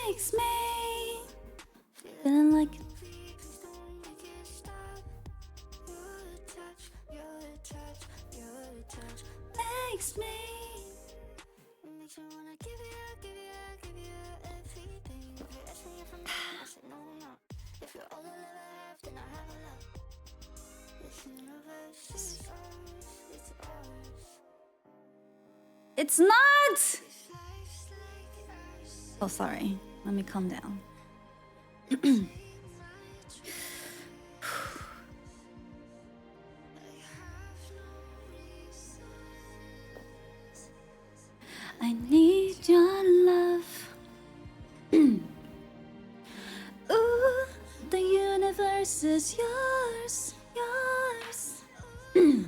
makes me feeling like makes me makes me wanna give you everything. If you ask me if I'm down, I say no, I'm not. If you're all I'll ever have, then I have a lot. This universe is ours, it's ours. It's not! Oh, sorry. Let me calm down. I need your love. Ooh, the universe is yours, yours. Ooh,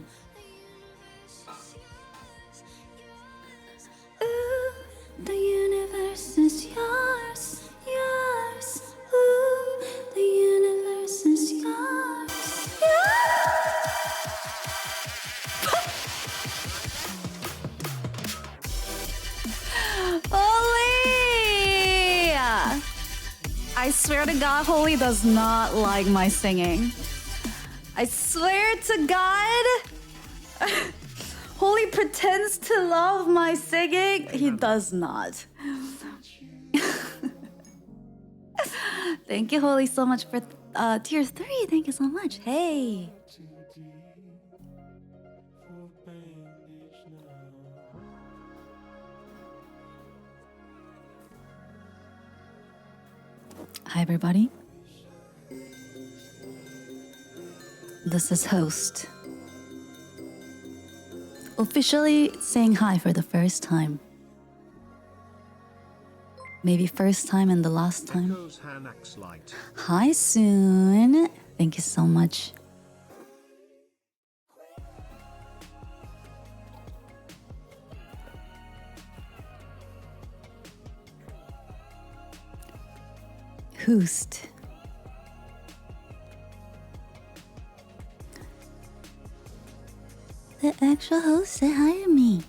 the universe is yours, yours. Ooh, the universe is yours, yours. Holy! I swear to God, Holy does not like my singing. I swear to God. Holy pretends to love my singing. He does not. Thank you, Holy, so much for tier 3. Thank you so much. Hey. Hi, everybody. This is Host. Officially saying hi for the first time. Maybe first time and the last time. HanaX light. Hi, Soon. Thank you so much. Host. The actual host said hi to me.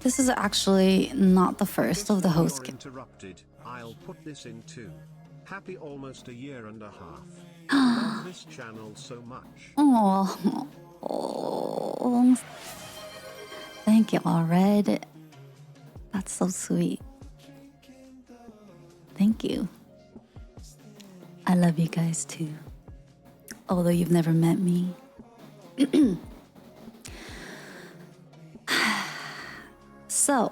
This is actually not the first of the host. Interrupted. I'll put this in too. Happy almost a year and a half. Love this channel so much. Oh, thank you, Red. That's so sweet. Thank you. I love you guys too. Although you've never met me. So,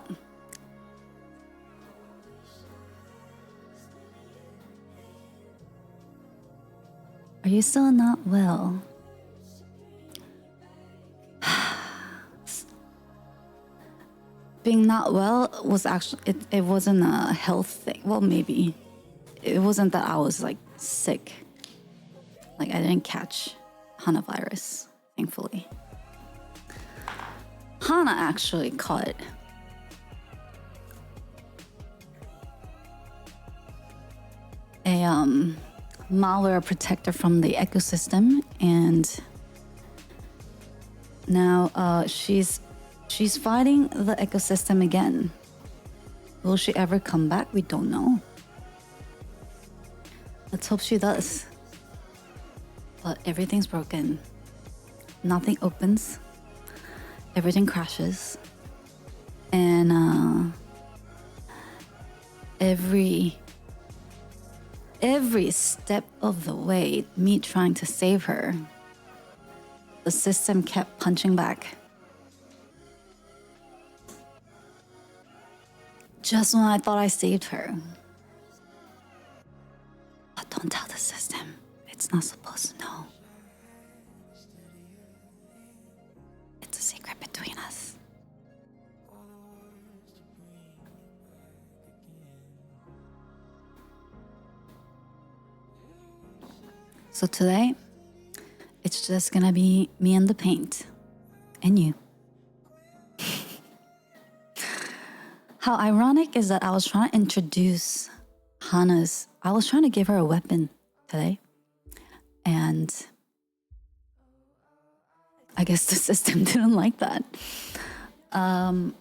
are you still not well? Being not well was actually, it wasn't a health thing. Well, maybe. It wasn't that I was like sick. Like I didn't catch Hana virus, thankfully. Hana actually caught it. A malware protector from the ecosystem, and now she's fighting the ecosystem again. Will she ever come back? We don't know. Let's hope she does. But everything's broken. Nothing opens. Everything crashes. And every step of the way, me trying to save her, the system kept punching back. Just when I thought I saved her. But don't tell the system. It's not supposed to know. It's a secret between us. So today, it's just gonna be me and the paint. And you. How ironic is that I was trying to introduce Hana's... I was trying to give her a weapon today. And I guess the system didn't like that. I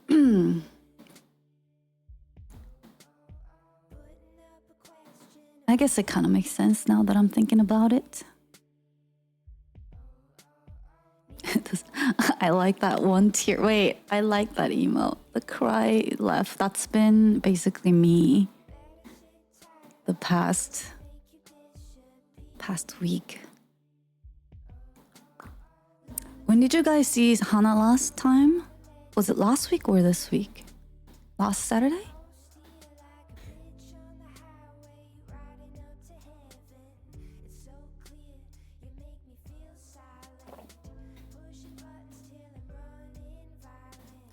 guess it kind of makes sense now that I'm thinking about it. I like that one tear. Wait, I like that emo. The cry left. That's been basically me the past week. When did you guys see Hana last time? Was it last week or this week? Last Saturday?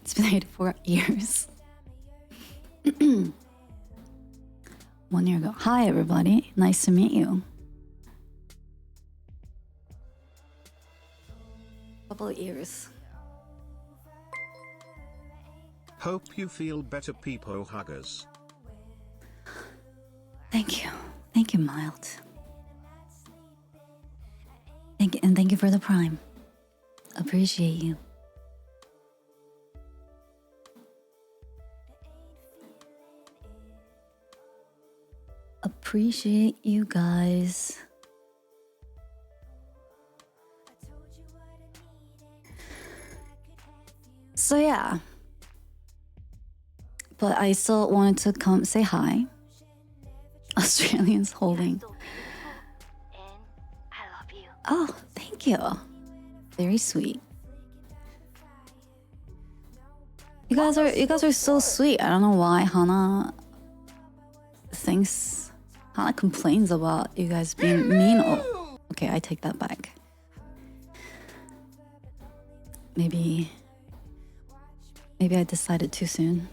It's been 84 years. 1 year ago. Hi, everybody. Nice to meet you. Couple of years. Hope you feel better, peepo huggers. Thank you. Thank you, Mild. Thank you for the prime. Appreciate you. Appreciate you guys. So yeah. But I still wanted to come say hi. Australians holding. I love you. Oh, thank you. Very sweet. You guys are so sweet. I don't know why Hana complains about you guys being mean. Oh, okay, I take that back. Maybe I decided too soon.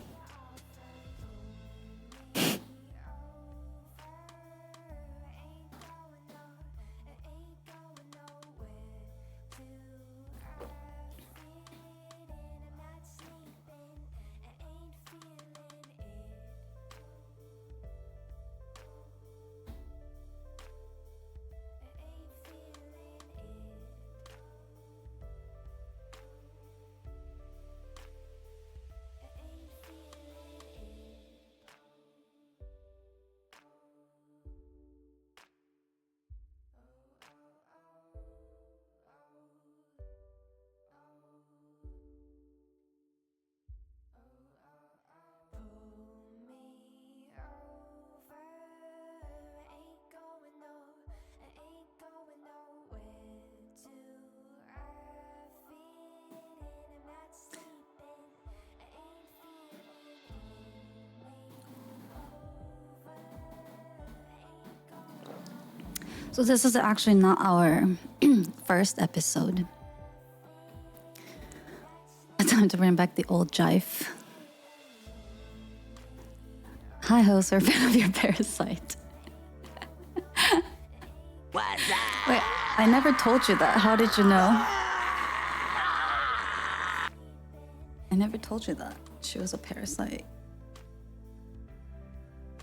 So this is actually not our first episode. It's time to bring back the old jive. Hi, host, we're a fan of your parasite. What's up? Wait, I never told you that. How did you know? I never told you that she was a parasite.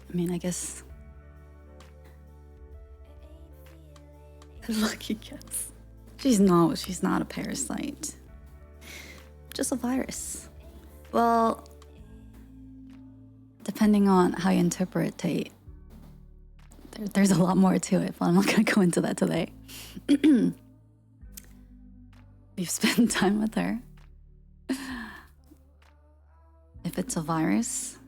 I mean, I guess... Lucky guess. She's not a parasite. Just a virus. Well, depending on how you interpret it, there's a lot more to it, but I'm not gonna go into that today. We've spent time with her. If it's a virus,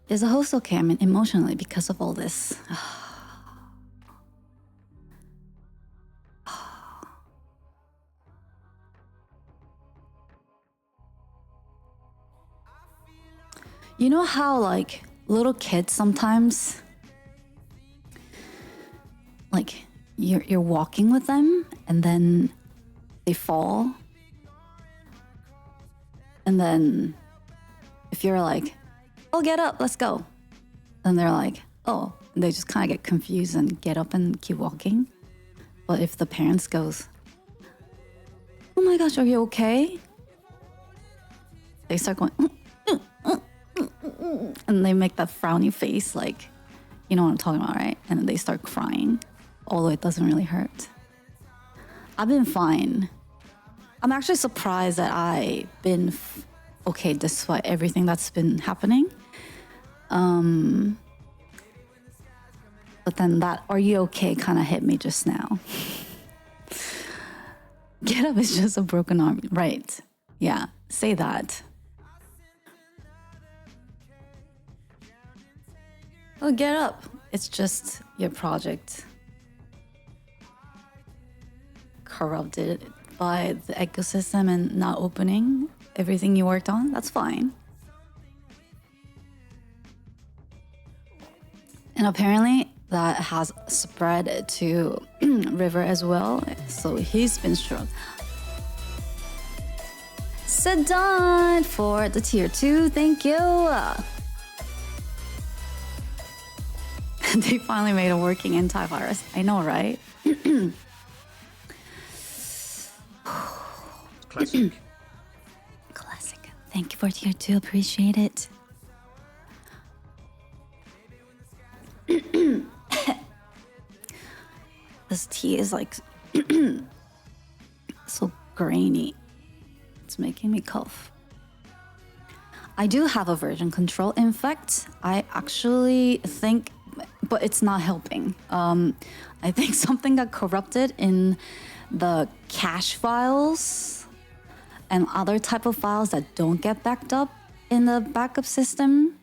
is the host okay? I mean, emotionally, because of all this. You know how, like, little kids sometimes, like, you're walking with them and then they fall, and then if you're like, "Oh, get up, let's go," and they're like, "Oh," and they just kind of get confused and get up and keep walking. But if the parents goes, "Oh my gosh, are you okay?" They start going, and they make that frowny face, like, you know what I'm talking about, right? And then they start crying, although it doesn't really hurt. I've been fine. I'm actually surprised that I've been okay despite everything that's been happening. But then that "are you okay" kind of hit me just now. Get up is just a broken arm. Right. Yeah, say that. Oh, get up. It's just your project corrupted by the ecosystem and not opening everything you worked on. That's fine. And apparently that has spread to River as well. So he's been struck. Sedan for the tier 2. Thank you. They finally made a working antivirus. I know, right? Classic. Classic. Thank you for tier 2. Appreciate it. This tea is like so grainy. It's making me cough. I do have a version control. In fact, I actually think, but it's not helping. I think something got corrupted in the cache files and other type of files that don't get backed up in the backup system,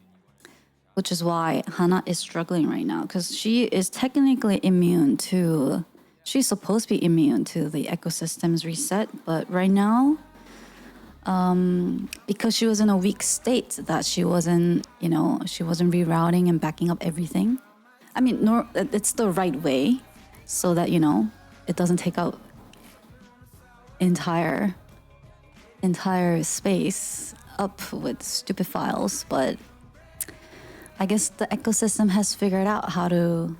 which is why Hana is struggling right now, because she is technically immune to, she's supposed to be immune to the ecosystem's reset, but right now, because she was in a weak state that she wasn't, she wasn't rerouting and backing up everything. I mean, it's the right way so that, it doesn't take out entire space up with stupid files, but I guess the ecosystem has figured out how to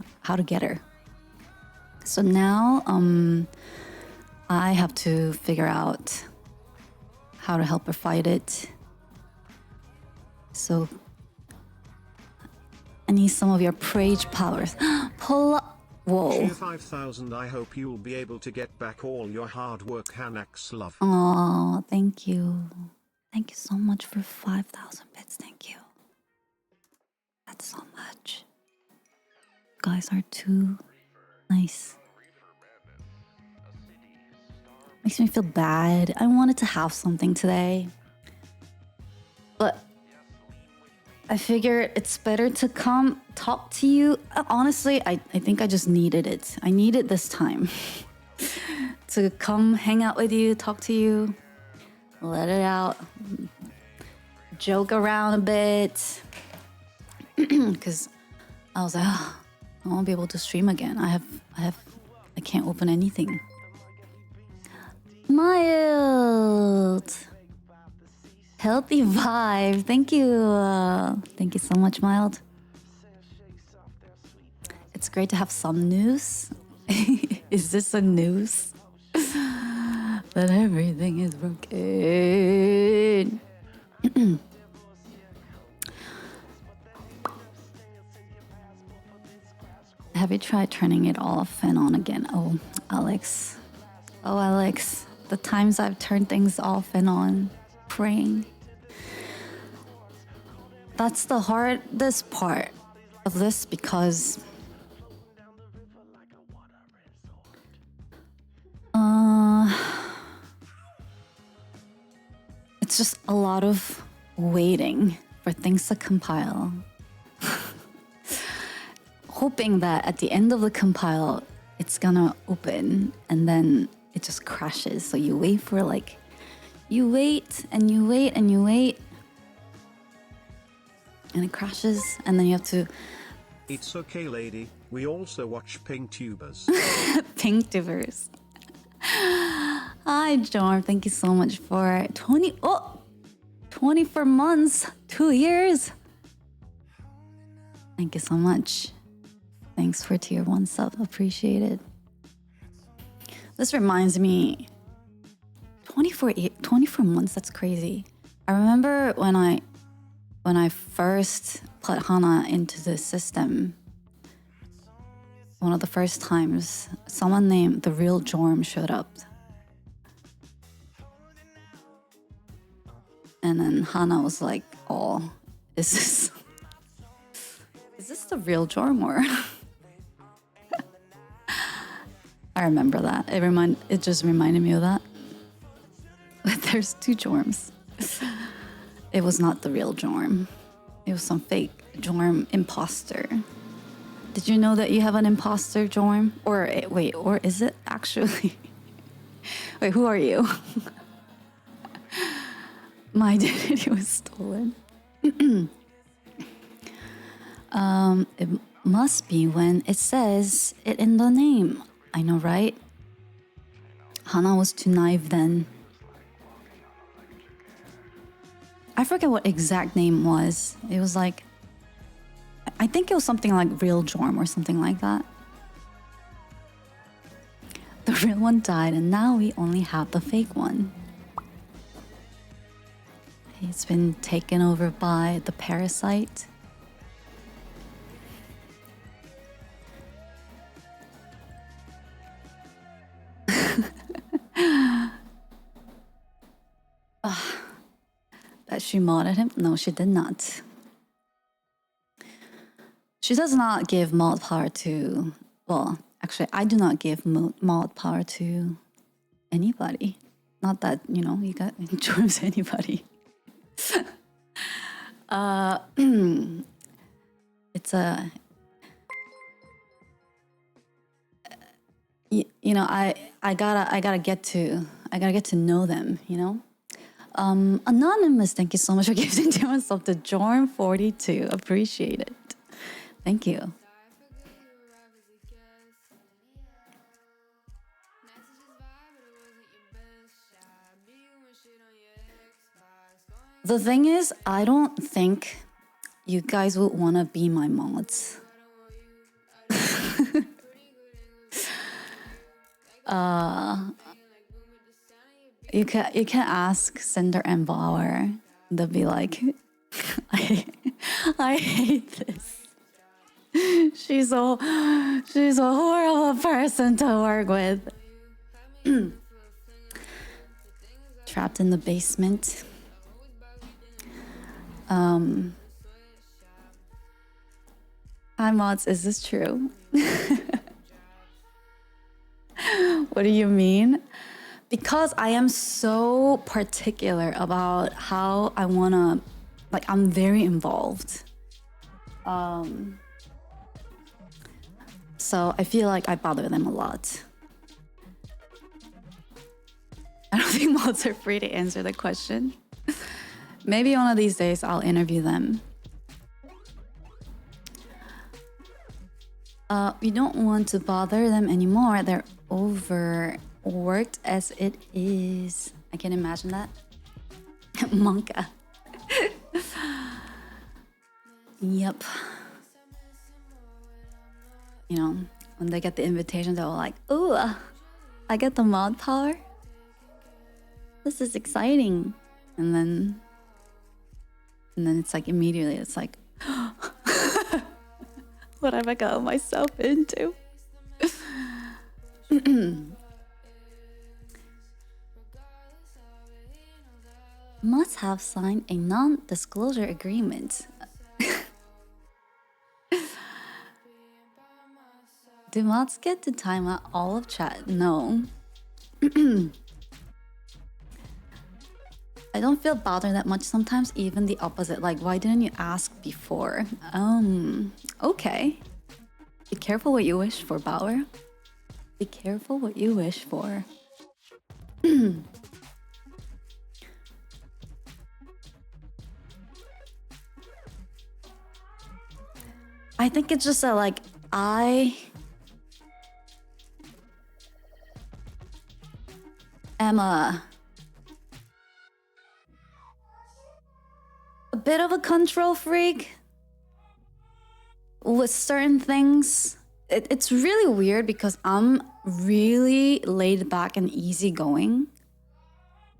get her. So now I have to figure out how to help her fight it. So I need some of your rage powers. Pull up. Whoa. Cheer 5,000. I hope you'll be able to get back all your hard work. HanaX love. Oh, thank you. Thank you so much for 5,000 bits. Thank you. That's so much. You guys are too nice. Makes me feel bad. I wanted to have something today, but I figured it's better to come talk to you. Honestly, I think I just needed it. I need it this time to come hang out with you, talk to you, let it out, joke around a bit. Because I was like, I won't be able to stream again. I can't open anything. Mild. Healthy vibe. Thank you. Thank you so much, Mild. It's great to have some news. Is this a news? That everything is broken. Have you tried turning it off and on again? Oh, Alex. Oh, Alex. The times I've turned things off and on, praying. That's the hardest part of this because it's just a lot of waiting for things to compile. Hoping that at the end of the compile, it's gonna open and then it just crashes. So you wait for you wait and you wait and you wait. And it crashes and then you have to... It's okay, lady. We also watch pink tubers. Pink tubers. Hi, Jorm. Thank you so much for 24 months, 2 years. Thank you so much. Thanks for tier 1 sub. Appreciate it. This reminds me, 24 months, that's crazy. I remember when I first put Hana into the system, one of the first times someone named the real Jorm showed up. And then Hana was like, oh, is this the real Jorm or? I remember that. It just reminded me of that. There's two Jorms. It was not the real Jorm. It was some fake Jorm imposter. Did you know that you have an imposter Jorm? Or wait, or is it actually? Wait, who are you? My identity was stolen. It must be when it says it in the name. I know, right? Hana was too naive then. I forget what exact name was. It was like, I think it was something like Real Jorm or something like that. The real one died and now we only have the fake one. It's been taken over by the parasite. That she modded him? No, she did not. She does not give mod power to... Well, actually, I do not give mod power to anybody. Not that, you got Jorm's anybody. It's a... I gotta get to know them, Anonymous, thank you so much for giving to myself to Jorm42. Appreciate it. Thank you. The thing is, I don't think you guys would want to be my mods. You can ask Cinder and Bauer. They'll be like, I hate this. She's a horrible person to work with. Trapped in the basement. Hi mods, is this true? What do you mean? Because I am so particular about how I wanna, I'm very involved. So I feel like I bother them a lot. I don't think mods are free to answer the question. Maybe one of these days I'll interview them. We don't want to bother them anymore. They're overworked as it is. I can imagine that. Monka. Yep. When they get the invitation, they're like, ooh, I get the mod power? This is exciting. And then it's like immediately, it's like, what have I got myself into? Must have signed a non-disclosure agreement. Do mods get to time out all of chat? No. I don't feel bothered that much sometimes, even the opposite. Like, why didn't you ask before? Okay. Be careful what you wish for, Bauer. Be careful what you wish for. I think it's just that, I am a bit of a control freak with certain things. It's really weird because I'm really laid back and easygoing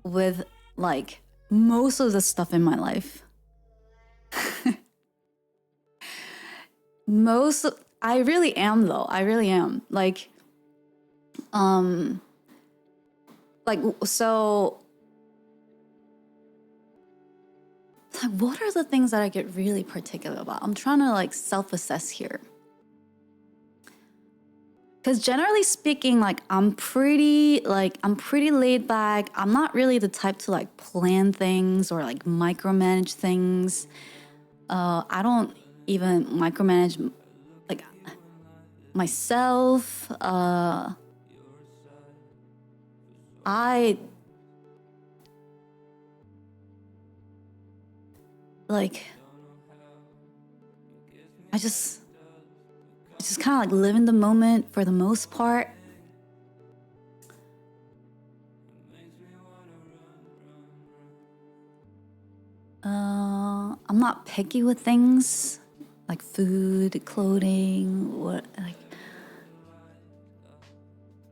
with most of the stuff in my life. I really am though. I really am. Like so like what are the things that I get really particular about? I'm trying to like self-assess here. Because generally speaking, like I'm pretty laid back. I'm not really the type to like plan things or like micromanage things. I don't even micromanage like myself. I just kind of like live in the moment for the most part. I'm not picky with things like food, clothing, what like.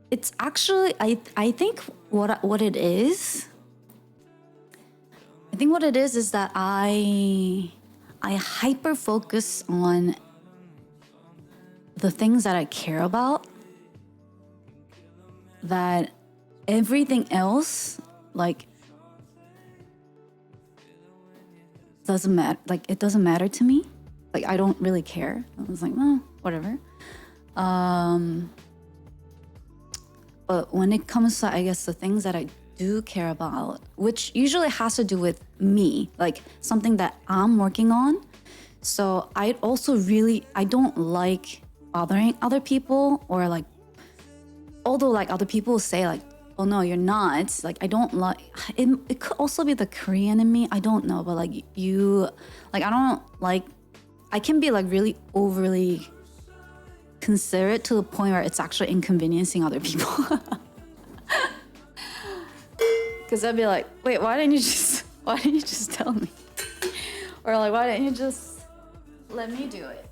It's actually I think what it is. I think what it is that I hyper focus on the things that I care about, that everything else like doesn't matter. Like it doesn't matter to me. Like I don't really care. I was like, well, whatever. But when it comes to, I guess, the things that I do care about, which usually has to do with me, like something that I'm working on. So I don't like bothering other people, or like, although like other people say like, oh no, you're not. Like I don't like, it could also be the Korean in me. I don't know, but like I don't like, I can be like really overly considerate to the point where it's actually inconveniencing other people. Because I'd be like, wait, why didn't you just tell me? Or like, why didn't you just let me do it?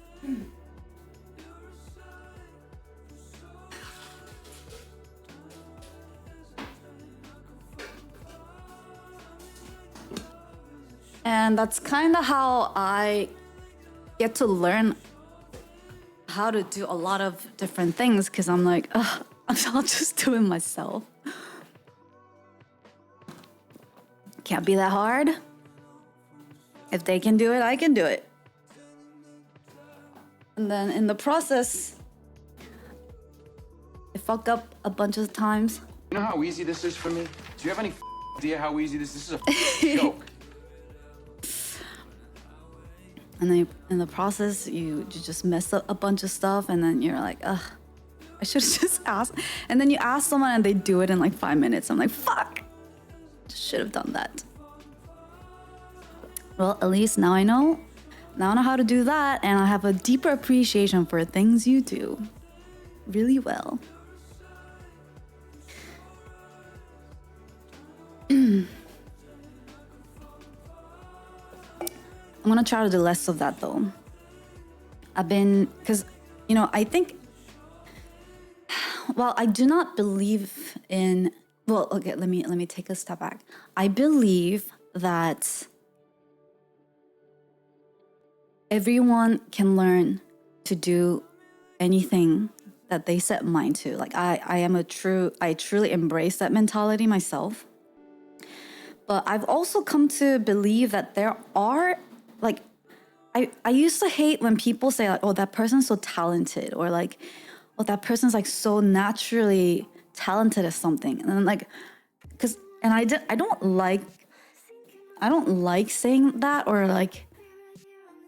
And that's kind of how I get to learn how to do a lot of different things, because I'm like, I'll just do it myself. Can't be that hard. If they can do it, I can do it. And then in the process, I fuck up a bunch of times. You know how easy this is for me? Do you have any idea how easy this is? This is a joke. And then in the process, you just mess up a bunch of stuff, and then you're like, ugh, I should have just asked. And then you ask someone and they do it in like 5 minutes. I'm like, fuck, should have done that. Well, at least now I know. Now I know how to do that, and I have a deeper appreciation for things you do really well. I'm gonna try to do less of that though. Because, I think, well, I do not believe in, well, okay, let me take a step back. I believe that everyone can learn to do anything that they set mind to. Like I truly embrace that mentality myself. But I've also come to believe that there are, like, I used to hate when people say like, oh, that person's so talented, or like, oh, that person's like so naturally talented at something. And then like, I don't like saying that, or like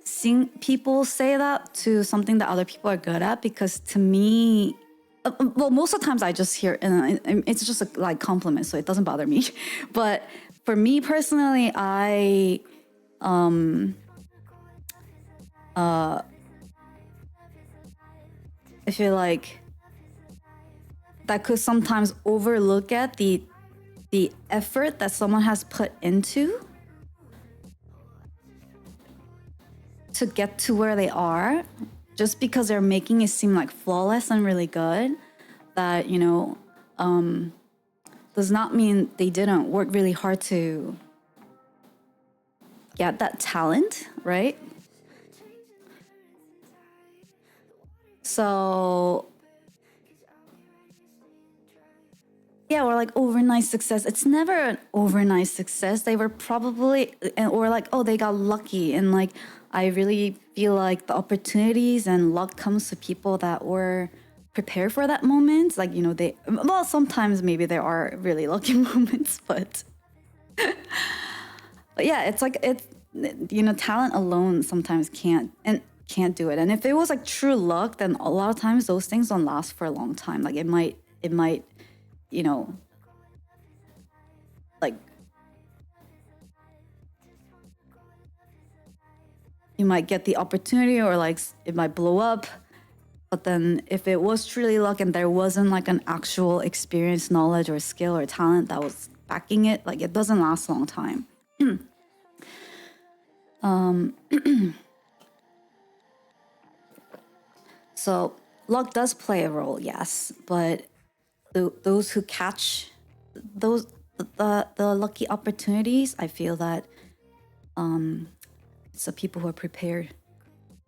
seeing people say that to something that other people are good at, because to me, well, most of the times I just hear, and it's just a like compliment, so it doesn't bother me. But for me personally, I feel like that could sometimes overlook at the effort that someone has put into to get to where they are, just because they're making it seem like flawless and really good. That, does not mean they didn't work really hard to get that talent, right? So yeah, or like overnight success. It's never an overnight success. They were probably, or like, oh, they got lucky. And like, I really feel like the opportunities and luck comes to people that were prepared for that moment. Like, you know, well, sometimes maybe there are really lucky moments, but yeah, it's like, you know, talent alone sometimes can't do it. And if it was like true luck, then a lot of times those things don't last for a long time. Like it might, you know, like you might get the opportunity or like it might blow up. But then if it was truly luck and there wasn't like an actual experience, knowledge or skill or talent that was backing it, like it doesn't last a long time. So luck does play a role, yes, but those who catch the lucky opportunities, I feel that it's the people who are prepared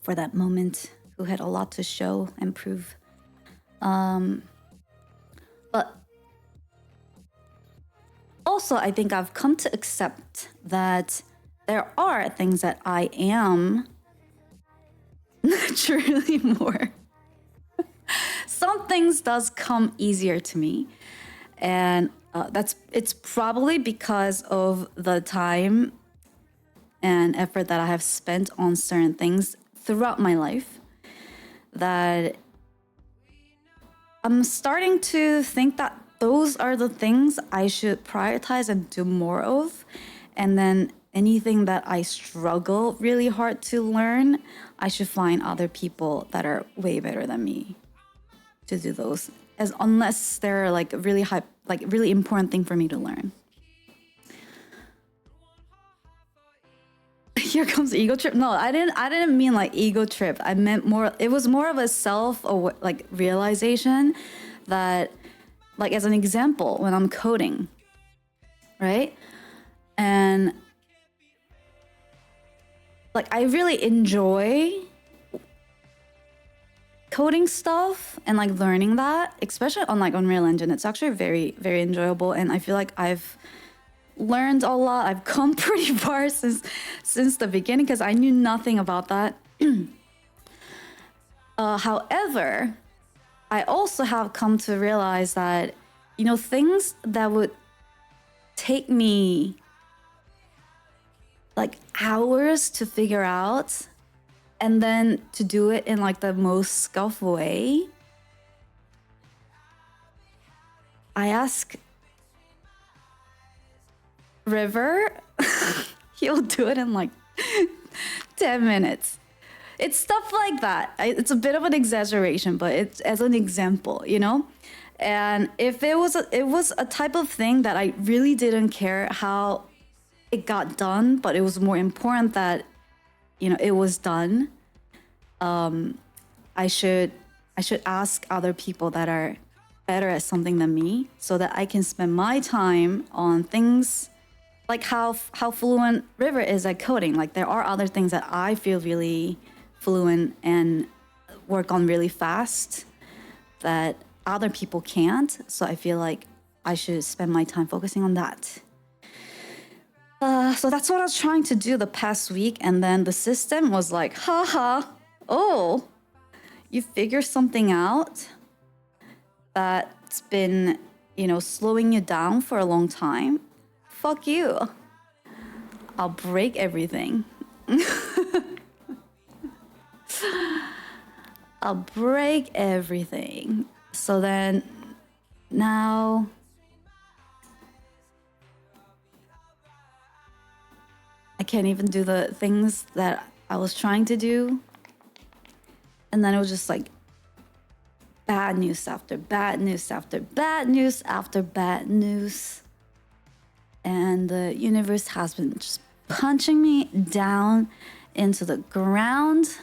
for that moment, who had a lot to show and prove. But also, I think I've come to accept that there are things that I am naturally more. Some things does come easier to me, and it's probably because of the time and effort that I have spent on certain things throughout my life, that I'm starting to think that those are the things I should prioritize and do more of. And then anything that I struggle really hard to learn, I should find other people that are way better than me to do those, unless they're like really important thing for me to learn. Here comes the ego trip. No, I didn't mean like ego trip. I meant more, it was more of a like realization that, like, as an example, when I'm coding, right? And like I really enjoy coding stuff and like learning that, especially on like Unreal Engine. It's actually very, very enjoyable, and I feel like I've learned a lot. I've come pretty far since the beginning because I knew nothing about that. However, I also have come to realize that, you know, things that would take me like hours to figure out and then to do it in like the most skillful way, I ask River, he'll do it in like 10 minutes. It's stuff like that. It's a bit of an exaggeration, but it's as an example, you know? And if it was a type of thing that I really didn't care how it got done, but it was more important that, you know, it was done, I should ask other people that are better at something than me so that I can spend my time on things like how fluent River is at coding. Like there are other things that I feel really fluent and work on really fast that other people can't. So I feel like I should spend my time focusing on that. So that's what I was trying to do the past week. And then the system was like, haha, oh, you figure something out that's been, you know, slowing you down for a long time. Fuck you. I'll break everything. I'll break everything. So then now I can't even do the things that I was trying to do. And then it was just like bad news after bad news after bad news after bad news. And the universe has been just punching me down into the ground.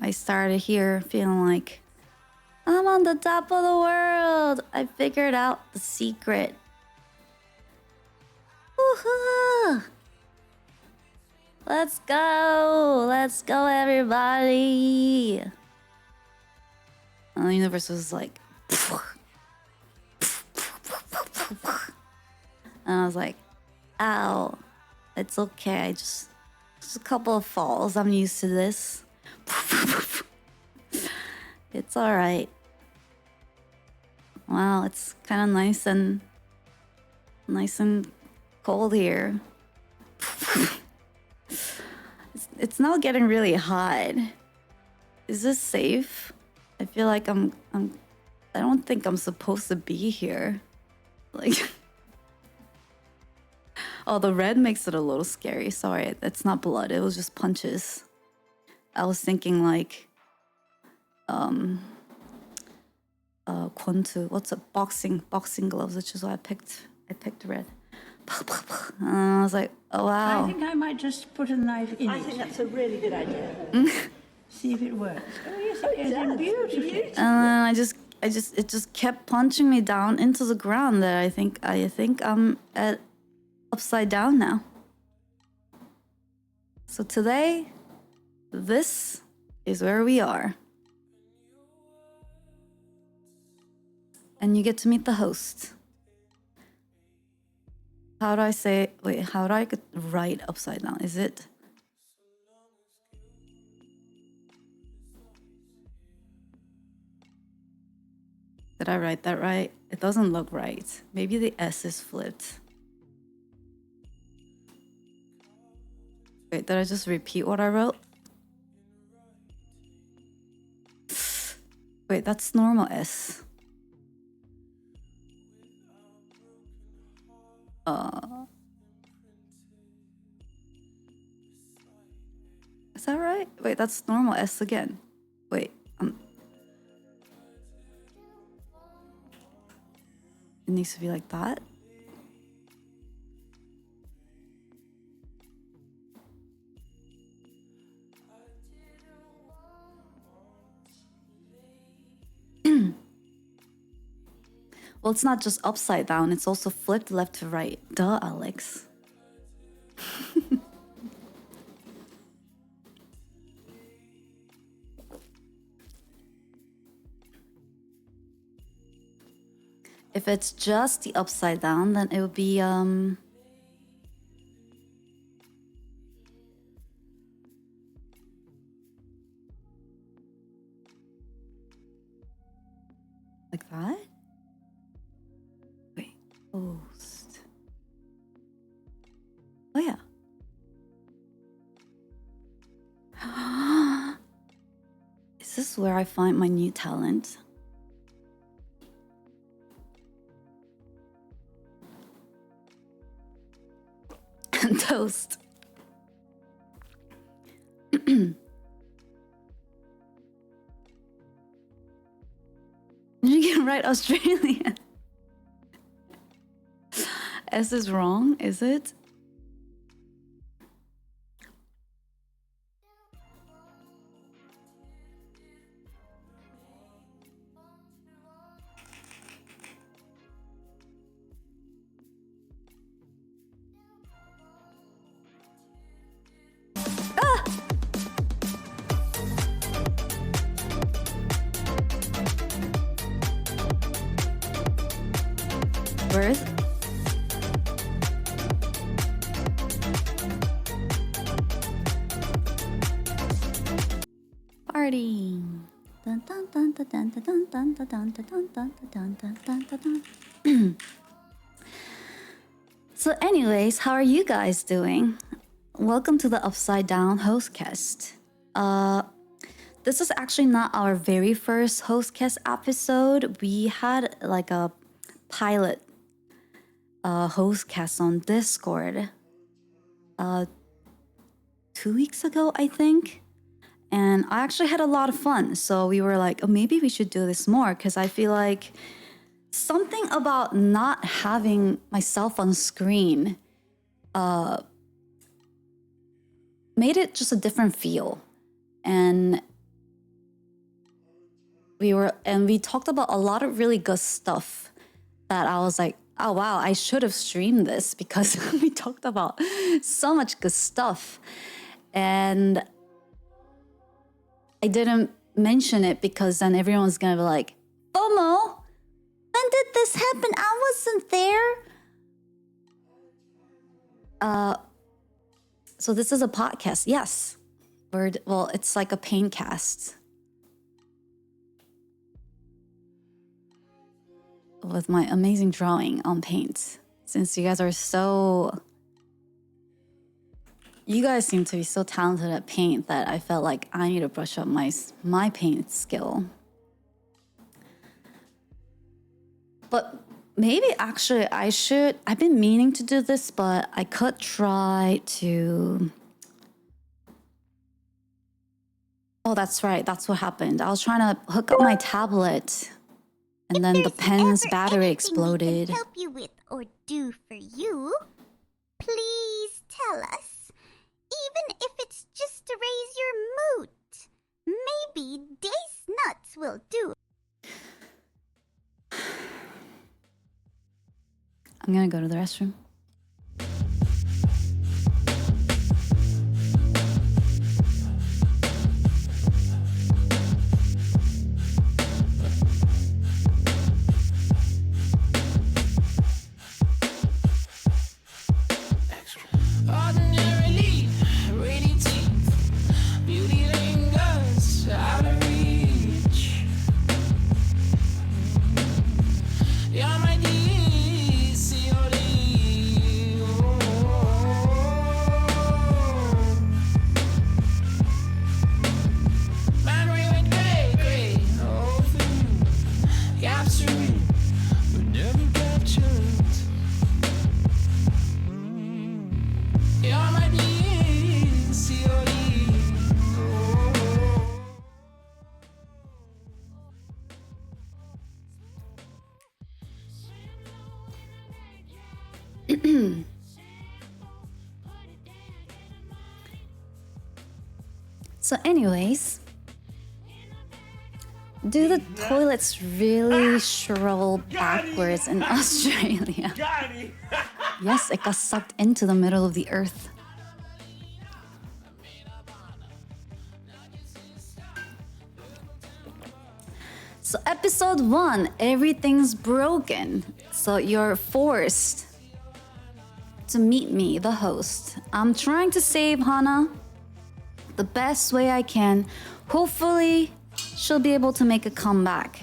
I started here feeling like I'm on the top of the world. I figured out the secret. Woohoo! Let's go! Let's go, everybody! And the universe was like... And I was like, ow. It's okay, just a couple of falls. I'm used to this. It's alright. Wow, it's kind of nice and cold here. It's now getting really hot. Is this safe? I feel like I don't think I'm supposed to be here. Like, oh, the red makes it a little scary. Sorry, that's not blood. It was just punches. I was thinking like, 권투. What's it? Boxing gloves, which is why I picked red. And I was like, oh wow. I think I might just put a knife in it. I think that's a really good idea. See if it works. Oh yes, it is beautifully. And then it just kept punching me down into the ground. That I think I'm at upside down now. So today, this is where we are. And you get to meet the host. How do I say, wait, how do I get right upside down? Is it? Did I write that right? It doesn't look right. Maybe the S is flipped. Wait, did I just repeat what I wrote? Wait, that's normal S. Is that right? Wait, that's normal S again. Wait, it needs to be like that. Well, it's not just upside down, it's also flipped left to right. Duh, Alex. If it's just the upside down, then it would be like that? Wait, host. Oh yeah. Is this where I find my new talent? Toast. Did you get right, Australian? S is wrong, is it? Where is it? Party. Dun, dun, dun, dun, dun, dun, dun, dun, dun, dun, dun, dun, dun, dun, dun, dun, dun. So anyways, how are you guys doing? Welcome to the Upside Down HostCast. This is actually not our very first HostCast episode. We had like a pilot HostCast on Discord 2 weeks ago, I think. And I actually had a lot of fun. So we were like, oh, maybe we should do this more, because I feel like something about not having myself on screen made it just a different feel. And we talked about a lot of really good stuff that I was like, Oh wow, I should have streamed this because we talked about so much good stuff. And I didn't mention it because then everyone's gonna be like, FOMO? When did this happen? I wasn't there. So this is a podcast, yes. Well, it's like a paint cast. With my amazing drawing on paint. Since you guys are so... You guys seem to be so talented at paint that I felt like I need to brush up my paint skill. But maybe actually I should... I've been meaning to do this, but I could try to... Oh, that's right. That's what happened. I was trying to hook up my tablet, and then the pen's battery exploded. Help you with or do for you, please tell us. Even if it's just to raise your mood, maybe Dace Nuts will do. I'm gonna go to the restroom. Ordinarily, rainy teeth, beauty lingers out of reach. You're my DCOD. Memory went gray, oh for you, capturing, but never captured. You're my DCOD. So anyways, do the toilets really shrivel backwards in Australia? Yes, it got sucked into the middle of the earth. So episode 1, everything's broken. So you're forced to meet me, the host. I'm trying to save Hana the best way I can. Hopefully, she'll be able to make a comeback.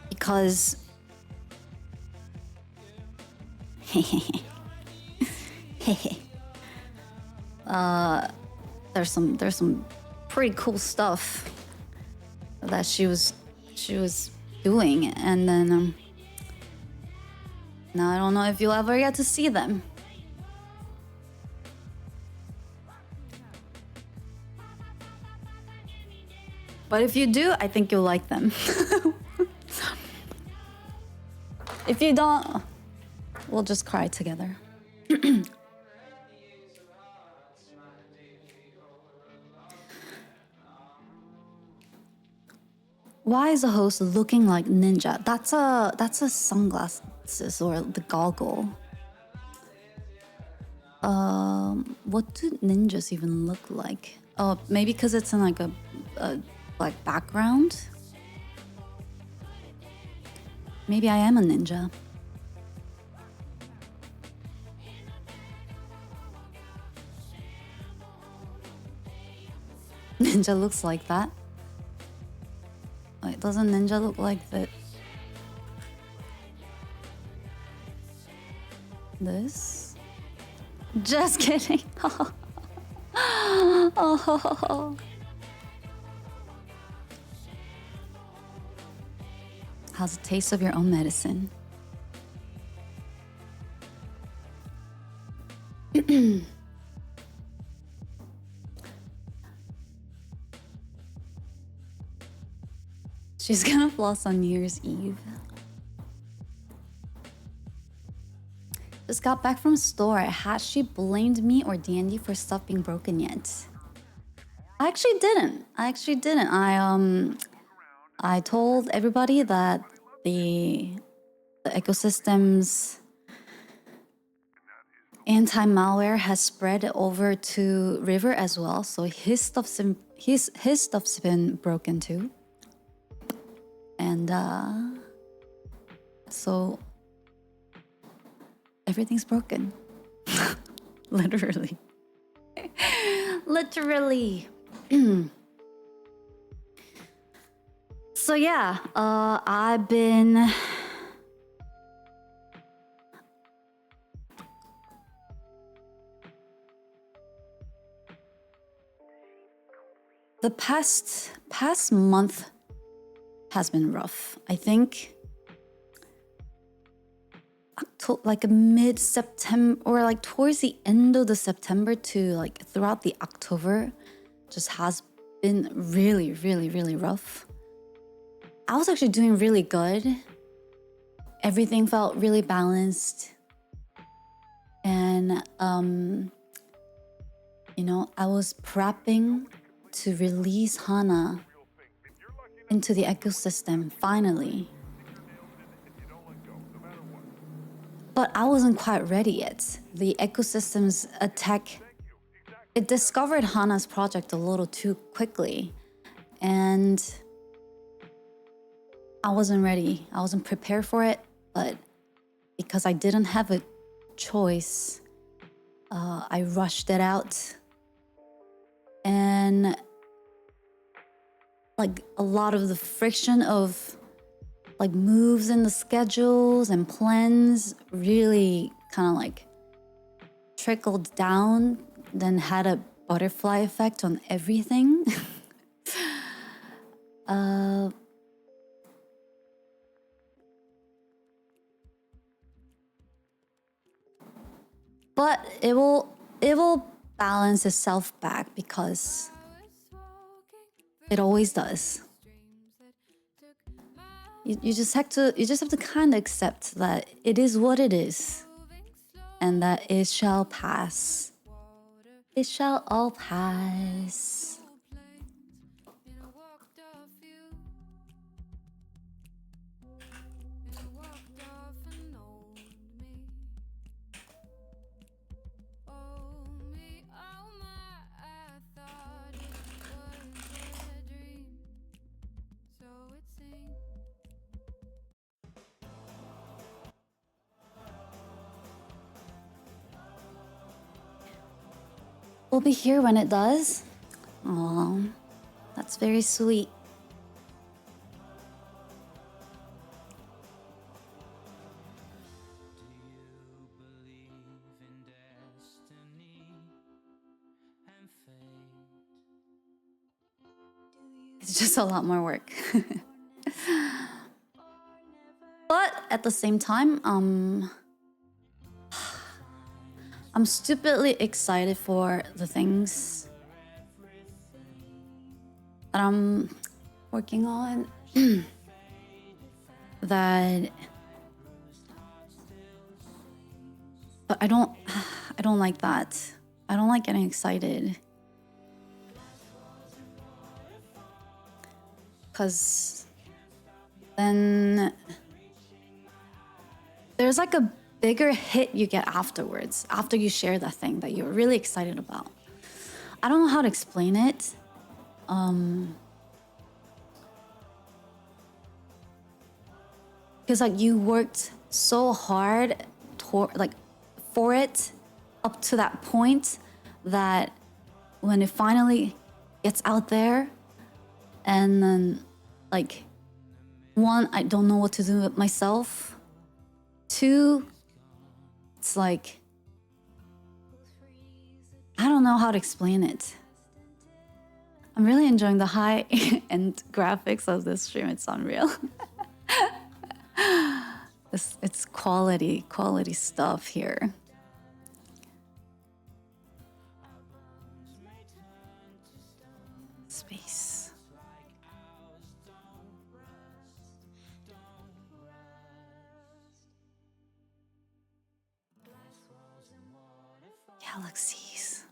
Because there's some pretty cool stuff that she was doing, and then now I don't know if you'll ever get to see them. But if you do, I think you'll like them. If you don't, we'll just cry together. Why is the host looking like ninja? That's a sunglasses or the goggle. What do ninjas even look like? Oh, maybe because it's in like a like background. Maybe I am a ninja. Ninja looks like that. Wait, doesn't ninja look like that? This? Just kidding. Oh. How's the taste of your own medicine? She's gonna floss on New Year's Eve. Just got back from store. Has she blamed me or Dandy for stuff being broken yet? I actually didn't. I told everybody that the ecosystem's anti-malware has spread over to River as well. So his stuff's been broken too. And so everything's broken. Literally. Literally. So yeah, I've been the past month has been rough. I think like mid-September or like towards the end of the September to like throughout the October just has been really, really, really rough. I was actually doing really good. Everything felt really balanced. And you know, I was prepping to release Hana into the ecosystem finally. But I wasn't quite ready yet. The ecosystem's attack, it discovered Hana's project a little too quickly. And I wasn't ready. I wasn't prepared for it. But because I didn't have a choice, I rushed it out. And like a lot of the friction of like moves in the schedules and plans really kind of like trickled down, then had a butterfly effect on everything. But it will balance itself back because it always does. You just have to kind of accept that it is what it is, and that it shall pass. It shall all pass. We'll be here when it does. Aw, that's very sweet. It's just a lot more work. But at the same time, I'm stupidly excited for the things that I'm working on. But I don't like that. I don't like getting excited. Because then there's like a bigger hit you get afterwards, after you share that thing that you're really excited about. I don't know how to explain it. Because like you worked so hard for it up to that point that when it finally gets out there, and then like one, I don't know what to do with myself. Two, it's like I don't know how to explain it. I'm really enjoying the high-end graphics of this stream. It's unreal. It's quality stuff here. Space. Galaxies.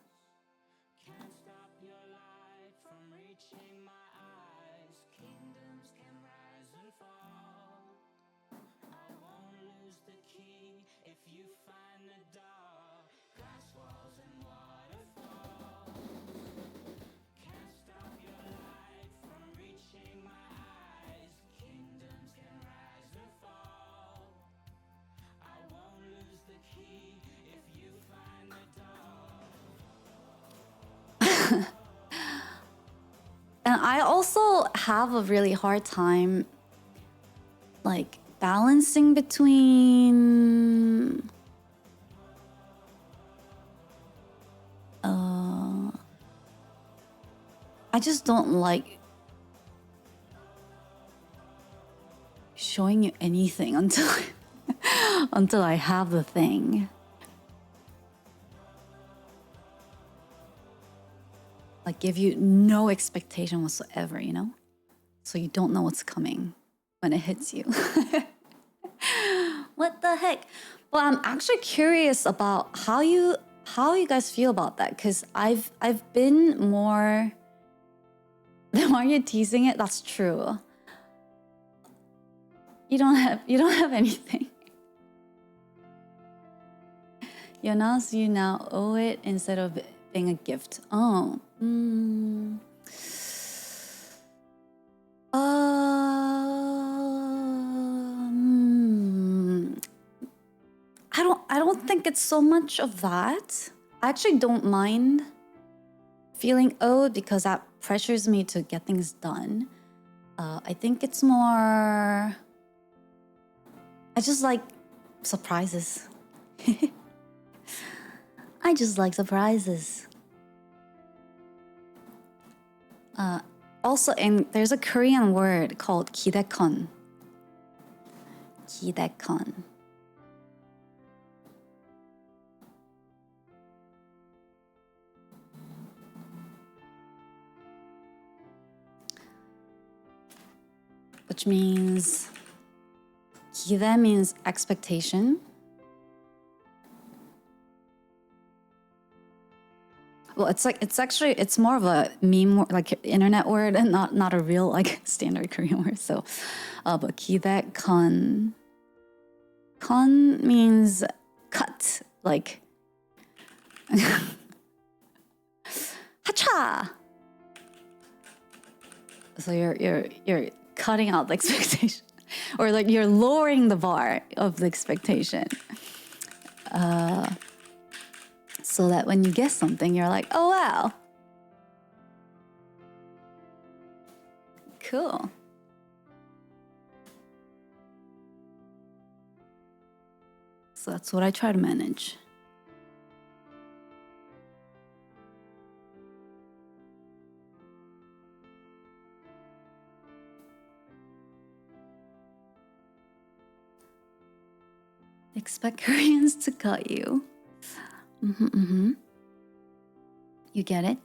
And I also have a really hard time like balancing between I just don't like showing you anything until until I have the thing. Like give you no expectation whatsoever, you know? So you don't know what's coming when it hits you. What the heck? Well, I'm actually curious about how you guys feel about that, because I've been more. Why are you teasing it? That's true. You don't have anything. You now owe it instead of being a gift. Oh. I don't think it's so much of that. I actually don't mind feeling owed because that pressures me to get things done. I think it's more. I just like surprises. I just like surprises. Also, and there's a Korean word called 기대컨. 기대컨. Which means 기대 means expectation. Well, it's more of a meme, like internet word, and not a real like standard Korean word. So, but 기대컨. Kon means cut, like hacha. So you're cutting out the expectation, or like you're lowering the bar of the expectation. So that when you get something, you're like, oh wow. Cool. So that's what I try to manage. Expect Koreans to cut you. You get it?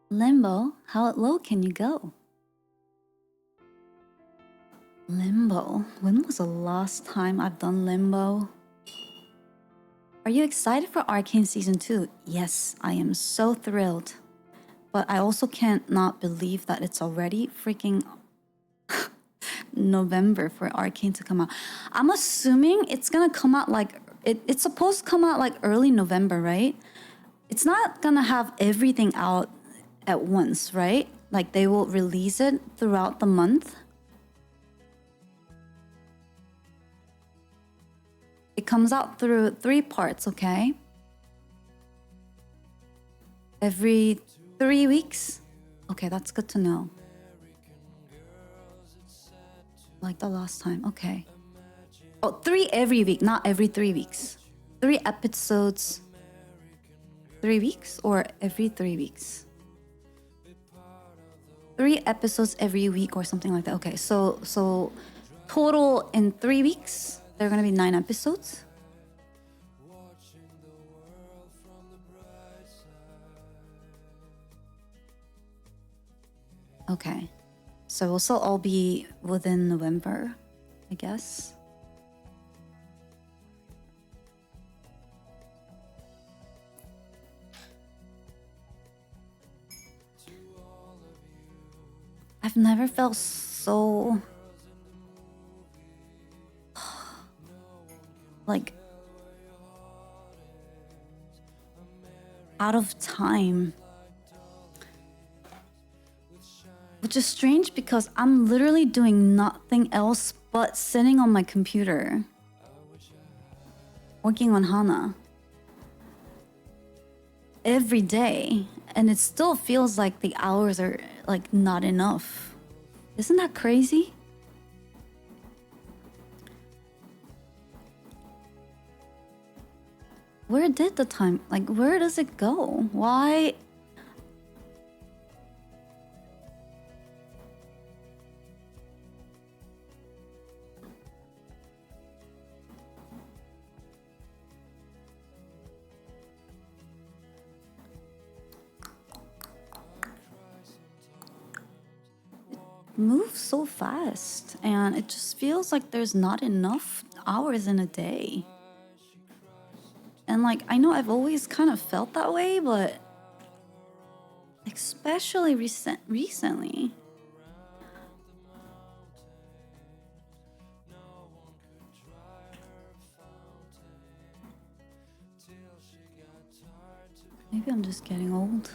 Limbo? How low can you go? Limbo? When was the last time I've done Limbo? Are you excited for Arcane Season 2? Yes, I am so thrilled. But I also can't not believe that it's already freaking November for Arcane to come out. I'm assuming it's gonna come out like it's supposed to come out like early November, right? It's not gonna have everything out at once, right? Like they will release it throughout the month. It comes out through 3 parts, okay? Every 3 weeks? Okay, that's good to know. Like the last time, okay. Oh, 3 every week, not every 3 weeks. 3 episodes, 3 weeks, or every 3 weeks? 3 episodes every week or something like that. Okay, so total in 3 weeks, there are gonna be 9 episodes. Okay, so we'll still all be within November, I guess. I've never felt so like out of time. Which is strange because I'm literally doing nothing else but sitting on my computer. working on Hana every day, and it still feels like the hours are like not enough. Isn't that crazy? Where did the time, like, where does it go? Why? Moves so fast, and it just feels like there's not enough hours in a day. And like, I know I've always kind of felt that way, but especially recently. Maybe I'm just getting old.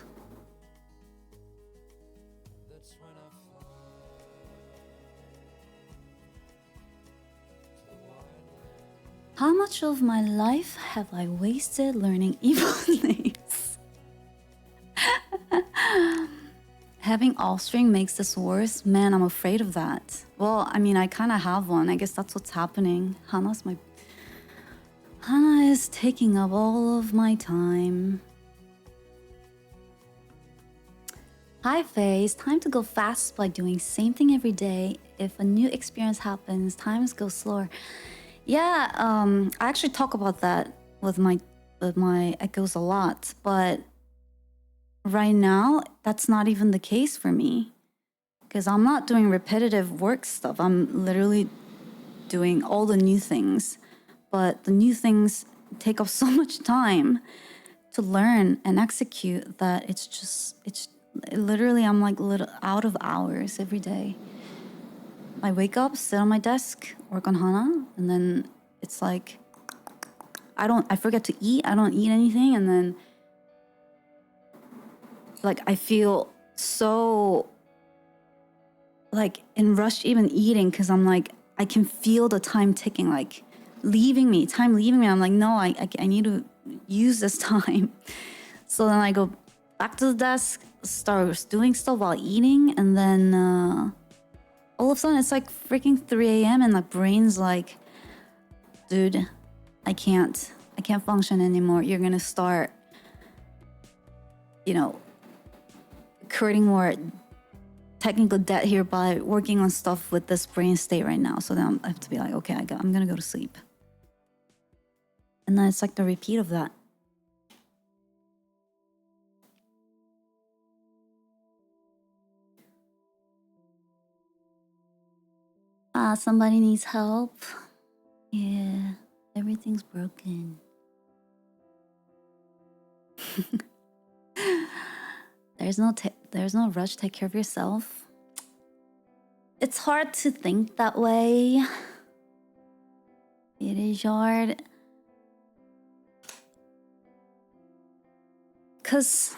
How much of my life have I wasted learning evil names? Having offspring makes this worse? Man, I'm afraid of that. Well, I mean, I kind of have one. I guess that's what's happening. Hana is taking up all of my time. Hi, Faye. Time to go fast by doing same thing every day. If a new experience happens, times go slower. Yeah, I actually talk about that with my echoes a lot, but right now that's not even the case for me, because I'm not doing repetitive work stuff. I'm literally doing all the new things, but the new things take up so much time to learn and execute that it's literally, I'm like little out of hours every day. I wake up, sit on my desk, work on Hana, and then it's like I forget to eat. I don't eat anything, and then like I feel so like in rush even eating, because I'm like, I can feel the time ticking, like leaving me. I'm like, no, I need to use this time. So then I go back to the desk, start doing stuff while eating, and then all of a sudden it's like freaking 3 a.m. and the brain's like, dude, I can't function anymore. You're gonna start, incurring more technical debt here by working on stuff with this brain state right now. So then I have to be like, okay, I'm gonna go to sleep. And then it's like the repeat of that. Somebody needs help. Yeah, everything's broken. There's no rush. Take care of yourself. It's hard to think that way. It is hard. Cause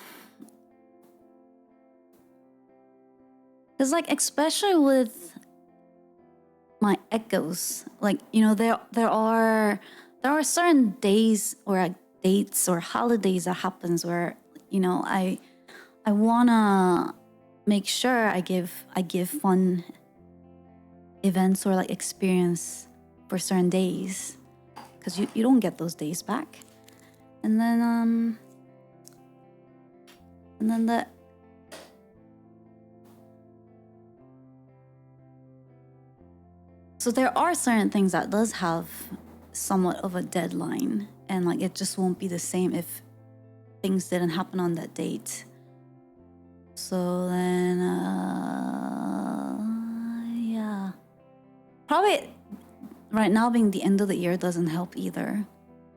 like, especially with my echoes, like, there are certain days or dates or holidays that happens where I wanna make sure I give fun events or like experience for certain days, because you don't get those days back. And then so there are certain things that does have somewhat of a deadline, and like it just won't be the same if things didn't happen on that date. So then yeah, probably right now being the end of the year doesn't help either.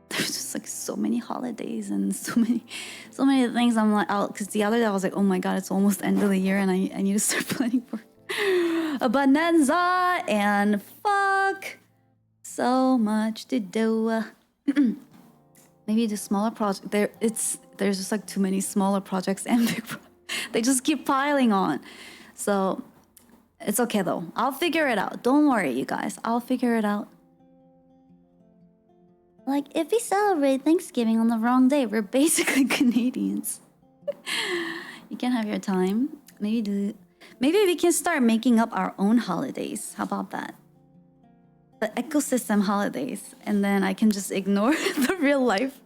There's just like so many holidays and so many things. I'm like, because the other day I was like, oh my god, it's almost end of the year and I need to start planning for a bonanza, and fuck, so much to do. Maybe the smaller project there's just like too many smaller projects and big they just keep piling on. So it's okay though. I'll figure it out. Don't worry, you guys. I'll figure it out. Like, if we celebrate Thanksgiving on the wrong day, we're basically Canadians. You can have your time. Maybe we can start making up our own holidays. How about that? The ecosystem holidays. And then I can just ignore the real life.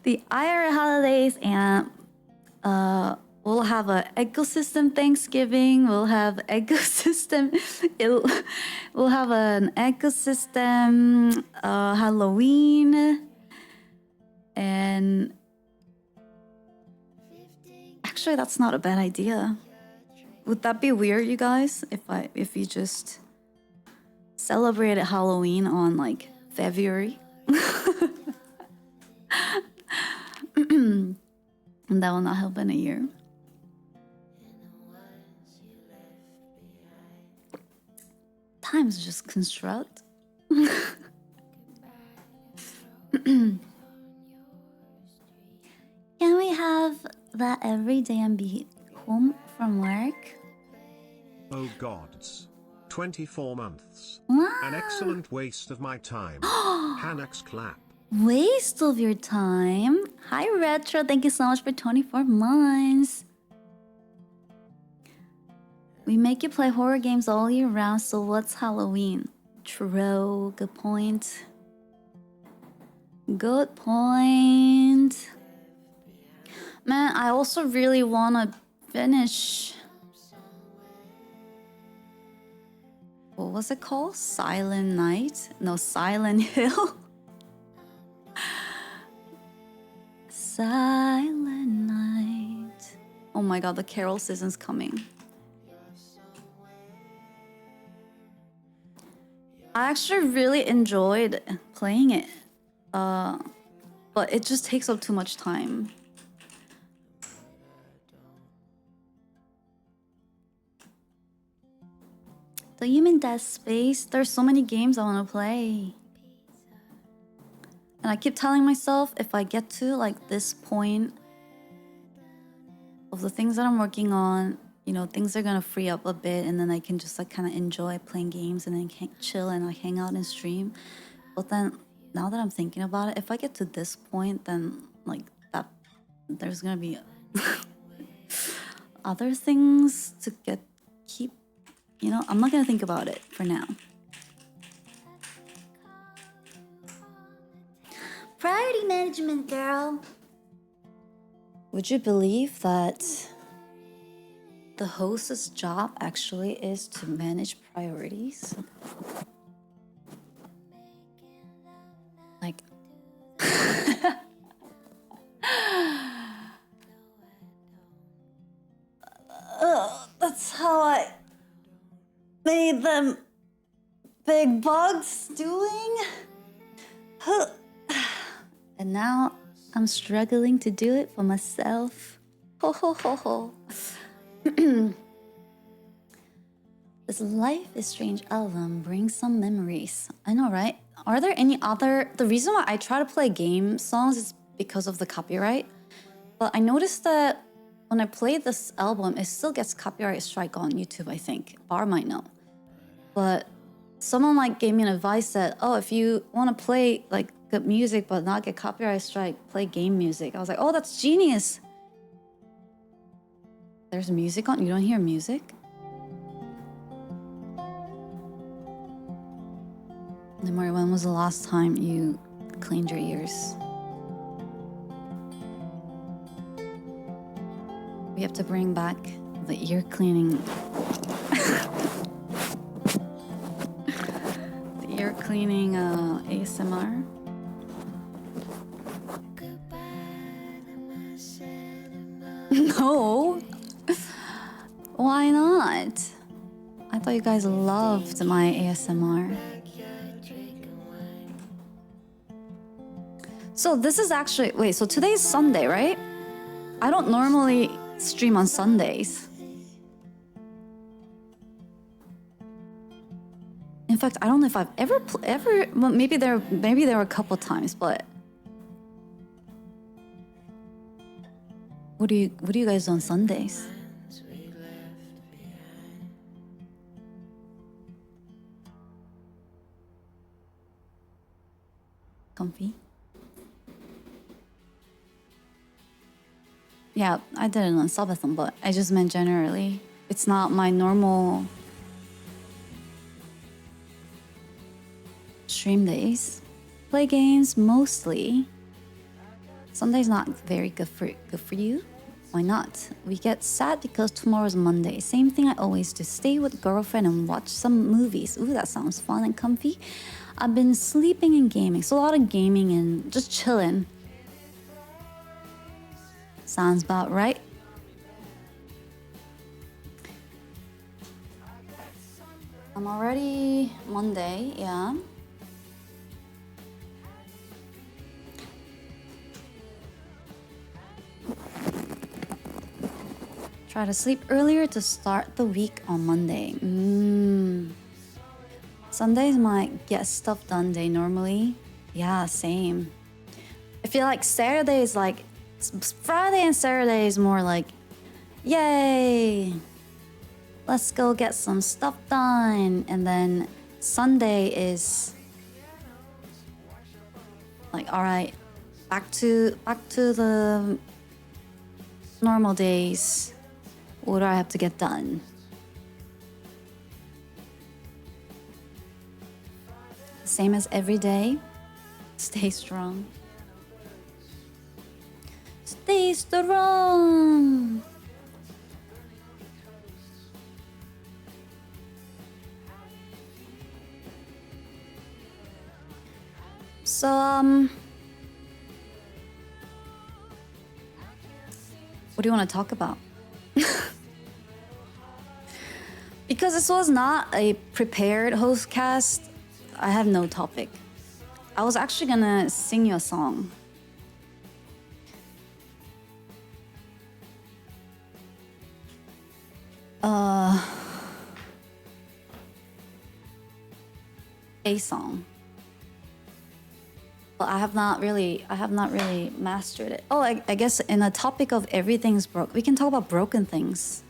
The IRA holidays, and we'll have an ecosystem Thanksgiving. We'll have ecosystem. We'll have an ecosystem Halloween, and actually, that's not a bad idea. Would that be weird, you guys? If you just celebrated Halloween on like February? And that will not help in a year. Times just construct. Can we have that every day and be home from work? Oh gods. 24 months. Wow. An excellent waste of my time. HanaX clap. Waste of your time. Hi, Retro. Thank you so much for 24 months. We make you play horror games all year round, so what's Halloween? True. Good point. Good point. Man, I also really want to finish... What was it called? Silent Night? No, Silent Hill. Silent Night. Oh my god, the Carol season's coming. I actually really enjoyed playing it. But it just takes up too much time. Do you mean Dead Space? There's so many games I want to play. And I keep telling myself if I get to like this point of the things that I'm working on, you know, things are gonna free up a bit, and then I can just like kind of enjoy playing games and then chill and like hang out and stream. But then now that I'm thinking about it, if I get to this point, then like that, there's gonna be other things to keep. You know, I'm not gonna think about it for now. Priority management, girl. Would you believe that the host's job actually is to manage priorities? Like, that's how I made them big bugs doing. And now I'm struggling to do it for myself. Ho ho ho ho. This Life is Strange album brings some memories. I know, right? Are there any other... The reason why I try to play game songs is because of the copyright. But I noticed that when I play this album, it still gets copyright strike on YouTube, I think. Bar might know. But someone like gave me an advice that, oh, if you want to play like good music but not get copyright strike, play game music. I was like, oh, that's genius. There's music on? You don't hear music? Nemori, when was the last time you cleaned your ears? We have to bring back the ear cleaning. The ear cleaning ASMR. No. Why not? I thought you guys loved my ASMR. So this is actually... Wait, so today's Sunday, right? I don't normally stream on Sundays. In fact, I don't know if I've ever... Well, maybe there were a couple times, but... What do you guys do on Sundays? Comfy. Yeah, I did it on Sabathon, but I just meant generally. It's not my normal stream days. Play games mostly. Sunday's not very good for you. Why not? We get sad because tomorrow's Monday. Same thing I always do. Stay with girlfriend and watch some movies. Ooh, that sounds fun and comfy. I've been sleeping and gaming. So a lot of gaming and just chilling. Sounds about right. I'm already Monday, yeah. Try to sleep earlier to start the week on Monday. Sunday's my get stuff done day normally. Yeah, same. I feel like Saturday is like Friday and Saturday is more like, yay, let's go get some stuff done. And then Sunday is like, all right, back to the normal days. What do I have to get done? Same as every day. Stay strong. Stay strong. So, what do you want to talk about? Because this was not a prepared HostCast, I have no topic. I was actually gonna sing you a song. A song. But I have not really mastered it. Oh, I guess in the topic of everything's broke, we can talk about broken things.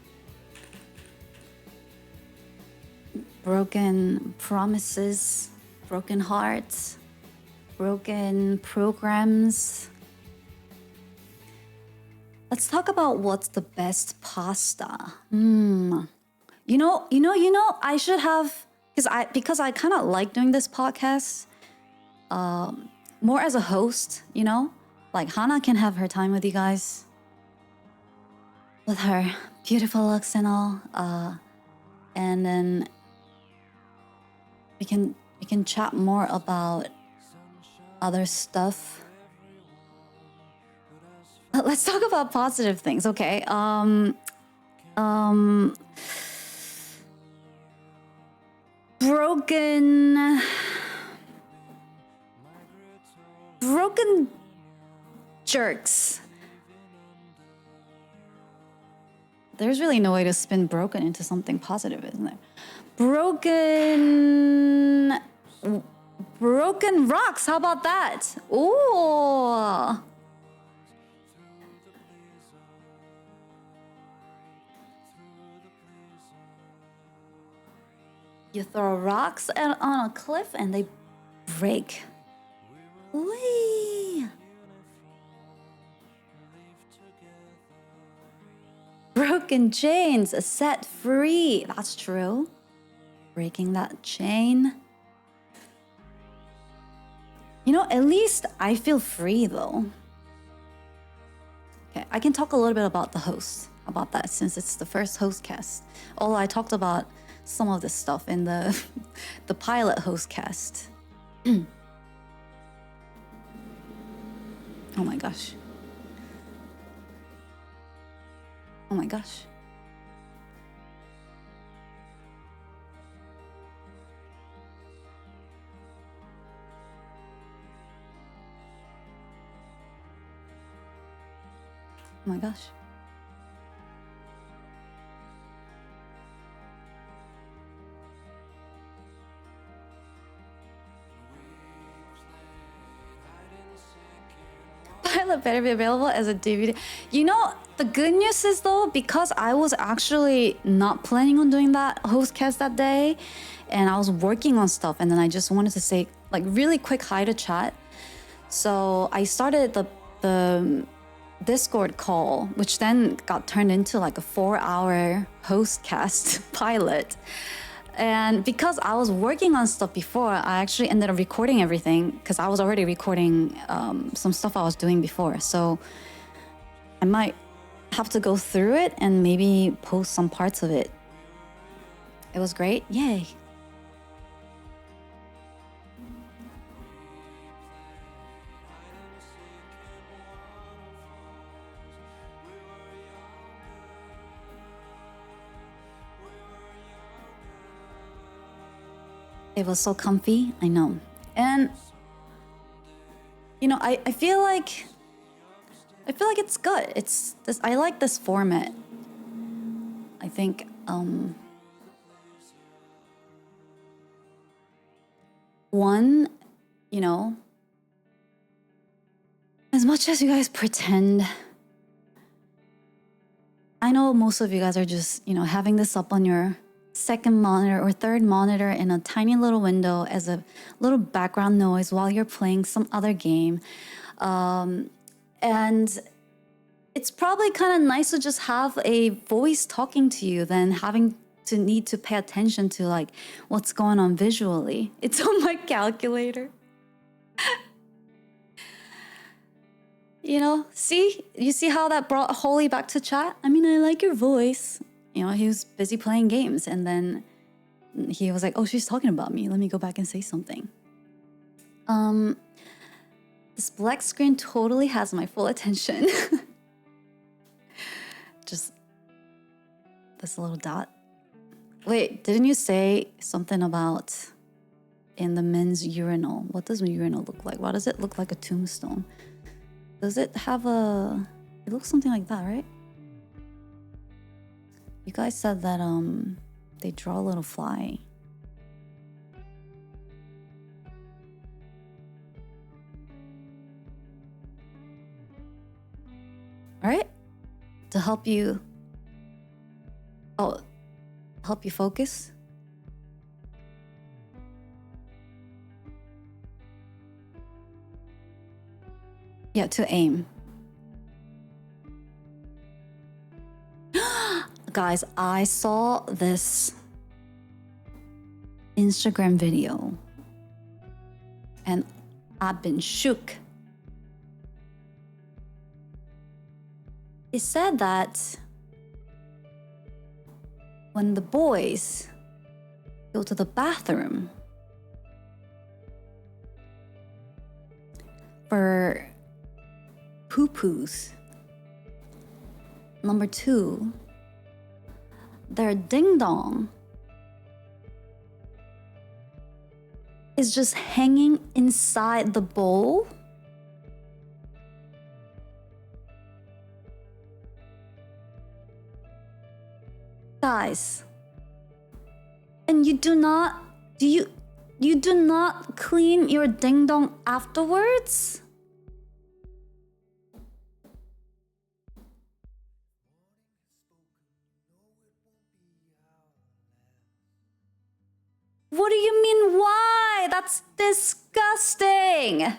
Broken promises, broken hearts, broken programs. Let's talk about what's the best pasta. You know, I should have, because I kind of like doing this podcast more as a host, you know? Like Hana can have her time with you guys. With her beautiful looks and all. And then we can chat more about other stuff. Let's talk about positive things, okay? Broken jerks. There's really no way to spin broken into something positive, isn't there? Broken rocks. How about that? Ooh. You throw rocks on a cliff and they break. Whee! Broken chains set free. That's true. Breaking that chain. You know, at least I feel free though. Okay, I can talk a little bit about the host, about that, since it's the first HostCast. Although I talked about some of this stuff in the pilot HostCast. Oh my gosh. Oh my gosh. Oh my gosh. Pilot better be available as a DVD. You know, the good news is though, because I was actually not planning on doing that HostCast that day, and I was working on stuff, and then I just wanted to say like really quick hi to chat. So I started the Discord call, which then got turned into like a 4-hour HostCast pilot. And because I was working on stuff before, I actually ended up recording everything because I was already recording some stuff I was doing before. So I might have to go through it and maybe post some parts of it. It was great. Yay. It was so comfy, I know. And you know, I feel like it's good. It's this, I like this format. I think one, you know, as much as you guys pretend, I know most of you guys are just, you know, having this up on your second monitor or third monitor in a tiny little window as a little background noise while you're playing some other game. And it's probably kind of nice to just have a voice talking to you than having to need to pay attention to like what's going on visually. It's on my calculator. You know, you see how that brought Holy back to chat? I mean, I like your voice. You know, he was busy playing games and then he was like, oh, she's talking about me. Let me go back and say something. This black screen totally has my full attention. Just this little dot. Wait, didn't you say something about in the men's urinal? What does a urinal look like? Why does it look like a tombstone? Does it have it looks something like that, right? You guys said that they draw a little fly. All right? To help you focus. Yeah, to aim. Guys, I saw this Instagram video and I've been shook. It said that when the boys go to the bathroom for poo-poos, number 2, their ding-dong is just hanging inside the bowl. Guys, and you do not clean your ding-dong afterwards? What do you mean, why? That's disgusting.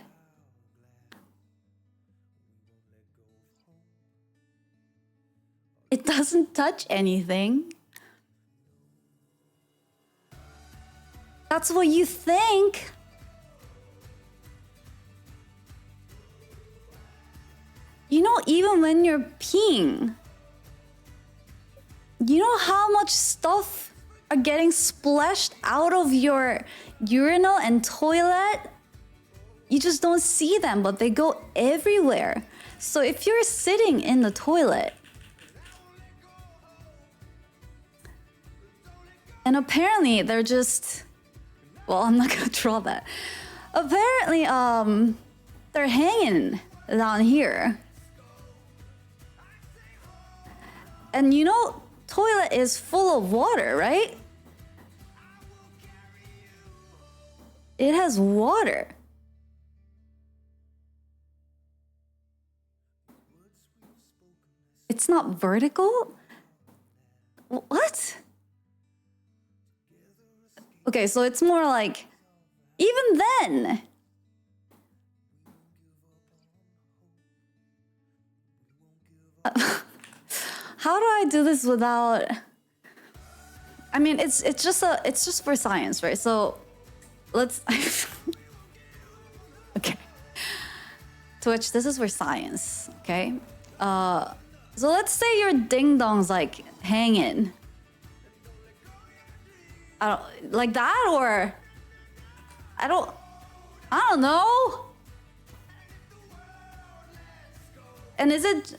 It doesn't touch anything. That's what you think. You know, even when you're peeing, you know how much stuff are getting splashed out of your urinal and toilet? You just don't see them, but they go everywhere. So if you're sitting in the toilet, and apparently they're just, well, I'm not gonna draw that. Apparently, they're hanging down here. And you know, toilet is full of water, right? It has water. It's not vertical? What? Okay, so it's more like, even then, How do I do this without? I mean, it's just for science, right? So let's. Okay. Twitch, this is for science, okay? So let's say your ding dong's like hanging. Like that, or I don't know. And is it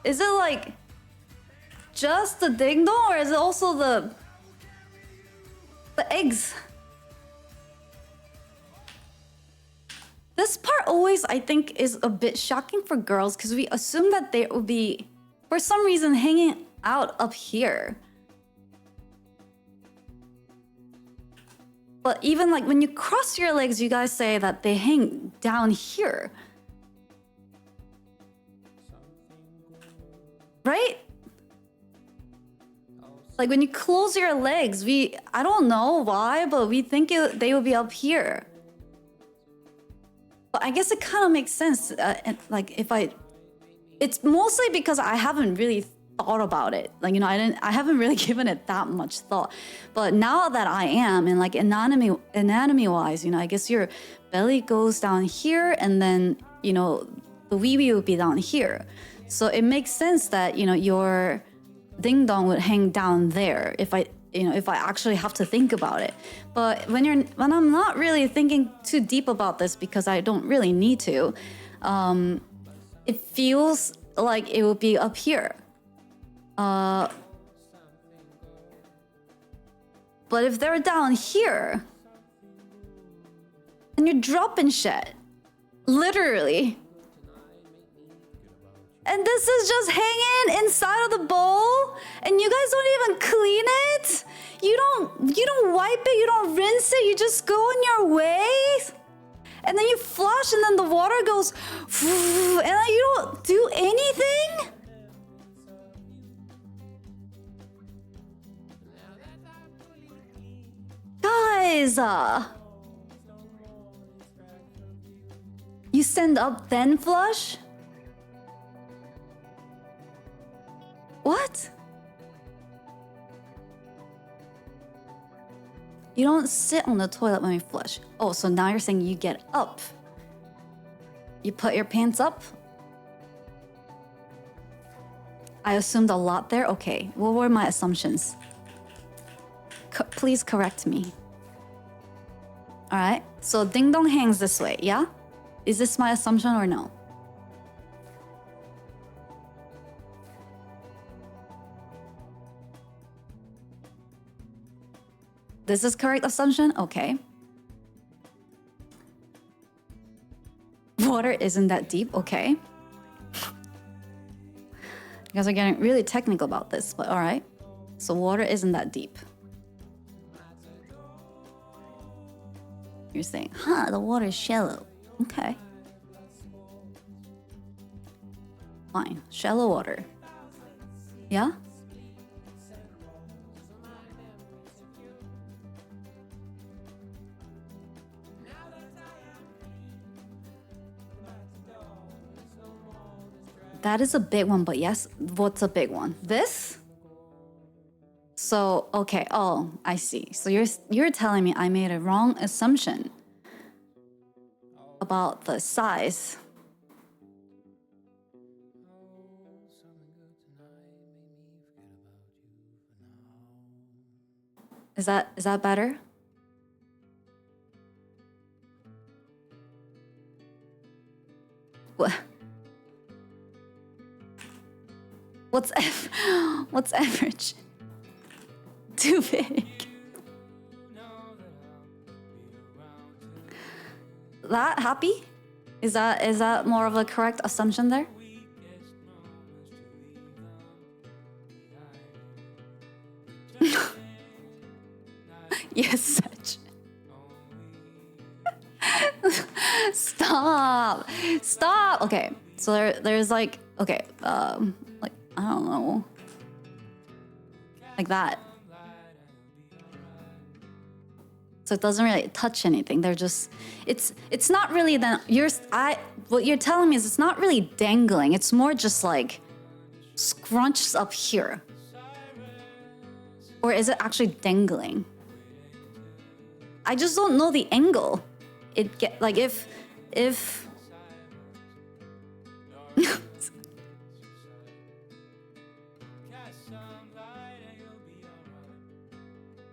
like just the ding dong, or is it also the eggs? This part always, I think, is a bit shocking for girls because we assume that they will be, for some reason, hanging out up here. But even like when you cross your legs, you guys say that they hang down here. Right? Like when you close your legs, I don't know why, but we think they will be up here. But I guess it kind of makes sense. Like it's mostly because I haven't really thought about it. Like, you know, I haven't really given it that much thought. But now that I am, and like anatomy wise, you know, I guess your belly goes down here, and then, you know, the wee wee would be down here. So it makes sense that, you know, your ding dong would hang down there if I actually have to think about it. But when I'm not really thinking too deep about this because I don't really need to, it feels like it would be up here. But if they're down here, and you're dropping shit, literally. And this is just hanging inside of the bowl, and you guys don't even clean it. You don't wipe it. You don't rinse it. You just go on your way, and then you flush, and then the water goes, and then you don't do anything. Guys, you stand up then flush? What? You don't sit on the toilet when you flush. Oh, so now you're saying you get up. You put your pants up? I assumed a lot there? Okay, what were my assumptions? Please correct me. Alright, so ding dong hangs this way, yeah? Is this my assumption or no? This is correct assumption? Okay. Water isn't that deep? Okay. You guys are getting really technical about this, but alright. So water isn't that deep. You're saying, the water is shallow. Okay. Fine. Shallow water. Yeah? That is a big one, but yes, what's a big one? This? So, okay, oh, I see. So you're telling me I made a wrong assumption about the size. Is that better? What? What's average? Too big. That happy? Is that more of a correct assumption there? Yes, such. Stop. Okay, so there's like, okay, like, I don't know, like that. So it doesn't really touch anything. They're just, it's not really then, what you're telling me is it's not really dangling. It's more just like scrunched up here. Or is it actually dangling? I just don't know the angle. Like if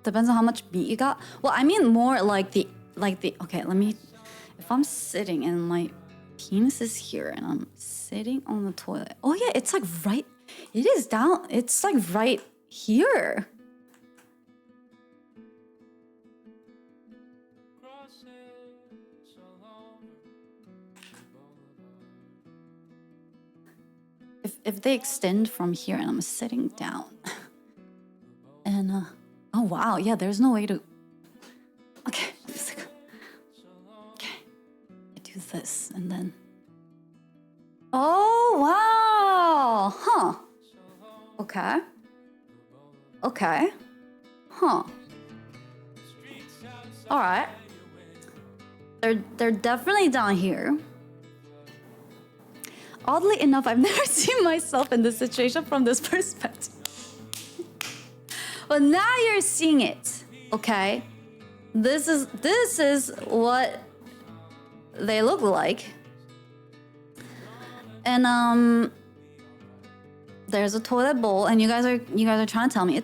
depends on how much meat you got. Well, I mean more like the okay, if I'm sitting and my penis is here and I'm sitting on the toilet. Oh yeah, it's like right, it is down, it's like right here. If they extend from here and I'm sitting down and oh wow, yeah, there's no way to. Okay, okay, I do this and then. Oh wow, huh? Okay, okay, huh? All right, they're definitely down here. Oddly enough, I've never seen myself in this situation from this perspective. But now you're seeing it, okay? This is what they look like. And there's a toilet bowl, and you guys are trying to tell me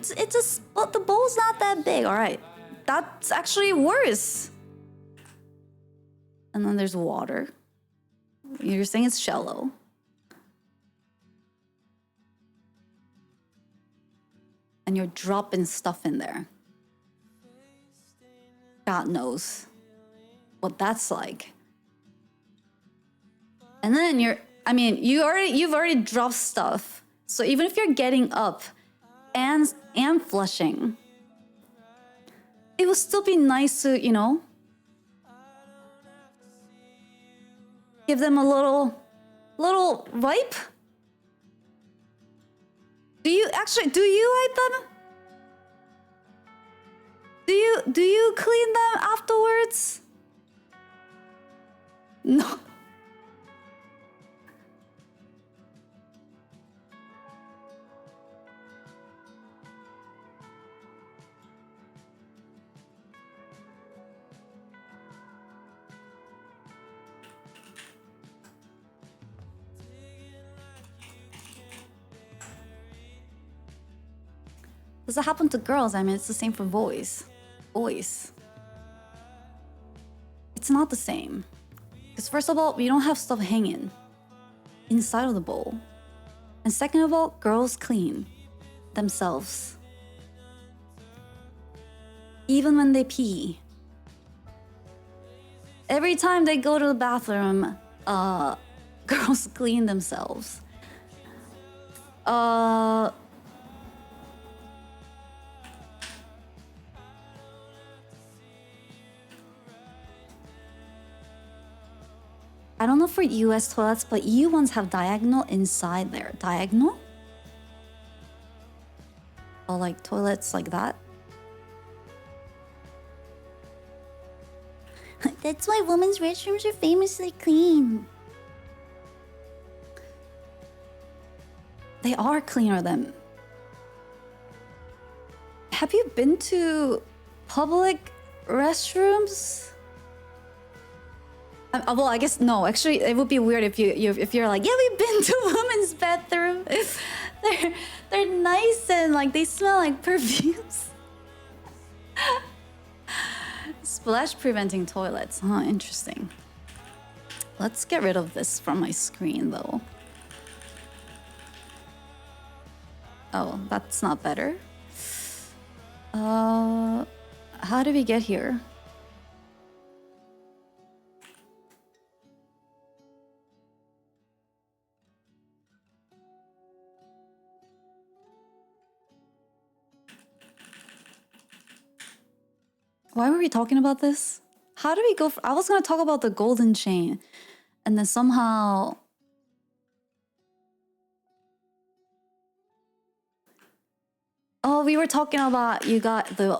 well, the bowl's not that big. All right, that's actually worse. And then there's water. You're saying it's shallow. And you're dropping stuff in there. God knows what that's like. And then you've already dropped stuff. So even if you're getting up and flushing, it would still be nice to, give them a little wipe. Do you wipe them? Do you clean them afterwards? No. Does it happen to girls? I mean, it's the same for boys. Boys. It's not the same. Because first of all, we don't have stuff hanging inside of the bowl. And second of all, girls clean themselves. Even when they pee. Every time they go to the bathroom, girls clean themselves. I don't know for US toilets, but EU ones have diagonal inside there. Diagonal? Or like toilets like that? That's why women's restrooms are famously clean. They are cleaner than... Have you been to public restrooms? Well, I guess no. Actually, it would be weird if you're like, yeah, we've been to women's bathroom. They're nice and like they smell like perfumes. Splash preventing toilets. Huh, interesting. Let's get rid of this from my screen though. Oh, that's not better. How did we get here? Why were we talking about this? How did we go? I was gonna talk about the golden chain, and then somehow. Oh, we were talking about you got the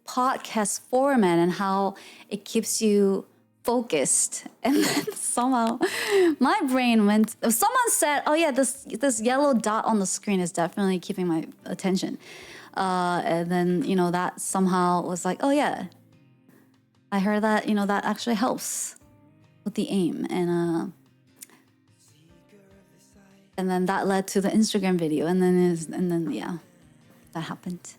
podcast format and how it keeps you focused, and then somehow my brain went. Someone said, "Oh yeah, this yellow dot on the screen is definitely keeping my attention," and then that somehow was like, "Oh yeah, I heard that that actually helps with the aim," and then that led to the Instagram video, and then yeah, that happened.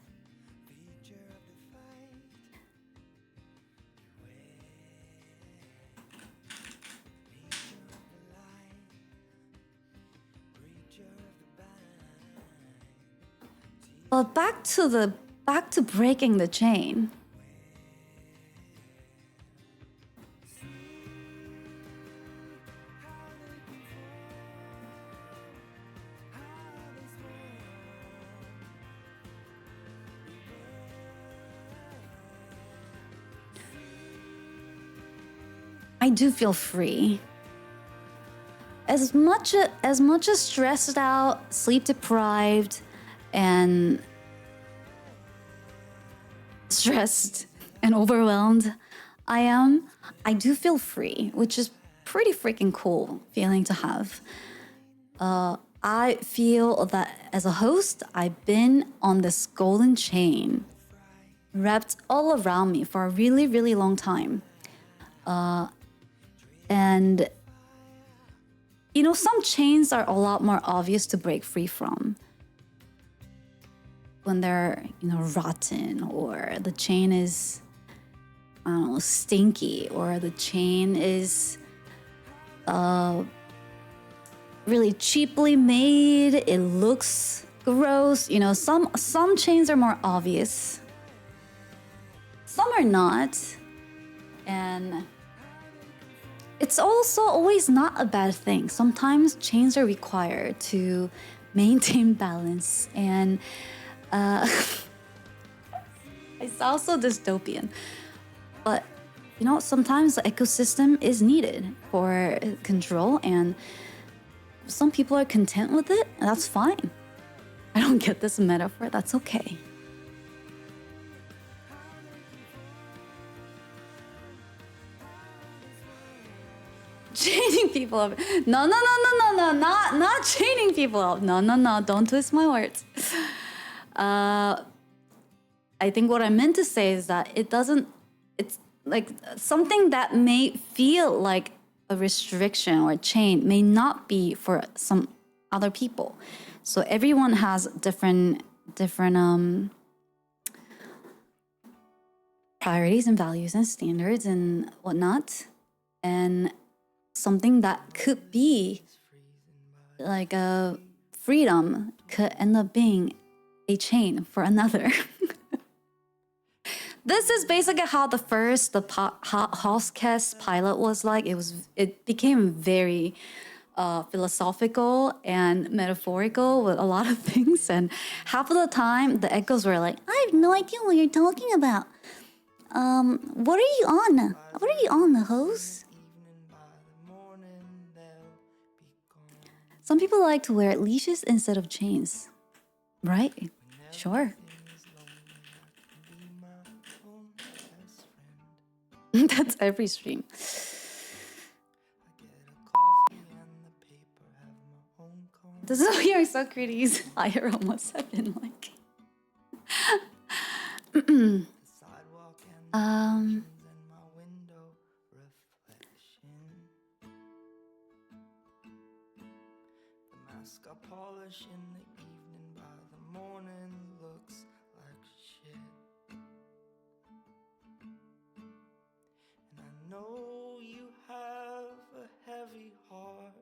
But back to breaking the chain. I do feel free. As much as stressed out, sleep deprived, and stressed and overwhelmed I do feel free, which is pretty freaking cool feeling to have. I feel that as a host, I've been on this golden chain wrapped all around me for a really, really long time. And some chains are a lot more obvious to break free from when they're, rotten, or the chain is, I don't know, stinky, or the chain is really cheaply made. It looks gross. Some chains are more obvious. Some are not. And it's also always not a bad thing. Sometimes chains are required to maintain balance, and it's also dystopian. But sometimes the ecosystem is needed for control, and some people are content with it, and that's fine. I don't get this metaphor. That's okay. Chaining people up. No, not chaining people up. No, don't twist my words. I think what I meant to say is that it's like something that may feel like a restriction or a chain may not be for some other people. So everyone has different priorities and values and standards and whatnot. And something that could be like a freedom could end up being a chain for another. This is basically how the HostCast pilot was like. It became very philosophical and metaphorical with a lot of things, and half of the time the echoes were like, "I have no idea what you're talking about. What are you on? What are you on, the host?" Some people like to wear leashes instead of chains, right? Sure. That's every stream. This is we are so critics. I almost have been like. Polish in the evening, by the morning looks like shit. And I know you have a heavy heart.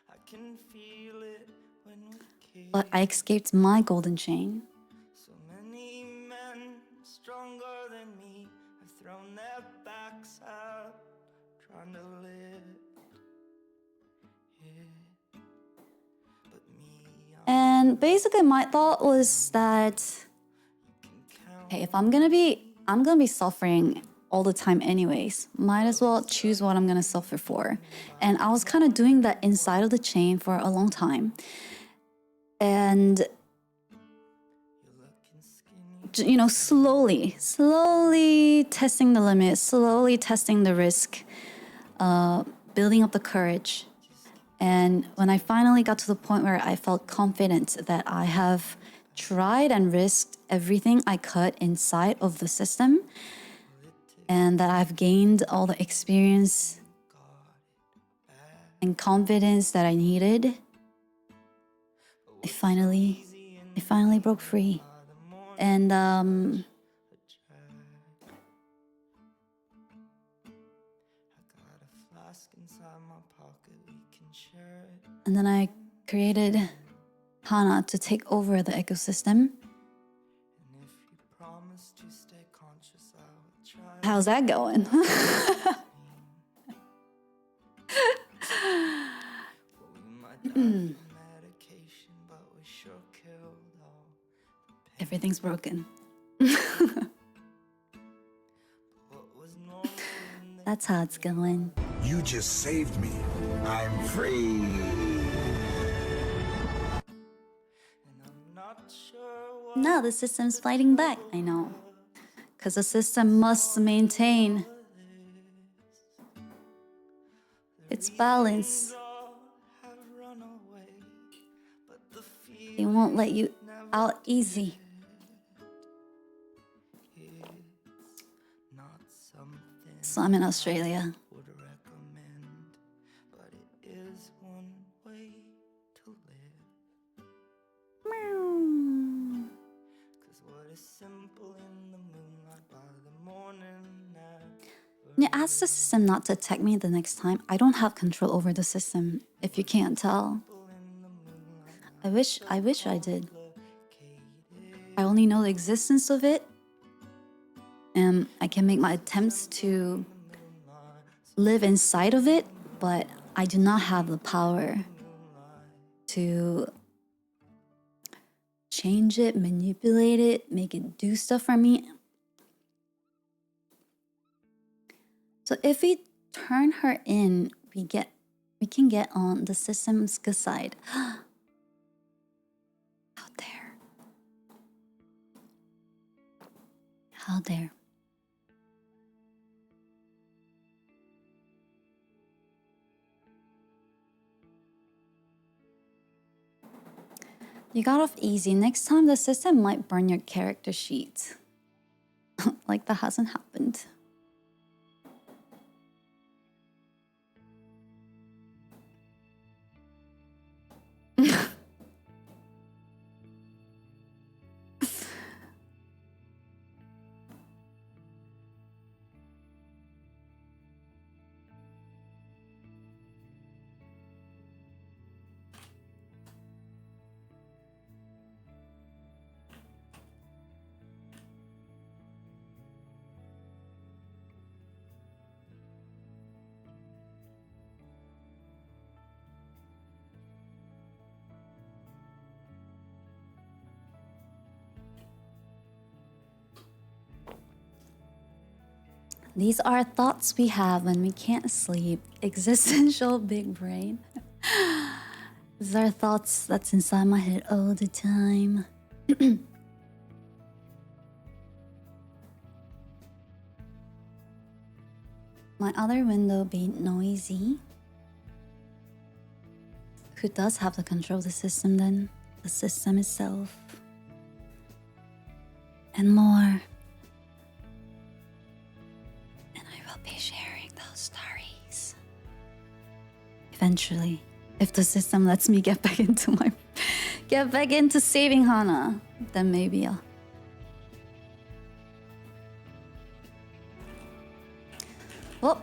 I can feel it when we kiss. But I escaped my golden chain. So many men stronger than me have thrown their backs out, trying to live. And basically my thought was that, hey, if I'm gonna be suffering all the time anyways, might as well choose what I'm gonna suffer for. And I was kind of doing that inside of the chain for a long time. And slowly testing the limit, slowly testing the risk, building up the courage. And when I finally got to the point where I felt confident that I have tried and risked everything I could inside of the system, and that I've gained all the experience and confidence that I needed, I finally broke free. And then I created Hana to take over the ecosystem. How's that going? Everything's broken. That's how it's going. You just saved me. I'm free. Now the system's fighting back. I know. Because the system must maintain its balance. They won't let you out easy. So I'm in Australia. Yeah, ask the system not to attack me the next time. I don't have control over the system, if you can't tell. I wish I did. I only know the existence of it, and I can make my attempts to live inside of it, but I do not have the power to change it, manipulate it, make it do stuff for me. So if we turn her in, we can get on the system's good side. Out there. Out there. You got off easy. Next time the system might burn your character sheet. Like that hasn't happened. These are thoughts we have when we can't sleep. Existential big brain. These are thoughts that's inside my head all the time. My other window being noisy. Who does have the control of the system then? The system itself. And more. Be sharing those stories eventually, if the system lets me get back into saving Hana, then maybe I'll. Well,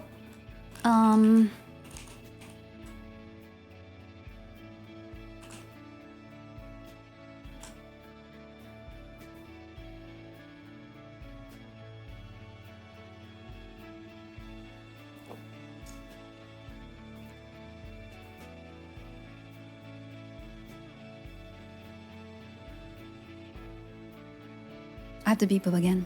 I have to beep up again.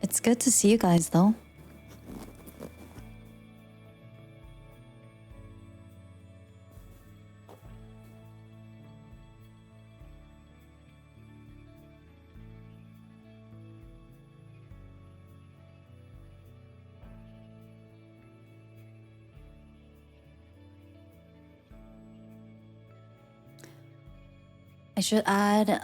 It's good to see you guys though. I should add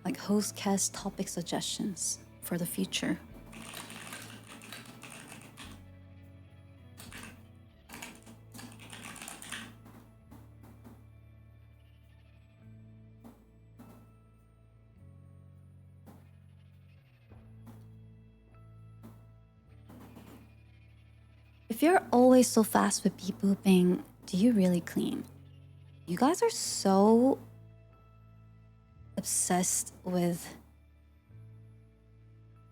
like HostCast topic suggestions for the future. If you're always so fast with beep booping, do you really clean? You guys are so obsessed with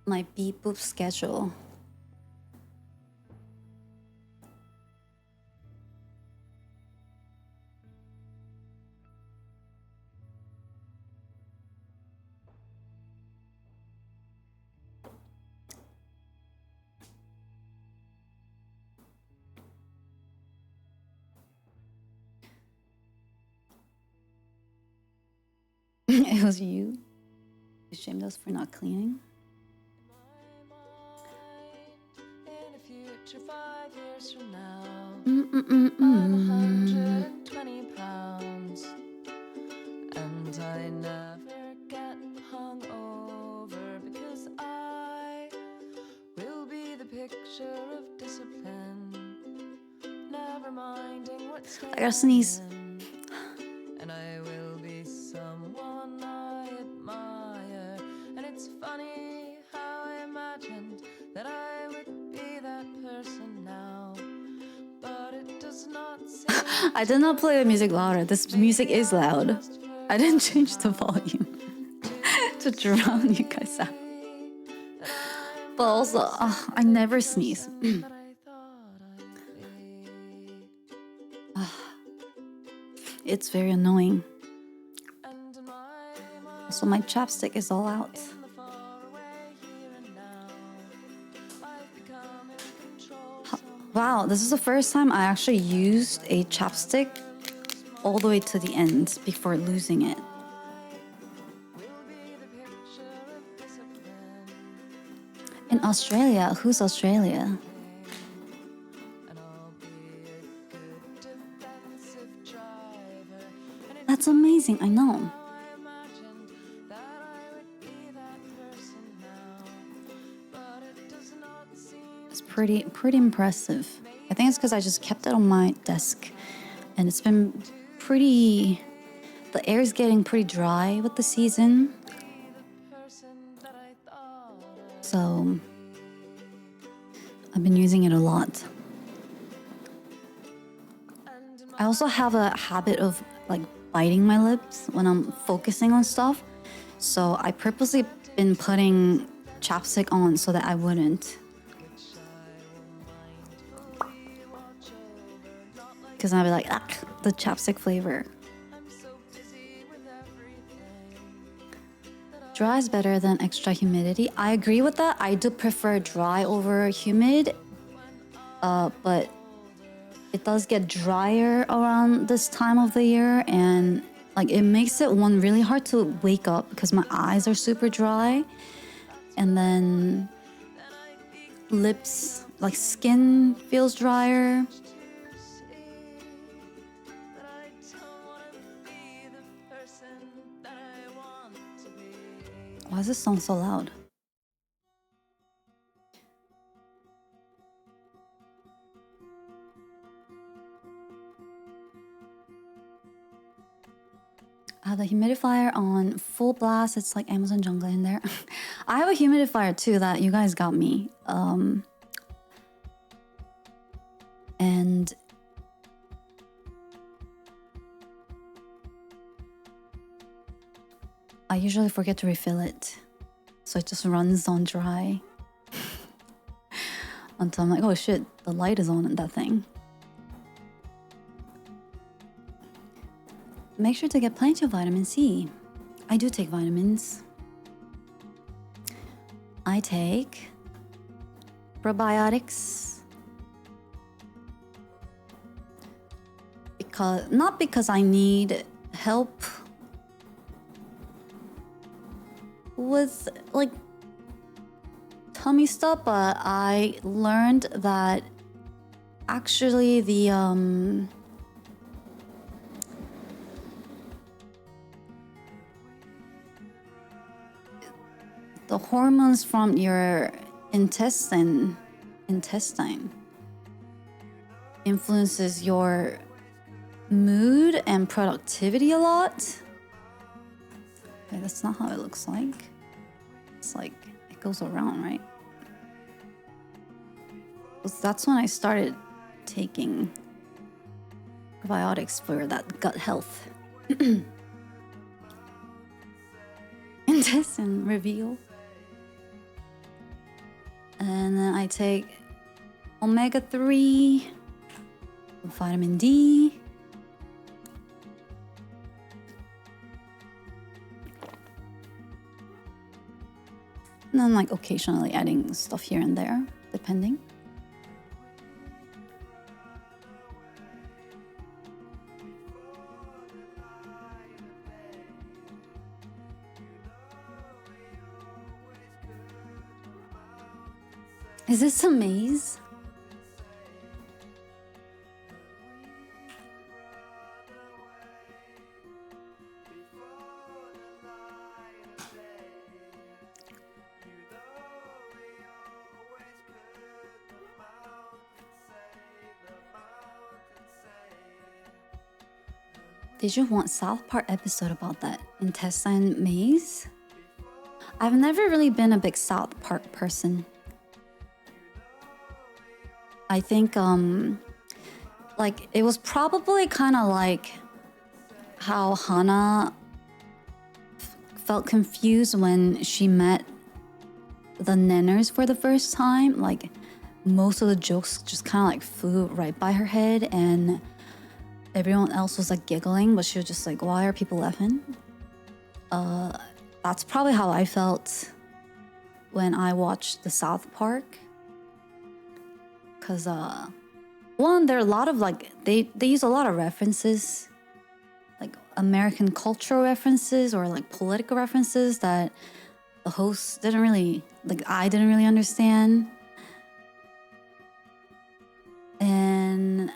my beep boop schedule. It was you. You shamed us for not cleaning. In a future 5 years from now, Mm-mm-mm-mm. I'm 120 pounds, and I never get hungover because I will be the picture of discipline, never minding what state I gotta sneeze. I'm in. And I will be someone I admire. And it's funny how I imagined that I would be that person now. But it does not seem I did not play the music louder. This music is loud. I didn't change the volume to drown you guys out. But also, I never sneeze. that I thought I'd be. It's very annoying. And in my mind, So my chapstick is all out. in the faraway here and now, I've become in control somehow. Wow, this is the first time I actually used a chapstick all the way to the end before losing it. Will be the picture of discipline, In Australia, who's Australia? and I'll be a good defensive driver. And it's That's amazing, I know. I imagined that I would be that person now, but it does not seem It's pretty impressive. I think it's because I just kept it on my desk, and it's been pretty. The air is getting pretty dry with the season, the person that I thought I so I've been using it a lot. and in I also have a habit of like biting my lips when I'm focusing on stuff, so I purposely been putting chapstick on so that I wouldn't. Because I'd be like, ah, the chapstick flavor. I'm so busy with everything. Dry is better than extra humidity. I agree with that. I do prefer dry over humid, but it does get drier around this time of the year, and like it makes it really hard to wake up because my eyes are super dry, and then lips, like skin feels drier. That I don't want to be the person that I want to be. Why is this song so loud? I have the humidifier on full blast. It's like Amazon jungle in there. I have a humidifier too that you guys got me. And I usually forget to refill it, so it just runs on dry until I'm like, oh shit, the light is on in that thing. Make sure to get plenty of vitamin C. I do take vitamins. I take probiotics. Not because I need help with like tummy stuff, but I learned that actually the hormones from your intestine influences your mood and productivity a lot. Okay, that's not how it looks like. It's like it goes around, right? That's when I started taking probiotics for that gut health. Intestine reveal. And then I take omega-3, vitamin D. And then like occasionally adding stuff here and there, depending. Is this a maze? Did you want South Park episode about that intestine maze? I've never really been a big South Park person. I think like it was probably kind of like how Hana felt confused when she met the Nenners for the first time. Like most of the jokes just kind of like flew right by her head, and everyone else was like giggling, but she was just like, why are people laughing? That's probably how I felt when I watched the South Park. Cause one, there are a lot of like they use a lot of references, like American cultural references or like political references that the host didn't really I didn't really understand. And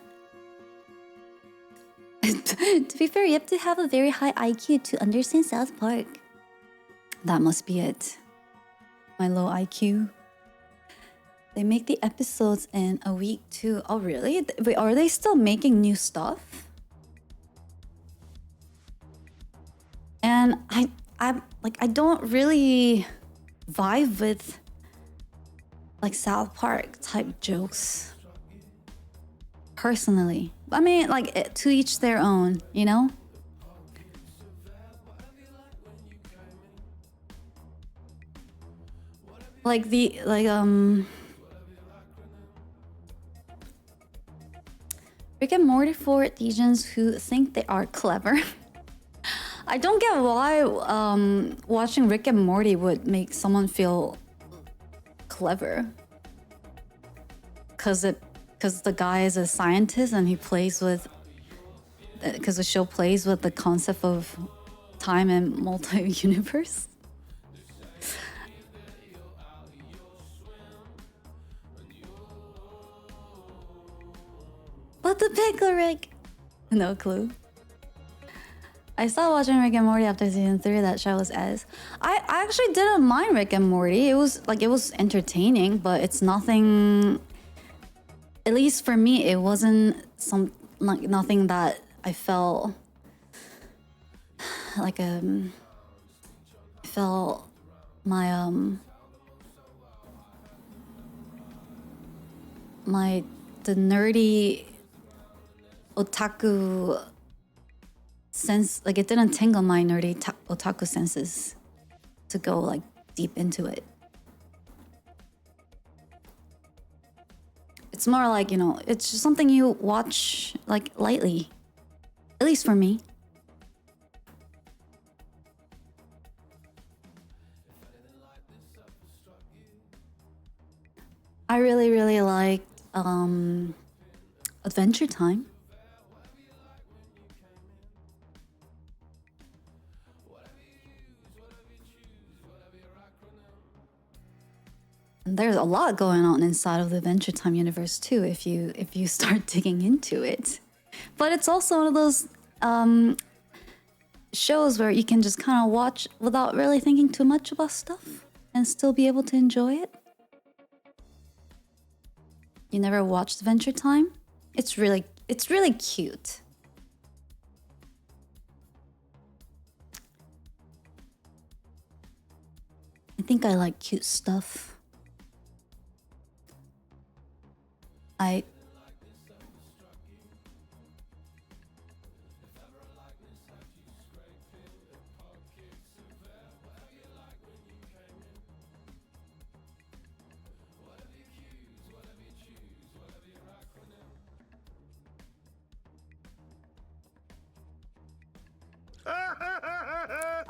to be fair, you have to have a very high IQ to understand South Park. That must be it. My low IQ. They make the episodes in a week too. Oh, really? Wait, are they still making new stuff? And I don't really vibe with like South Park type jokes. Personally. I mean, like to each their own, you know? Like Rick and Morty for Asians who think they are clever. I don't get why watching Rick and Morty would make someone feel clever. Cause the guy is a scientist and he plays with, because the show plays with the concept of time and multi-universe. What the pickle, Rick? No clue. I stopped watching Rick and Morty after season 3. That show was as. I actually didn't mind Rick and Morty. It was entertaining, but it's nothing. At least for me, it wasn't nothing that I felt like I felt my the nerdy otaku sense, like it didn't tingle my nerdy otaku senses to go like deep into it. It's more like, you know, it's just something you watch like lightly, at least for me. I really, really liked Adventure Time. And there's a lot going on inside of the Adventure Time universe too, if you start digging into it. But it's also one of those shows where you can just kind of watch without really thinking too much about stuff and still be able to enjoy it. You never watched Adventure Time? It's really cute. I think I like cute stuff.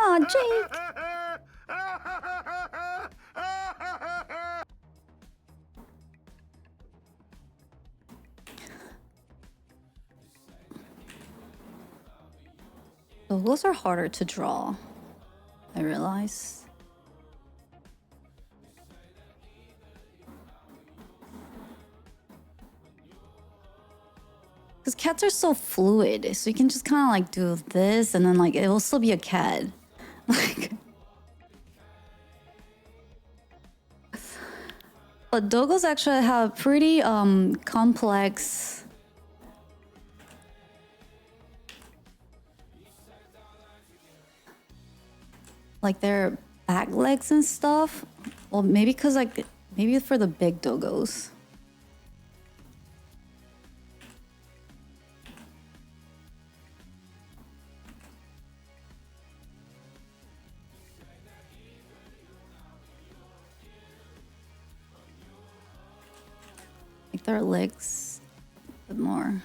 Aw, Jake! So those are harder to draw, I realize. Because cats are so fluid, so you can just kind of like do this and then like it will still be a cat. Like, but doggos actually have pretty complex like their back legs and stuff. Well, maybe because like maybe for the big doggos. Like their legs a bit more.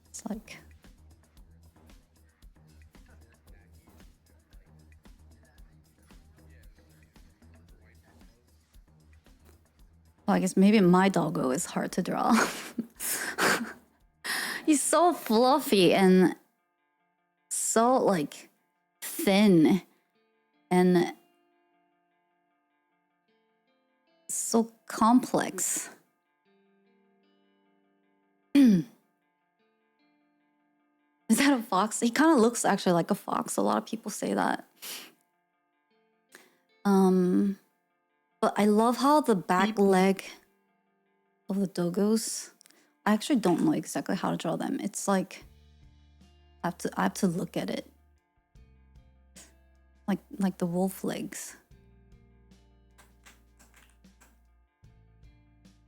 It's like well, I guess maybe my doggo is hard to draw. He's so fluffy and so like thin and so complex. Is that a fox? He kind of looks actually like a fox. A lot of people say that. But I love how the back leg of the doggos. I actually don't know exactly how to draw them. It's like I have to look at it. Like the wolf legs.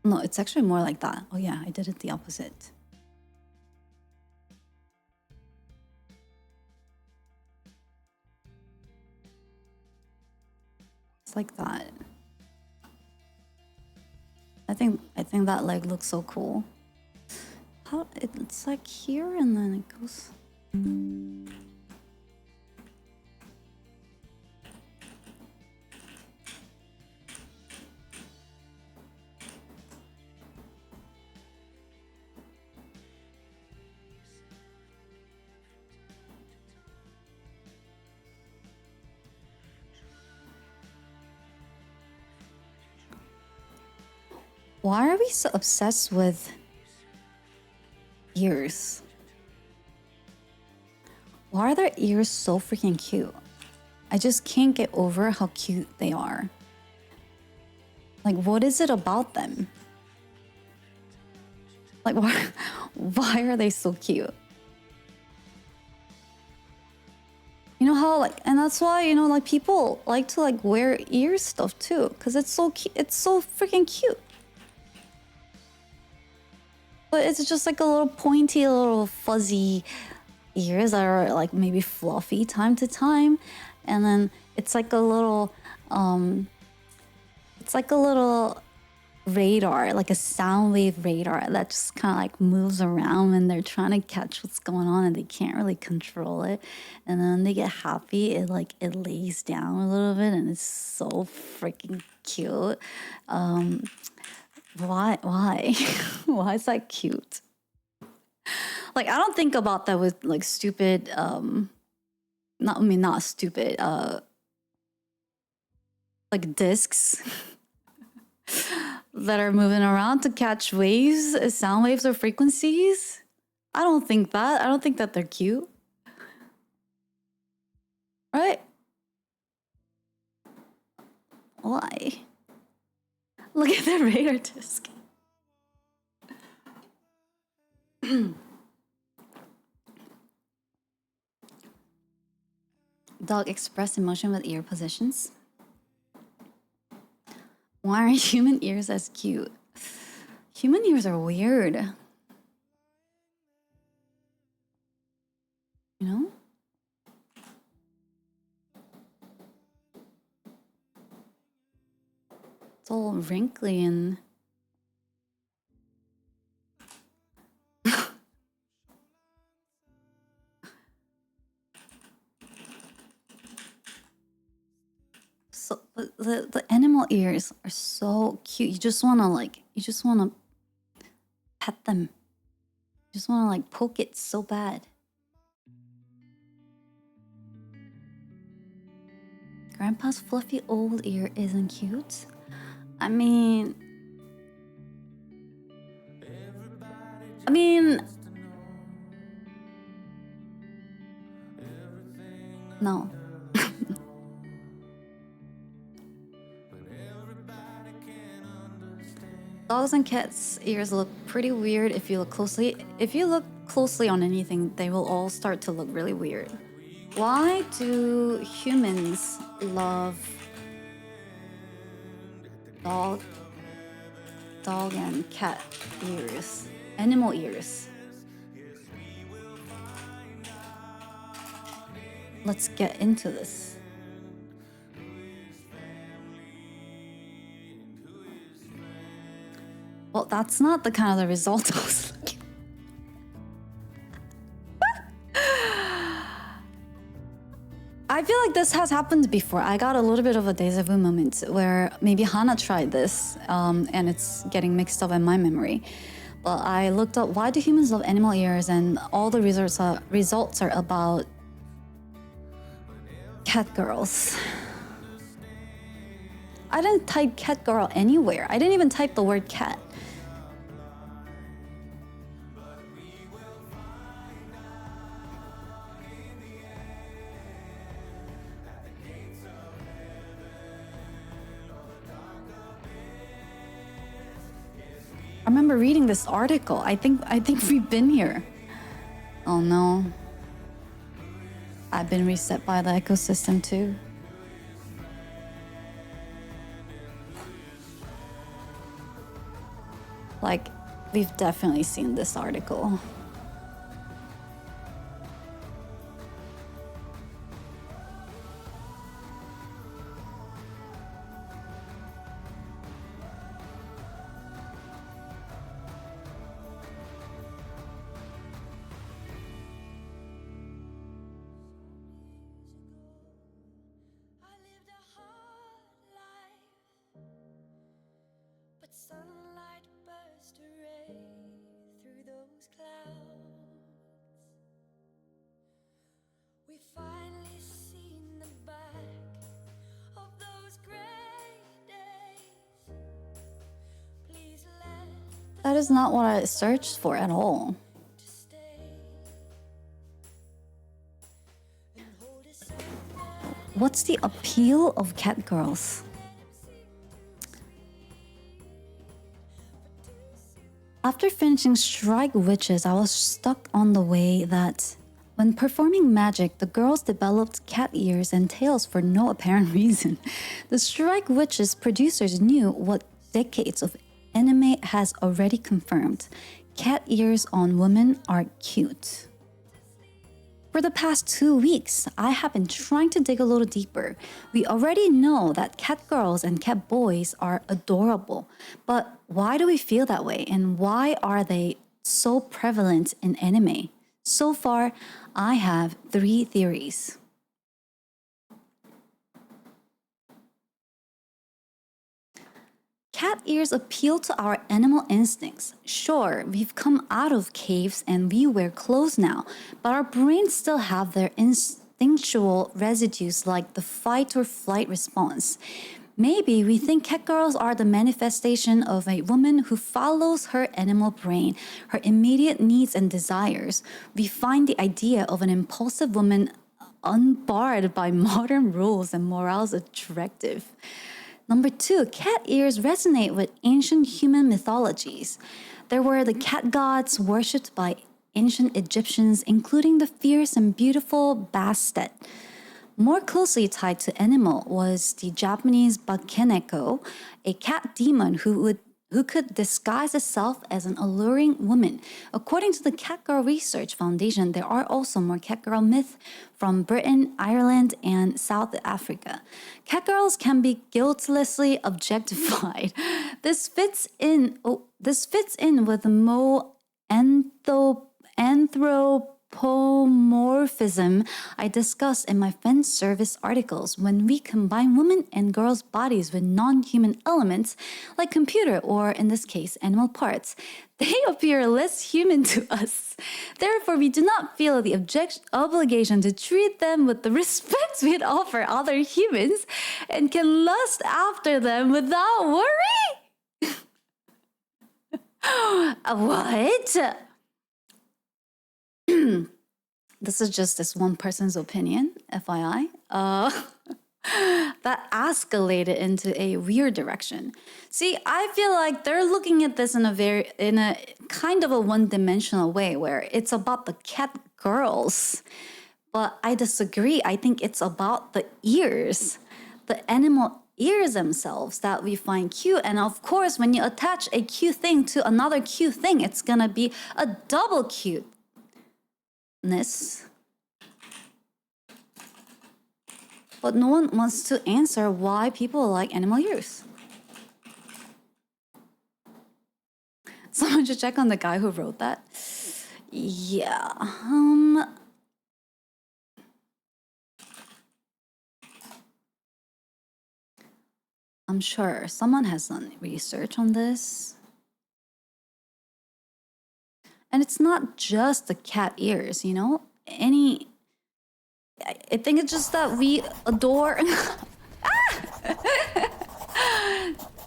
No, it's actually more like that. Oh yeah, I did it the opposite. It's like that. I think that leg looks so cool. How it's like here and then it goes. Why are we so obsessed with ears? Why are their ears so freaking cute? I just can't get over how cute they are. Like, what is it about them? Like, why are they so cute? You know how like, and that's why, you know, like people like to like wear ear stuff too, because it's so cute. It's so freaking cute. But it's just like a little pointy, little fuzzy ears that are like maybe fluffy time to time. And then it's like a little, radar, like a sound wave radar that just kind of like moves around when they're trying to catch what's going on and they can't really control it. And then when they get happy, it lays down a little bit and it's so freaking cute. Why? Why is that cute? Like, I don't think about that with like stupid, not stupid, like discs that are moving around to catch waves, sound waves or frequencies. I don't think that they're cute. Right? Why? Look at the radar disc. Dog express emotion with ear positions. Why are human ears as cute? Human ears are weird. You know? It's all wrinkly and... So the animal ears are so cute. You just wanna pet them. You just wanna like poke it so bad. Grandpa's fluffy old ear isn't cute. I mean, no. Dogs and cats' ears look pretty weird if you look closely. If you look closely on anything, they will all start to look really weird. Why do humans love dog and cat ears? Animal ears. Let's get into this. Well, that's not the kind of the result I was looking. I feel like this has happened before. I got a little bit of a deja vu moment where maybe Hana tried this, and it's getting mixed up in my memory. But I looked up why do humans love animal ears, and all the results are about cat girls. I didn't type cat girl anywhere. I didn't even type the word cat. I remember reading this article. I think we've been here. Oh no. I've been reset by the ecosystem too. Like, we've definitely seen this article. Sunlight burst a ray through those clouds. We finally seen the back of those gray days. Please let That is not what I searched for at all. to stay and hold us up. What's the appeal of cat girls? After finishing Strike Witches, I was stuck on the way that when performing magic, the girls developed cat ears and tails for no apparent reason. The Strike Witches producers knew what decades of anime has already confirmed. Cat ears on women are cute. For the past 2 weeks, I have been trying to dig a little deeper. We already know that cat girls and cat boys are adorable, but why do we feel that way, and why are they so prevalent in anime? So far, I have 3 theories. Cat ears appeal to our animal instincts. Sure, we've come out of caves and we wear clothes now, but our brains still have their instinctual residues like the fight or flight response. Maybe we think cat girls are the manifestation of a woman who follows her animal brain, her immediate needs and desires. We find the idea of an impulsive woman unbarred by modern rules and morals attractive. Number 2, cat ears resonate with ancient human mythologies. There were the cat gods worshipped by ancient Egyptians, including the fierce and beautiful Bastet. More closely tied to animal was the Japanese Bakeneko, a cat demon who could disguise itself as an alluring woman. According to the Catgirl Research Foundation, there are also more catgirl myths from Britain, Ireland, and South Africa. Catgirls can be guiltlessly objectified. This fits in with the anthropomorphism I discussed in my fan service articles. When we combine women and girls' bodies with non-human elements, like computer or, in this case, animal parts, they appear less human to us. Therefore, we do not feel the obligation to treat them with the respect we'd offer other humans and can lust after them without worry. What? This is just this one person's opinion, FYI. That escalated into a weird direction. See, I feel like they're looking at this in a kind of a one-dimensional way where it's about the cat girls. But I disagree. I think it's about the ears, the animal ears themselves that we find cute. And of course, when you attach a cute thing to another cute thing, it's gonna be a double cuteness. But no one wants to answer why people like animal ears. Someone should check on the guy who wrote that. Yeah. I'm sure someone has done research on this. And it's not just the cat ears, you know? I think it's just that we adore...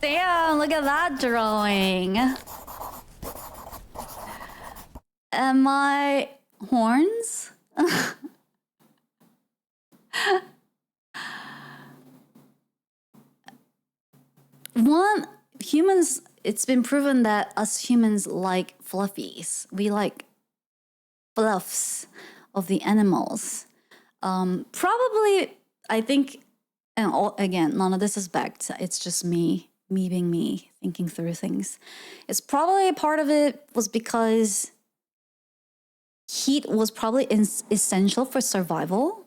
Damn, look at that drawing. And my horns? Humans, it's been proven that us humans like fluffies. We like fluffs of the animals. Probably, I think, and again, none of this is backed. It's just me being me, thinking through things. It's probably a part of it was because heat was probably essential for survival,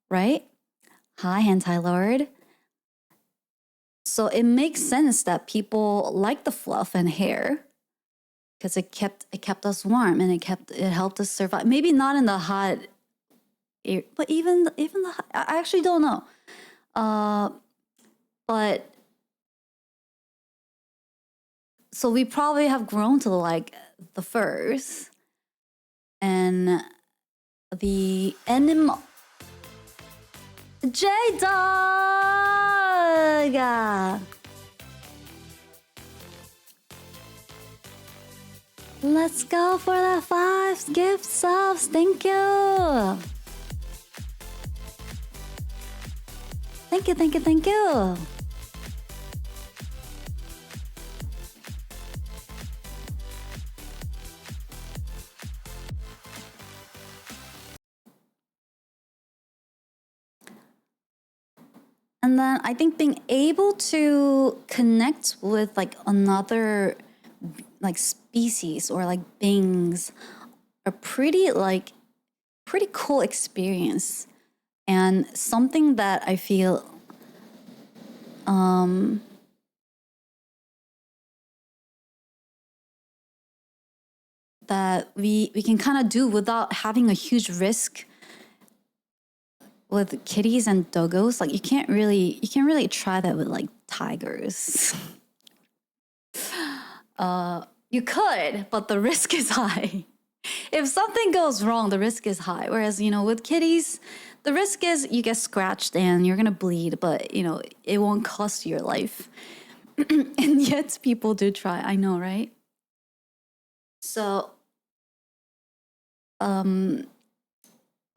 right? Hi, Hentai Lord. So it makes sense that people like the fluff and hair because it kept us warm and it helped us survive. Maybe not in the hot air, but even the I actually don't know. But so we probably have grown to like the furs and the animal. J-Dog! Let's go for the 5 gift subs. Thank you. Thank you, thank you, thank you. And then I think being able to connect with like another like species or like beings are pretty like pretty cool experience, and something that I feel that we can kind of do without having a huge risk with kitties and doggos. Like you can't really try that with like tigers. You could, but the risk is high. If something goes wrong, the risk is high. Whereas, with kitties, the risk is you get scratched and you're gonna bleed, but it won't cost you your life. And yet people do try. I know, right? So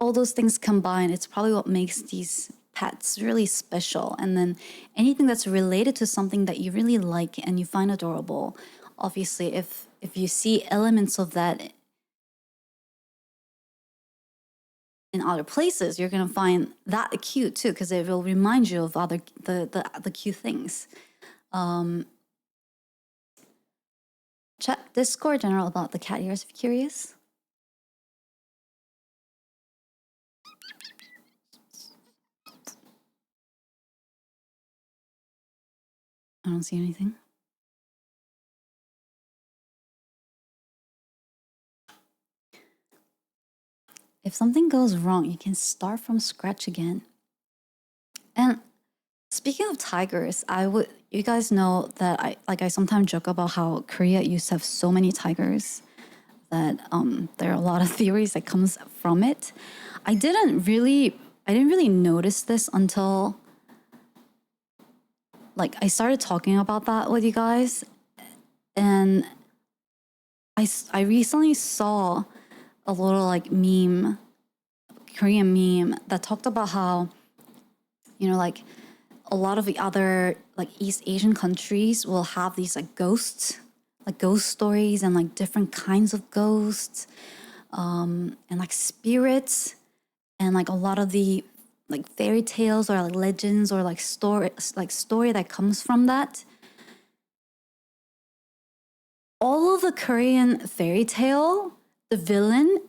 all those things combined, it's probably what makes these pets really special. And then anything that's related to something that you really like and you find adorable, obviously if you see elements of that in other places, you're gonna find that cute too, because it will remind you of other the cute things. Check Discord general about the cat ears if you're curious. I don't see anything. If something goes wrong, you can start from scratch again. And speaking of tigers, you guys know that I sometimes joke about how Korea used to have so many tigers that there are a lot of theories that comes from it. I didn't really notice this until I started talking about that with you guys, and I recently saw a little meme, Korean meme that talked about how a lot of the other East Asian countries will have these ghosts, ghost stories and different kinds of ghosts, and spirits, and a lot of the fairy tales or legends or story that comes from that. All of the Korean fairy tale, the villain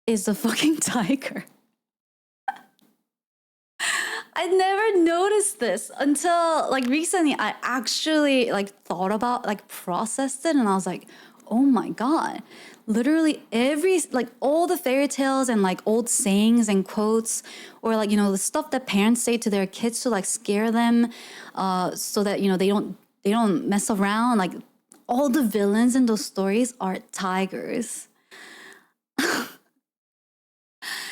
is a fucking tiger. I never noticed this until recently. I actually thought about processed it, and I was like, oh my god, literally every all the fairy tales and old sayings and quotes, or the stuff that parents say to their kids to scare them, so that they don't mess around. All the villains in those stories are tigers.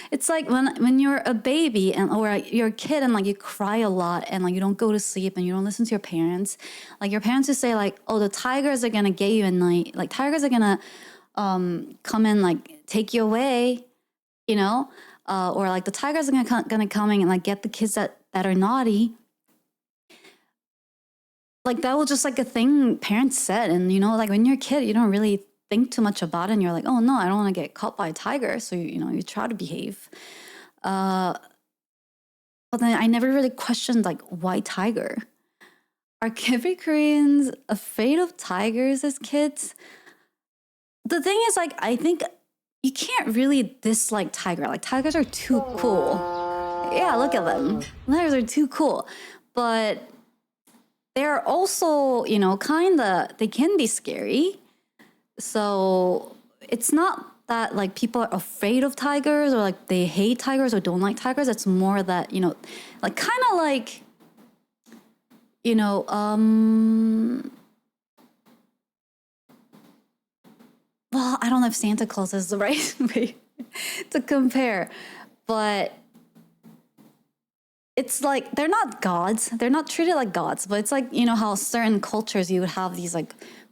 It's when you're a baby or you're a kid and you cry a lot and you don't go to sleep and you don't listen to your parents. Your parents just say oh, the tigers are gonna get you at night. Tigers are gonna come and take you away, or the tigers are gonna come and get the kids that are naughty. That was just a thing parents said, and when you're a kid, you don't really think too much about it, and you're oh no, I don't want to get caught by a tiger, so you try to behave. But then I never really questioned why tiger. Are every Koreans afraid of tigers as kids? The thing is I think you can't really dislike tiger. Tigers are too cool. Yeah, look at them. Tigers are too cool, but they're also they can be scary. So it's not that people are afraid of tigers or they hate tigers or don't like tigers. It's more that well, I don't know if Santa Claus is the right way to compare, but it's they're not gods. They're not treated like gods, but it's how certain cultures you would have these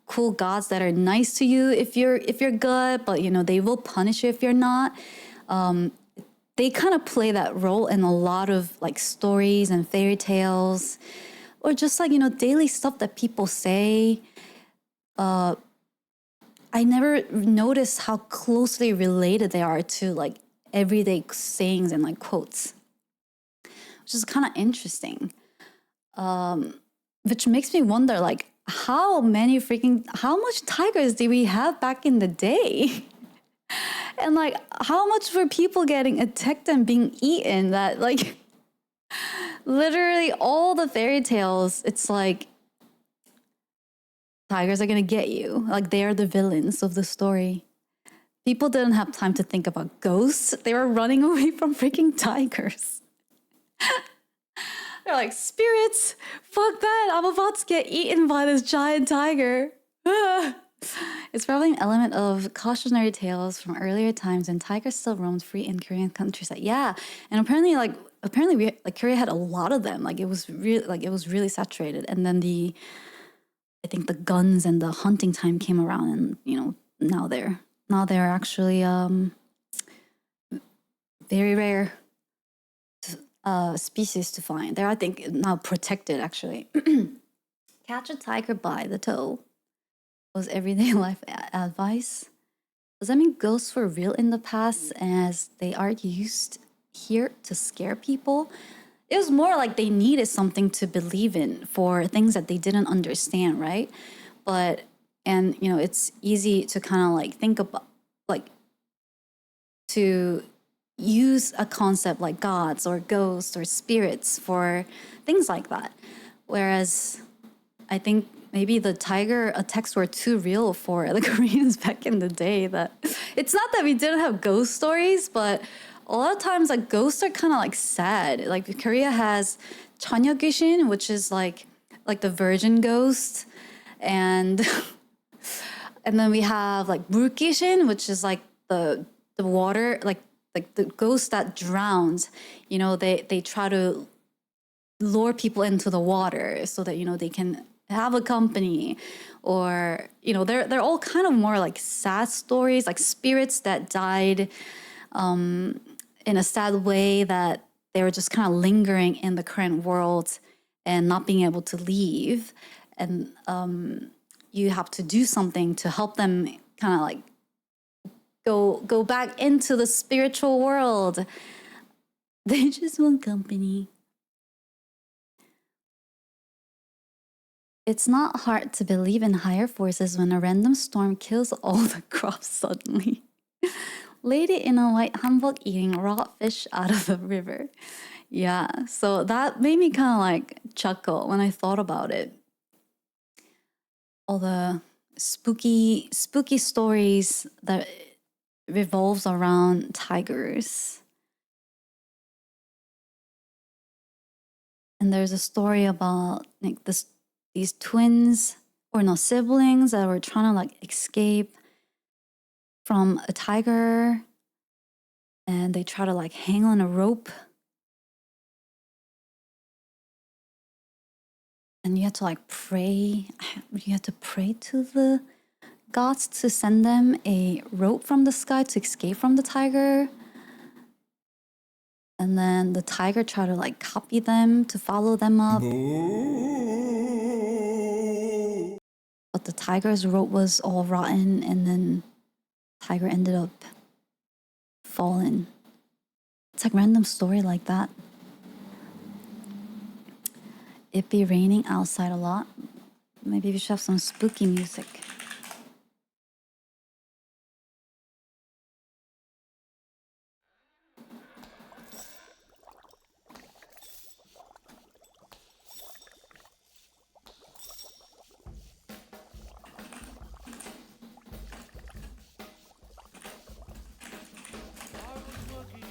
cool gods that are nice to you if you're good, but they will punish you if you're not. They kind of play that role in a lot of stories and fairy tales, or just daily stuff that people say. I never noticed how closely related they are to everyday sayings and quotes, which is kind of interesting. Which makes me wonder how much tigers did we have back in the day? And like, how much were people getting attacked and being eaten that like literally all the fairy tales, it's like tigers are gonna get you. Like they are the villains of the story. People didn't have time to think about ghosts. They were running away from freaking tigers. They're like, spirits, fuck that. I'm about to get eaten by this giant tiger. It's probably an element of cautionary tales from earlier times when tigers still roamed free in Korean countryside. Yeah, and apparently we like Korea had a lot of them. Like it was really saturated. And then I think the guns and the hunting time came around, and now they're actually very rare species to find. They're, I think, now protected actually. Catch a tiger by the toe was everyday life advice. Does that mean ghosts were real in the past as they are used here to scare people? It was more like they needed something to believe in for things that they didn't understand, right? And it's easy to kind of like think about, like, to use a concept like gods or ghosts or spirits for things like that. Whereas I think maybe the tiger attacks were too real for the Koreans back in the day. That it's not that we didn't have ghost stories, but a lot of times like ghosts are kind of like sad. Like Korea has Cheonyeokgishin, which is like the virgin ghost, and and then we have like Mulgishin, which is like the water, like the ghost that drowns. They try to lure people into the water so that they can have a company, or they're all kind of more like sad stories, like spirits that died in a sad way, that they were just kind of lingering in the current world and not being able to leave, and you have to do something to help them kind of like go back into the spiritual world. They just want company. It's not hard to believe in higher forces when a random storm kills all the crops suddenly. Lady in a white hanbok eating raw fish out of the river. Yeah, so that made me kind of like chuckle when I thought about it. All the spooky stories that revolves around tigers. And there's a story about like these twins, or no, siblings that were trying to like escape from a tiger, and they try to like hang on a rope, and you had to like pray. You had to pray to the gods to send them a rope from the sky to escape from the tiger. And then the tiger tried to like copy them to follow them up. But the tiger's rope was all rotten, and then tiger ended up fallen. It's like random story like that. It be raining outside a lot. Maybe we should have some spooky music.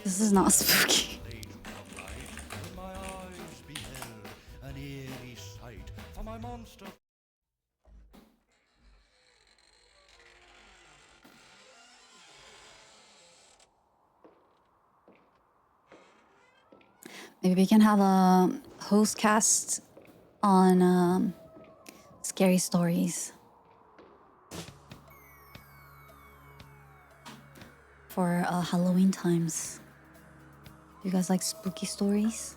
This is not spooky. Maybe we can have a HostCast on scary stories for Halloween times. You guys like spooky stories?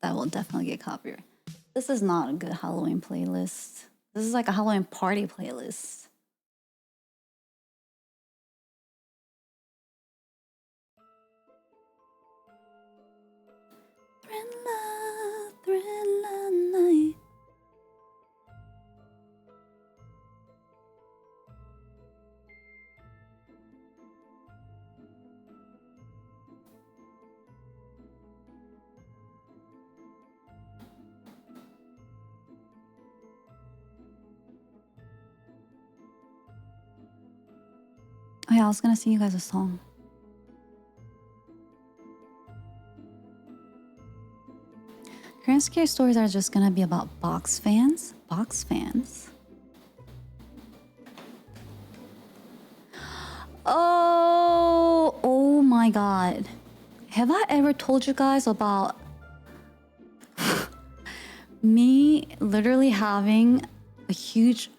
That will definitely get copyrighted. This is not a good Halloween playlist. This is like a Halloween party playlist. Thriller, thriller night. Oh yeah, I was gonna sing you guys a song. Korean scary stories are just gonna be about box fans. Box fans. Oh my god. Have I ever told you guys about me literally having a huge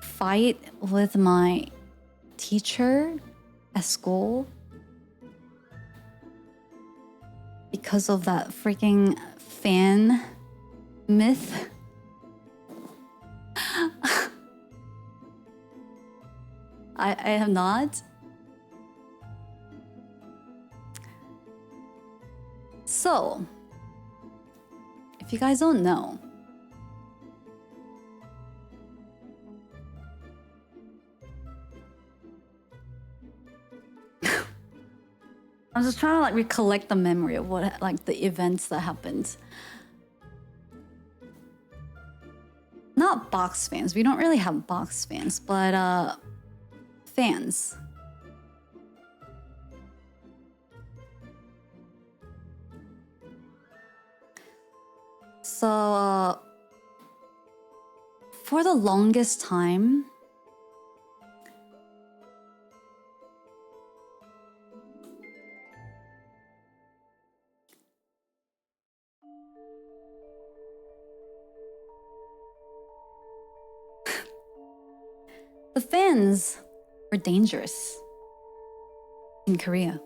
fight with my teacher at school because of that freaking fan myth? I have not. So, if you guys don't know, I'm just trying to like recollect the memory of what like the events that happened. Not box fans. We don't really have box fans, but fans. So for the longest time, the fans were dangerous in Korea.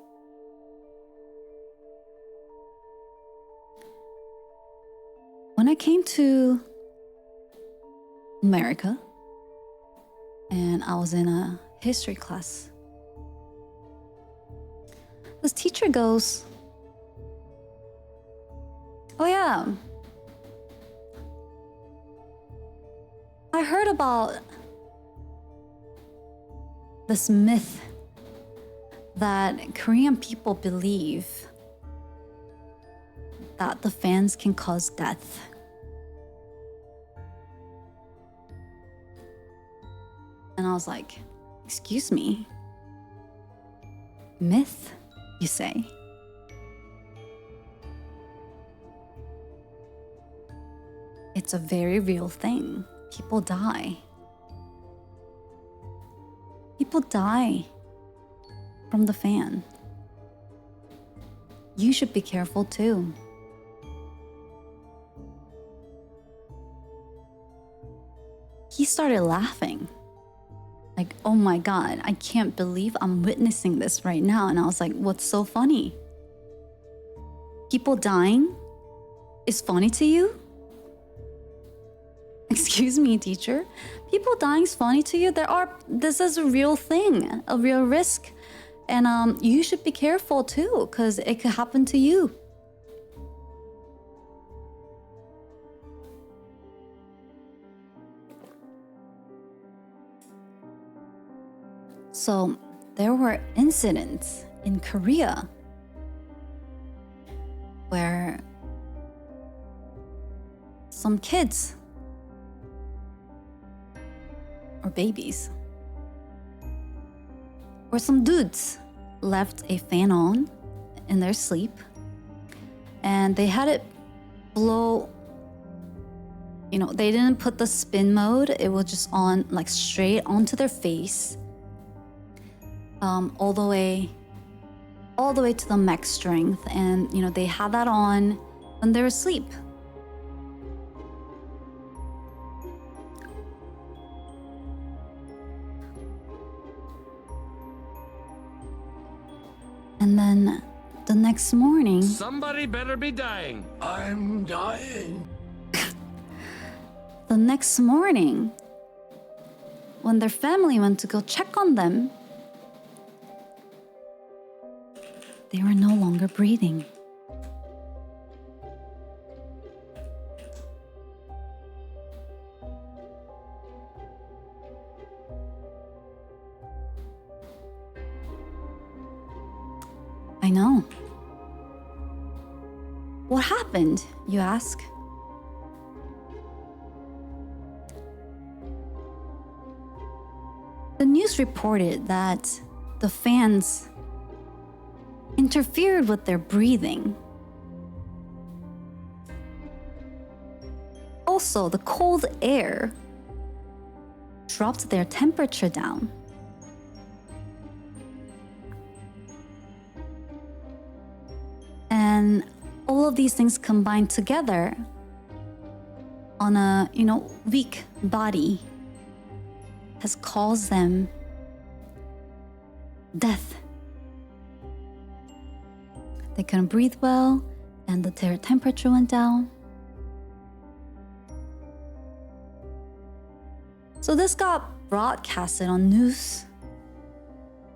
When I came to America and I was in a history class, this teacher goes, "Oh yeah, I heard about this myth that Korean people believe that the fans can cause death." And I was like, "Excuse me? Myth, you say?" It's a very real thing. People die. People die from the fan. You should be careful too. He started laughing. Like, "Oh my god, I can't believe I'm witnessing this right now." And I was like, "What's so funny? People dying is funny to you?" Excuse me, teacher. People dying is funny to you? This is a real thing, a real risk. And you should be careful too, because it could happen to you. So there were incidents in Korea where some kids or babies or some dudes left a fan on in their sleep and they had it blow. You know, they didn't put the spin mode. It was just on like straight onto their face. All the way to the max strength, and you know they had that on when they were asleep. And then the next morning, somebody better be dying. I'm dying. The next morning, when their family went to go check on them, they were no longer breathing. I know. What happened, you ask? The news reported that the fans interfered with their breathing. Also, the cold air dropped their temperature down. And all of these things combined together on a, weak body has caused them death. They couldn't breathe well, and their temperature went down. So this got broadcasted on news.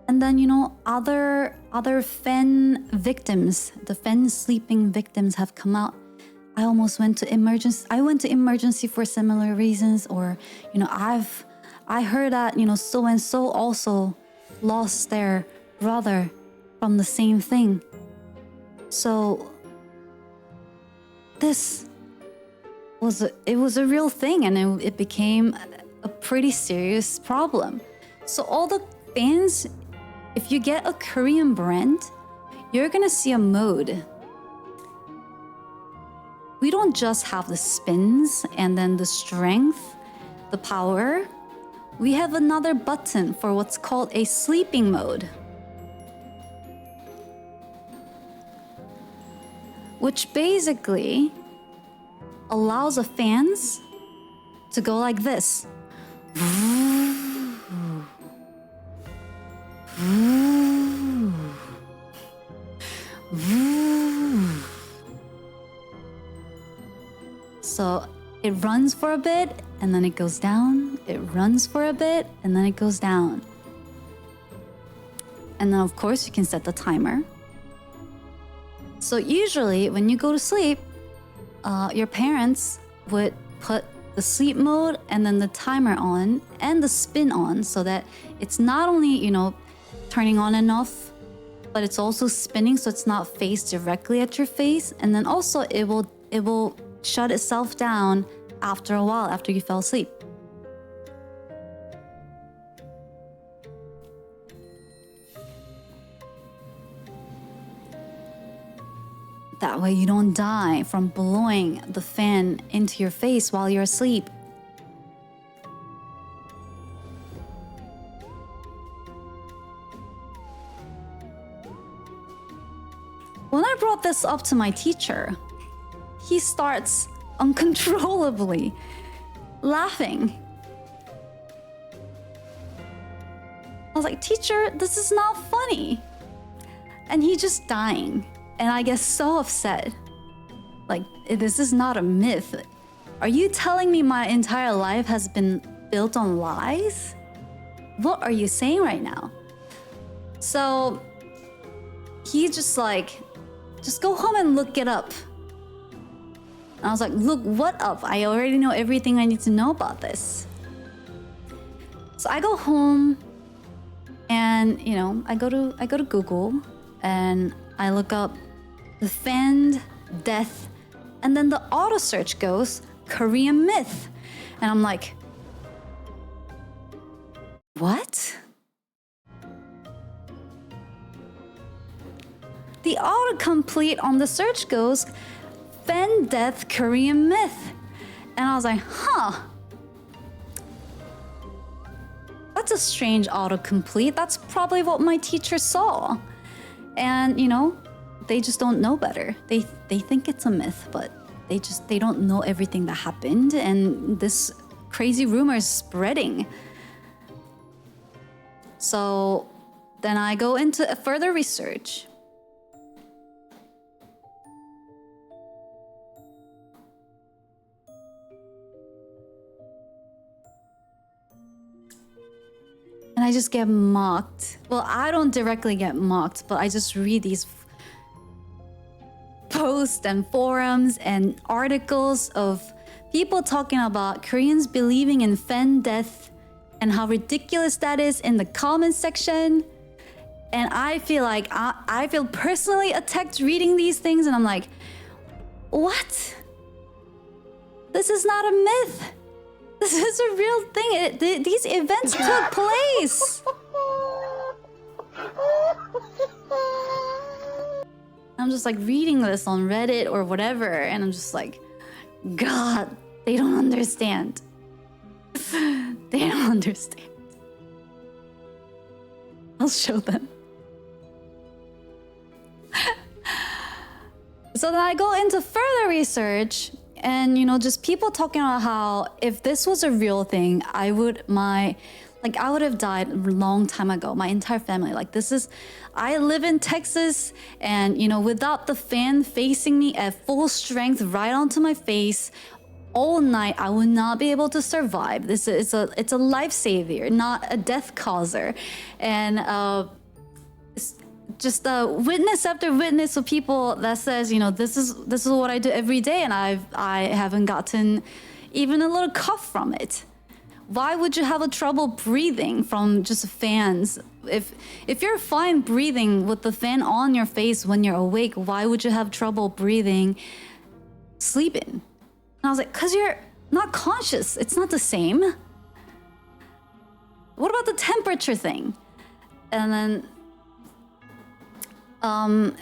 And then, other Fen victims, the Fen sleeping victims have come out. I went to emergency for similar reasons, or, I heard that, so-and-so also lost their brother from the same thing. So this was a real thing, and it became a pretty serious problem. So all the fans, if you get a Korean brand, you're gonna see a mode. We don't just have the spins and then the strength, the power. We have another button for what's called a sleeping mode, which basically allows the fans to go like this. So it runs for a bit and then it goes down. It runs for a bit and then it goes down. And then of course you can set the timer. So usually when you go to sleep, your parents would put the sleep mode and then the timer on and the spin on, so that it's not only, turning on and off, but it's also spinning, so it's not faced directly at your face. And then also it will shut itself down after a while, after you fell asleep. That way you don't die from blowing the fan into your face while you're asleep. When I brought this up to my teacher, he starts uncontrollably laughing. I was like, "Teacher, this is not funny." And he just dying. And I get so upset. Like, this is not a myth. Are you telling me my entire life has been built on lies? What are you saying right now? So he just go home and look it up. And I was like, look what up? I already know everything I need to know about this. So I go home and, I go to Google and I look up the fan death, and then the auto search goes Korean myth. And I'm like, what? The autocomplete on the search goes fan death Korean myth. And I was like, that's a strange autocomplete. That's probably what my teacher saw. And, they just don't know better. They think it's a myth, but they don't know everything that happened, and this crazy rumor is spreading. So then I go into a further research. And I just get mocked. Well, I don't directly get mocked, but I just read these posts and forums and articles of people talking about Koreans believing in fan death and how ridiculous that is in the comment section. And I feel like I feel personally attacked reading these things, and I'm like, what? This is not a myth. This is a real thing. These events took place. I'm just like reading this on Reddit or whatever, and I'm just like, God, they don't understand. They don't understand. I'll show them. So then I go into further research, and just people talking about how if this was a real thing, I would have died a long time ago. My entire family. I live in Texas, and without the fan facing me at full strength right onto my face all night, I would not be able to survive. It's a life savior, not a death causer. And just witness after witness of people that says, this is what I do every day, and I haven't gotten even a little cough from it. Why would you have a trouble breathing from just fans? If you're fine breathing with the fan on your face when you're awake, why would you have trouble breathing sleeping? And I was like, because you're not conscious. It's not the same. What about the temperature thing? And then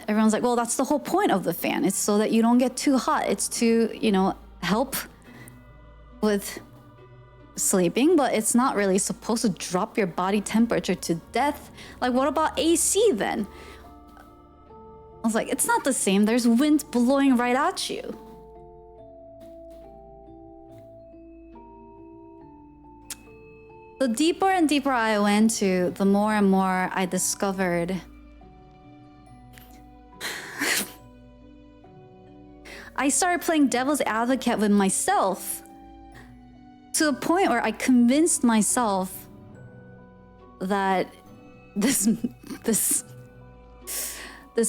everyone's like, well, that's the whole point of the fan. It's so that you don't get too hot. It's to, help with sleeping, but it's not really supposed to drop your body temperature to death. Like, what about AC then? I was like, it's not the same. There's wind blowing right at you. The deeper and deeper I went to, the more and more I discovered I started playing devil's advocate with myself to a point where I convinced myself that this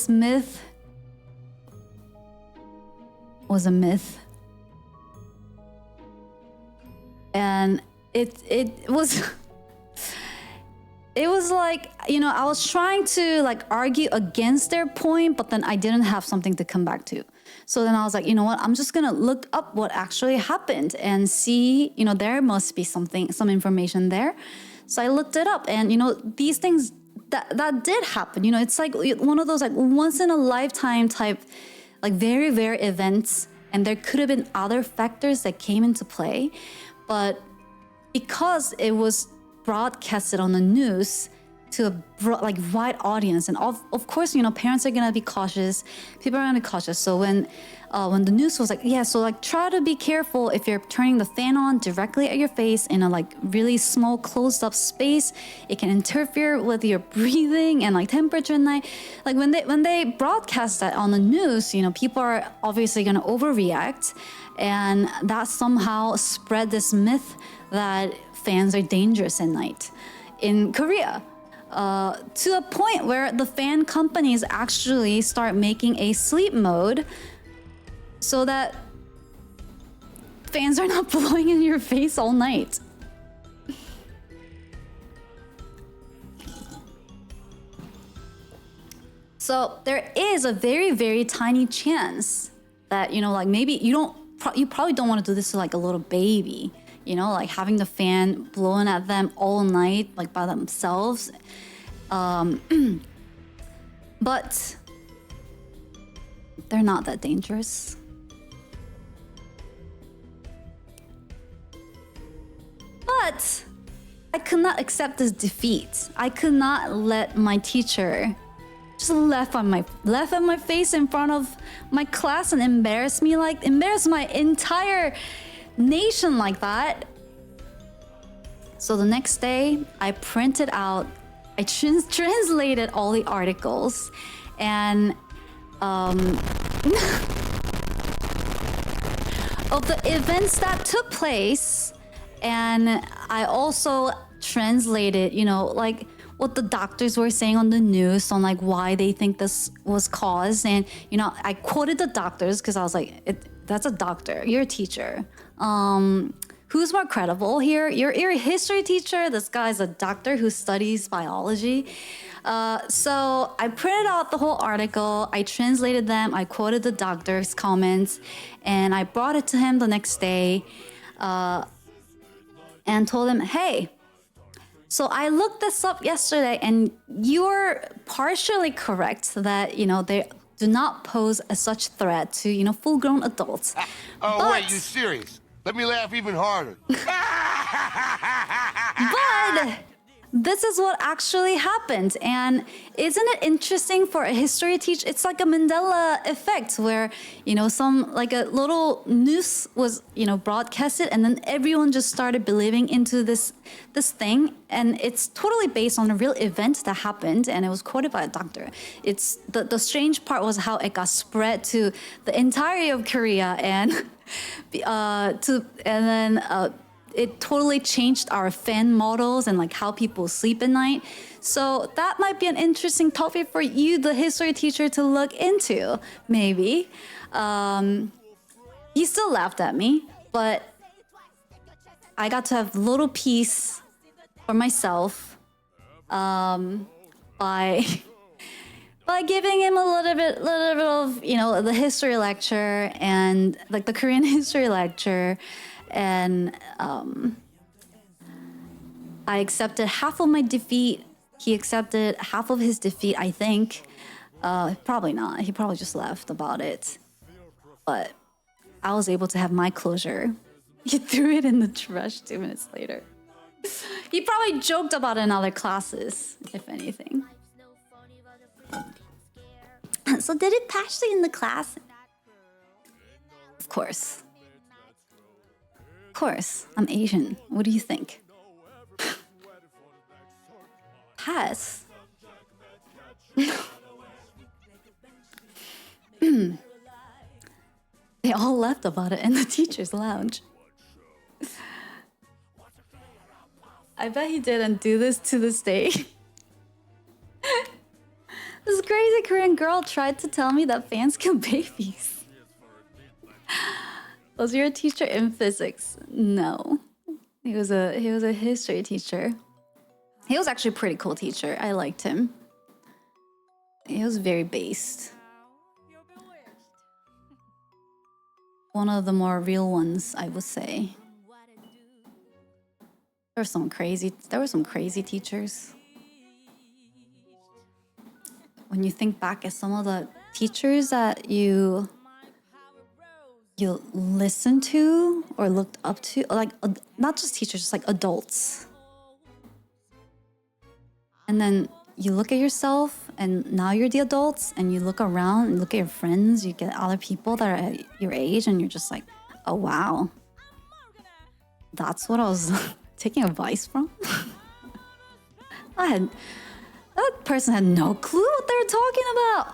myth was a myth. And it was it was like, I was trying to argue against their point, but then I didn't have something to come back to. So then I was like, you know what? I'm just gonna look up what actually happened and see, there must be some information there. So I looked it up, and these things that did happen. It's like one of those once in a lifetime type, very rare events, and there could have been other factors that came into play, but because it was broadcasted on the news to a wide audience, and of course, parents are gonna be cautious, people are gonna be cautious. So when the news was try to be careful if you're turning the fan on directly at your face in a really small closed up space, it can interfere with your breathing and temperature and night. When they broadcast that on the news, people are obviously gonna overreact, and that somehow spread this myth that fans are dangerous at night in Korea. To a point where the fan companies actually start making a sleep mode so that fans are not blowing in your face all night. So there is a very, very tiny chance that, maybe you probably don't want to do this to a little baby. Having the fan blowing at them all night, by themselves. But they're not that dangerous. But I could not accept this defeat. I could not let my teacher just laugh at my face in front of my class and embarrass my entire nation like that. So the next day, I printed out, I translated all the articles, and of the events that took place, and I also translated, what the doctors were saying on the news on why they think this was caused, and I quoted the doctors because I was like, that's a doctor, you're a teacher. who's more credible here? You're a history teacher. This guy's a doctor who studies biology. So I printed out the whole article. I translated them. I quoted the doctor's comments, and I brought it to him the next day, and told him, "Hey, so I looked this up yesterday, and you're partially correct that they do not pose a such threat to full-grown adults." Oh, wait, you serious? Let me laugh even harder. But this is what actually happened. And isn't it interesting for a history teacher? It's like a Mandela effect where, like a little news was, broadcasted, and then everyone just started believing into this thing. And it's totally based on a real event that happened, and it was quoted by a doctor. It's the strange part was how it got spread to the entirety of Korea, and it totally changed our fan models and like how people sleep at night. So that might be an interesting topic for you, the history teacher, to look into, maybe. He still laughed at me, but I got to have a little peace for myself by giving him a little bit of the history lecture, and like the Korean history lecture. And I accepted half of my defeat. He accepted half of his defeat, I think. Probably not. He probably just left about it. But I was able to have my closure. He threw it in the trash 2 minutes later. He probably joked about it in other classes, if anything. So did it pass you in the class? Of course. Of course, I'm Asian. What do you think? Pass? They all left about it in the teacher's lounge. I bet he didn't do this to this day. This crazy Korean girl tried to tell me that fans kill babies. Was your teacher in physics? No. He was a history teacher. He was actually a pretty cool teacher. I liked him. He was very based. One of the more real ones, I would say. There were some crazy teachers. When you think back at some of the teachers that you listen to or looked up to, like not just teachers, just like adults. And then you look at yourself, and now you're the adults, and you look around and look at your friends, you get other people that are at your age, and you're just like, oh wow, that's what I was taking advice from? That person had no clue what they were talking about.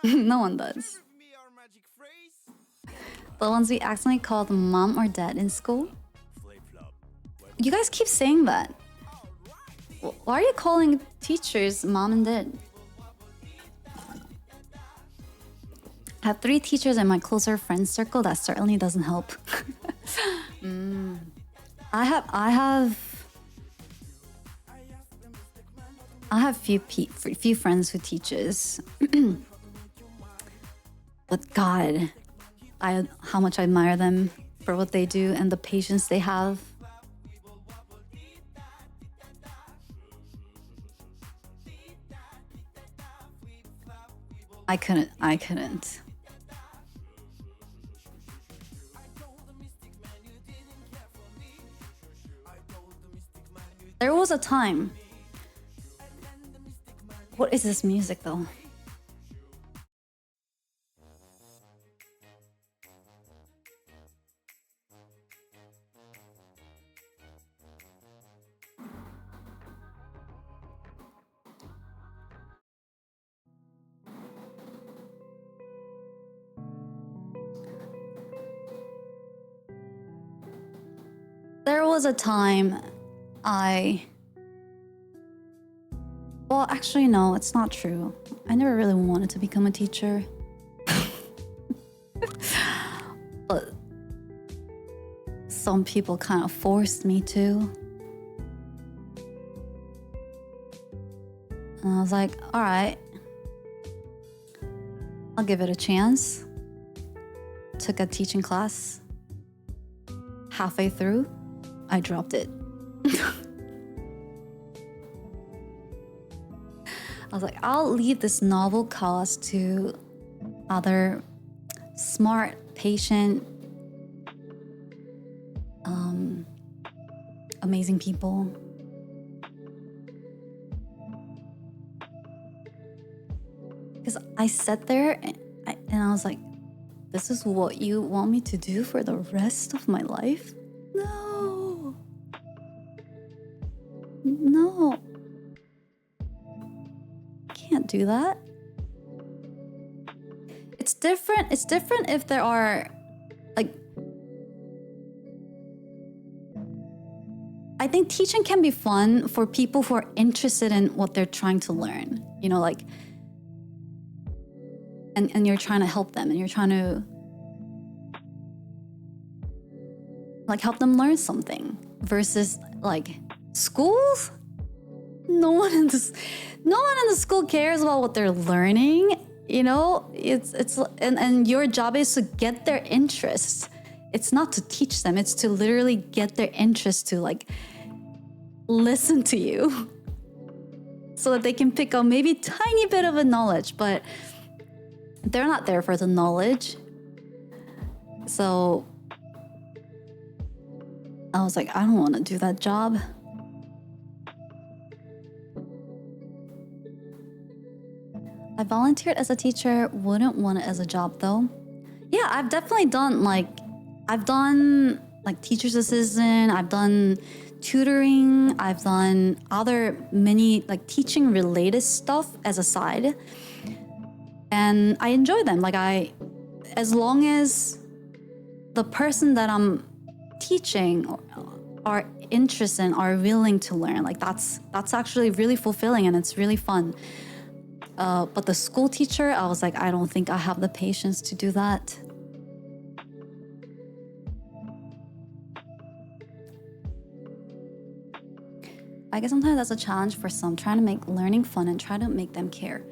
No one does. The ones we accidentally called mom or dad in school? You guys keep saying that. Why are you calling teachers mom and dad? I have 3 teachers in my closer friend circle. That certainly doesn't help. I have few friends who teaches. But God, how much I admire them for what they do and the patience they have. I couldn't. There was a time. What is this music though? There was a time I Well, actually, no, it's not true. I never really wanted to become a teacher. But some people kind of forced me to. And I was like, all right, I'll give it a chance. Took a teaching class. Halfway through, I dropped it. I was like, I'll leave this novel cause to other smart, patient, amazing people. Because I sat there and I was like, this is what you want me to do for the rest of my life? No. No. Can't do that. It's different if there are like, I think teaching can be fun for people who are interested in what they're trying to learn, you know, like, and you're trying to help them and you're trying to like help them learn something versus like schools. No one in the school cares about what they're learning, you know? And your job is to get their interest. It's not to teach them, it's to literally get their interest to like listen to you so that they can pick up maybe tiny bit of a knowledge, but they're not there for the knowledge. So I was like, I don't want to do that job. I volunteered as a teacher, wouldn't want it as a job though. Yeah, I've definitely done like teacher's assistant, I've done tutoring, I've done other many like teaching related stuff as a side. And I enjoy them. Like as long as the person that I'm teaching are interested and are willing to learn, like that's actually really fulfilling and it's really fun. But the school teacher, I was like, I don't think I have the patience to do that. I guess sometimes that's a challenge for some, trying to make learning fun and try to make them care.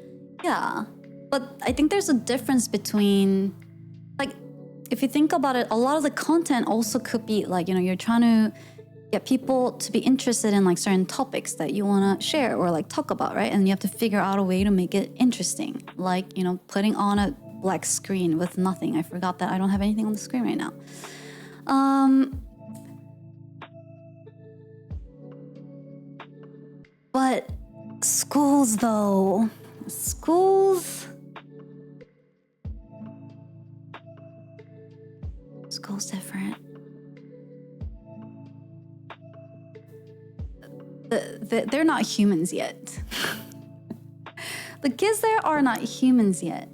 Yeah, but I think there's a difference between, like, if you think about it, a lot of the content also could be like, you know, you're trying to get people to be interested in like certain topics that you want to share or like talk about, right? And you have to figure out a way to make it interesting. Like, you know, putting on a black screen with nothing. I forgot that I don't have anything on the screen right now. But schools though, schools different. They're not humans yet. The kids there are not humans yet.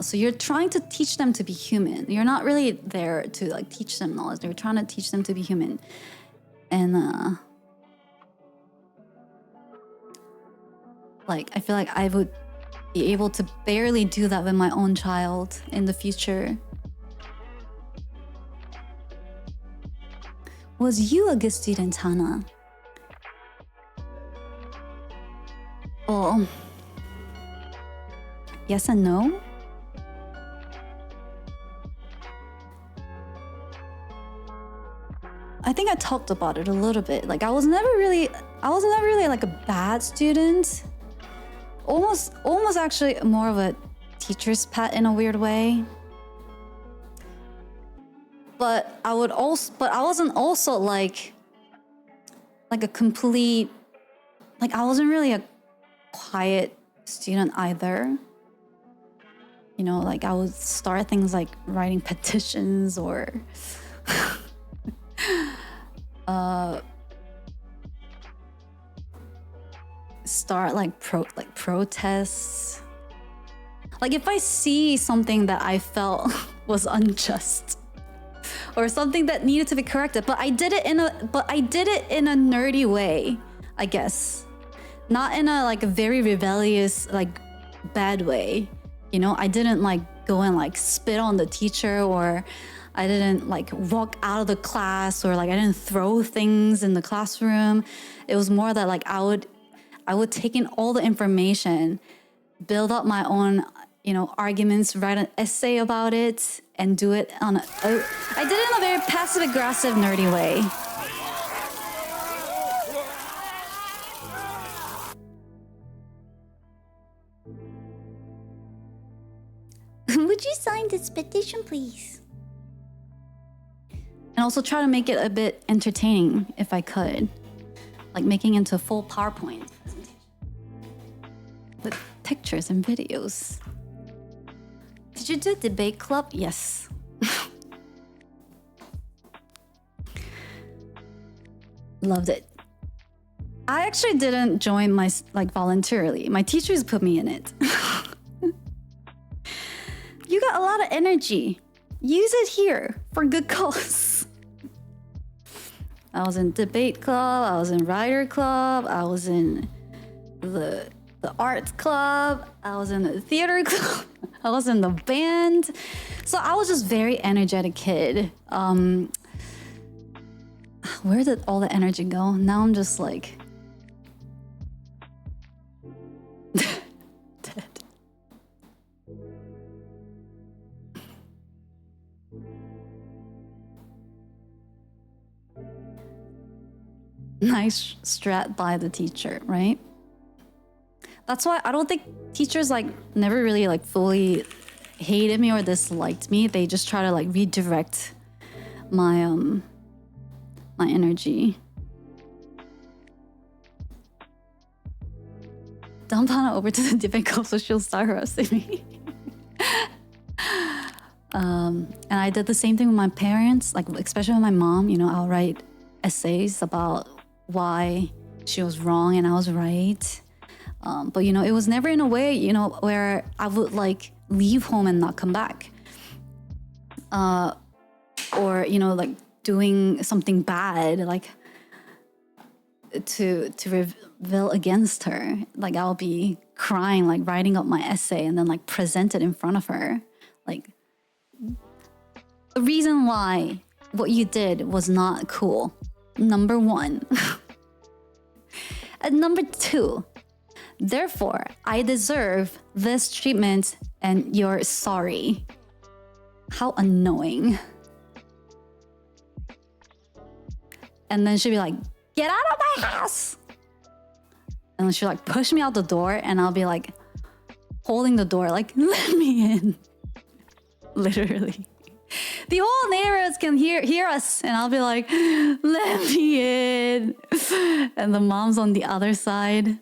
So you're trying to teach them to be human. You're not really there to like teach them knowledge. You're trying to teach them to be human. And like I feel like I would be able to barely do that with my own child in the future. Was you a good student, Hana? Well, yes and no. I think I talked about it a little bit. Like I was never really like a bad student. Almost actually more of a teacher's pet in a weird way. But I wasn't also like a complete, like I wasn't really a quiet student either. You know, like I would start things like writing petitions or start like protests. Like if I see something that I felt was unjust or something that needed to be corrected, but I did it in a nerdy way, I guess. not in a like a very rebellious, like bad way. You know, I didn't like go and like spit on the teacher, or I didn't like walk out of the class, or like I didn't throw things in the classroom. It was more that like I would take in all the information, build up my own, you know, arguments, write an essay about it, and do it on I did it in a very passive aggressive nerdy way. Would you sign this petition, please? And also try to make it a bit entertaining if I could. Like making into a full PowerPoint presentation. With pictures and videos. Did you do debate club? Yes. Loved it. I actually didn't join my like voluntarily. My teachers put me in it. You got a lot of energy. Use it here for good cause. I was in debate club, I was in writer club, I was in the arts club, I was in the theater club, I was in the band. So I was just very energetic kid. Where did all the energy go? Now I'm just like dead. Nice strat by the teacher, right? That's why I don't think teachers like never really like fully hated me or disliked me. They just try to like redirect my my energy. Dump Hana over to the debate club so she'll start harassing me. And I did the same thing with my parents, like especially with my mom. You know, I'll write essays about why she was wrong and I was right. But you know, it was never in a way, you know, where I would like leave home and not come back. Or, you know, like doing something bad, like to rebel against her. Like I'll be crying, like writing up my essay and then like present it in front of her. Like the reason why what you did was not cool. Number one. And number two, therefore, I deserve this treatment and you're sorry. How annoying. And then she'd be like, get out of my house. And then she'd like push me out the door and I'll be like holding the door, like, let me in. Literally. The whole neighborhoods can hear us, and I'll be like, let me in. And the mom's on the other side.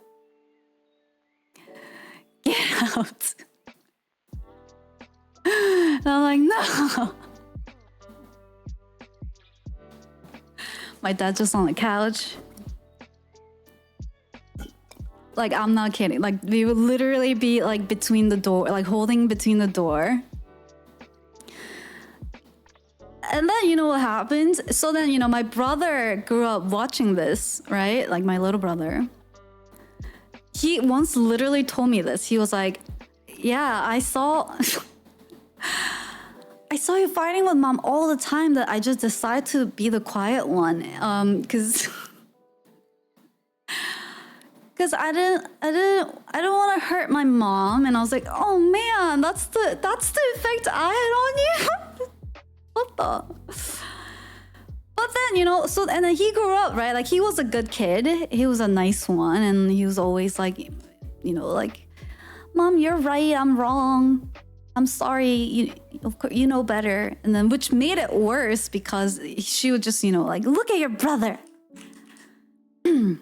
Get out. And I'm like, no. My dad's just on the couch. Like, I'm not kidding. Like, we would literally be like between the door, like holding between the door. And then, you know what happens? So then, you know, my brother grew up watching this, right? Like my little brother. He once literally told me this. He was like, yeah, I saw you fighting with mom all the time, that I just decided to be the quiet one. Cause I don't want to hurt my mom. And I was like, oh man, that's the effect I had on you. What the? But then, you know, so, and then he grew up, right? Like, he was a good kid. He was a nice one. And he was always like, you know, like, Mom, you're right. I'm wrong. I'm sorry. Of course, you know better. And then, which made it worse because she would just, you know, like, look at your brother. And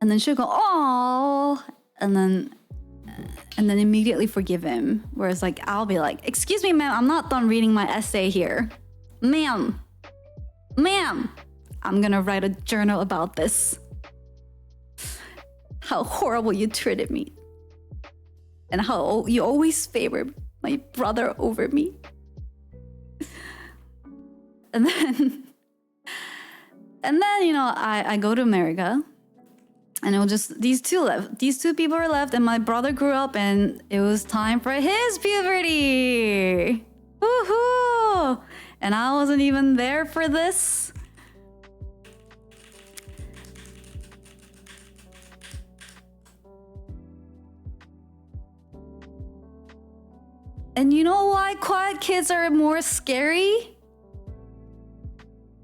then she'd go, oh, and then immediately forgive him. Whereas like, I'll be like, excuse me, ma'am, I'm not done reading my essay here. Ma'am, I'm gonna write a journal about this. How horrible you treated me. And how you always favored my brother over me. And And then, I go to America. And it was just these two left. These two people were left, and my brother grew up, and it was time for his puberty. Woohoo! And I wasn't even there for this. And you know why quiet kids are more scary?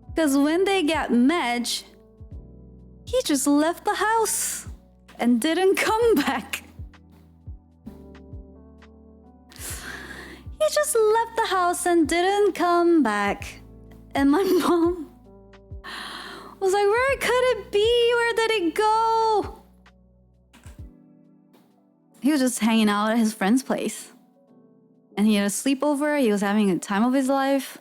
Because when they get Medj, he just left the house and didn't come back. He just left the house and didn't come back. And my mom was like, where could it be? Where did it go? He was just hanging out at his friend's place. And he had a sleepover. He was having a time of his life.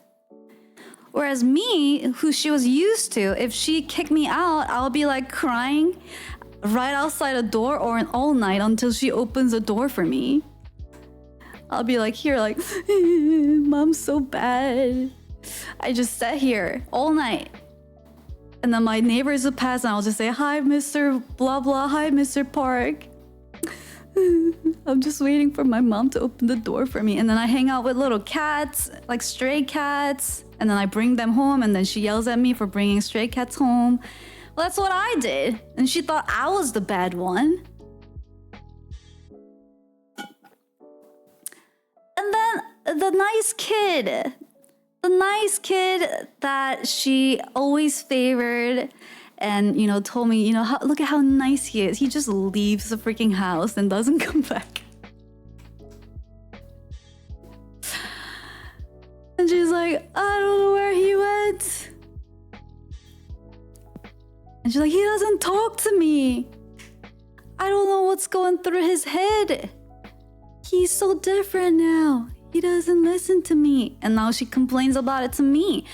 Whereas me, who she was used to, if she kicked me out, I'll be like crying right outside a door or all night until she opens the door for me. I'll be like here, like, Mom's so bad. I just sat here all night. And then my neighbors would pass and I'll just say, hi, Mr. Blah blah, hi, Mr. Park. I'm just waiting for my mom to open the door for me. And then I hang out with little cats, like stray cats. And then I bring them home, and then she yells at me for bringing stray cats home. Well, that's what I did. And she thought I was the bad one. And then the nice kid that she always favored and, told me, look at how nice he is. He just leaves the freaking house and doesn't come back. And she's like, I don't know where he went. And she's like, he doesn't talk to me. I don't know what's going through his head. He's so different now. He doesn't listen to me. And now she complains about it to me.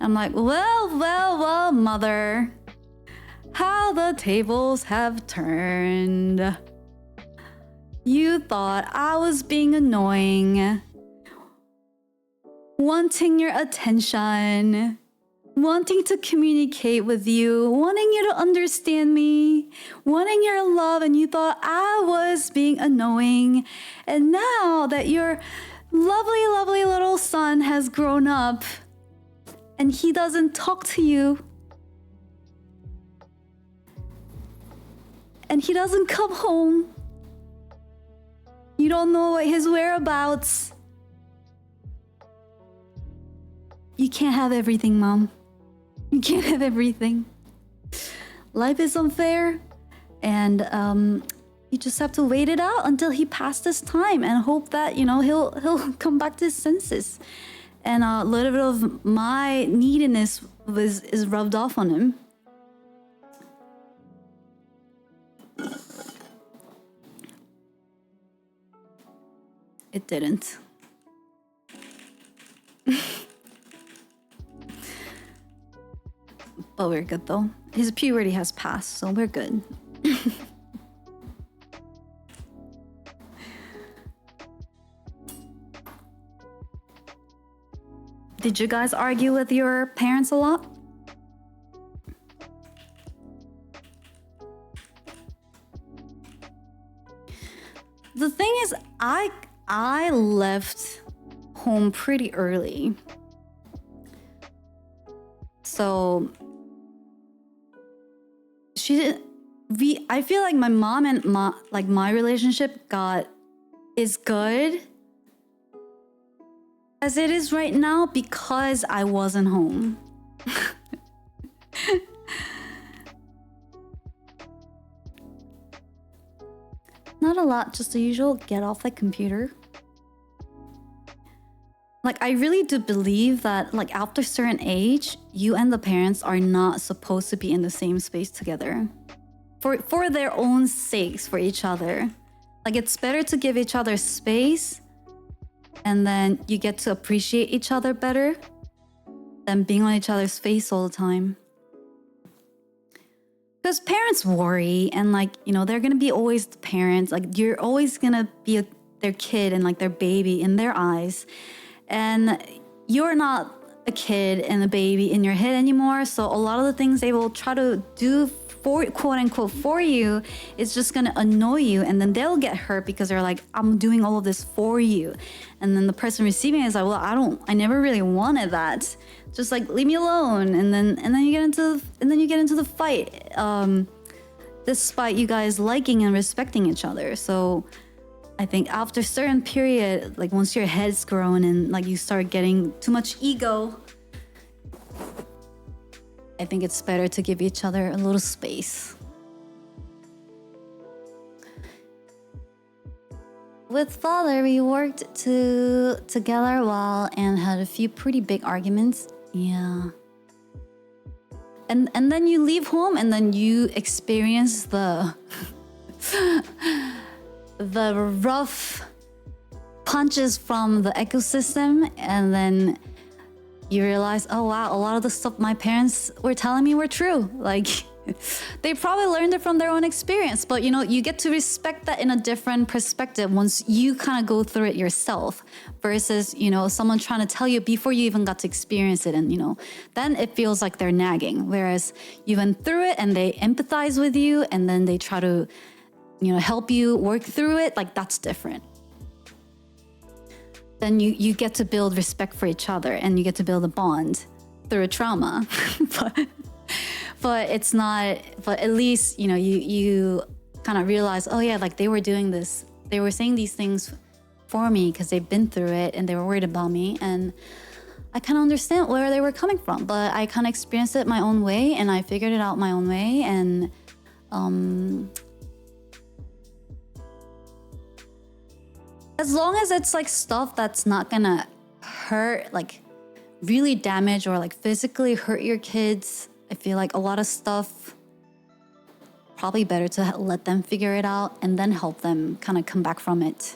I'm like, well, mother. How the tables have turned. You thought I was being annoying. Wanting your attention, wanting to communicate with you, wanting you to understand me, wanting your love, and you thought I was being annoying. And now that your lovely, lovely little son has grown up and he doesn't talk to you and he doesn't come home, you don't know his whereabouts. You can't have everything, Mom. You can't have everything. Life is unfair, and you just have to wait it out until he passed his time and hope that he'll come back to his senses, and a little bit of my neediness is rubbed off on him. It didn't. But we're good though. His puberty has passed, so we're good. Did you guys argue with your parents a lot? The thing is, I left home pretty early. So I feel like my mom and my relationship is good as it is right now because I wasn't home. Not a lot, just the usual get off the computer. I really do believe that after a certain age, you and the parents are not supposed to be in the same space together. For their own sakes, for each other. It's better to give each other space and then you get to appreciate each other better than being on each other's face all the time. Because parents worry and they're gonna be always the parents. You're always gonna be their kid and their baby in their eyes. And you're not a kid and a baby in your head anymore. So a lot of the things they will try to do for, quote unquote, for you, it's just gonna annoy you, and then they'll get hurt because they're like, I'm doing all of this for you. And then the person receiving it is like, well, I never really wanted that. Just like, leave me alone. And then you get into the fight. Despite you guys liking and respecting each other. So I think after a certain period, like once your head's grown and like you start getting too much ego, I think it's better to give each other a little space. With father, we worked together a while and had a few pretty big arguments. Yeah. And then you leave home and then you experience the rough punches from the ecosystem, and then you realize, oh wow, a lot of the stuff my parents were telling me were true. Like, they probably learned it from their own experience, but you know, you get to respect that in a different perspective once you kind of go through it yourself versus, you know, someone trying to tell you before you even got to experience it. And, you know, then it feels like they're nagging. Whereas you went through it and they empathize with you and then they try to, you know, help you work through it. Like, that's different. Then you get to build respect for each other and you get to build a bond through a trauma. But it's not, but at least, you know, you kind of realize, oh yeah, like they were doing this, they were saying these things for me because they've been through it and they were worried about me. And I kind of understand where they were coming from, but I kind of experienced it my own way and I figured it out my own way. And as long as it's like stuff that's not gonna hurt, like really damage or like physically hurt your kids, I feel like a lot of stuff, probably better to let them figure it out and then help them kind of come back from it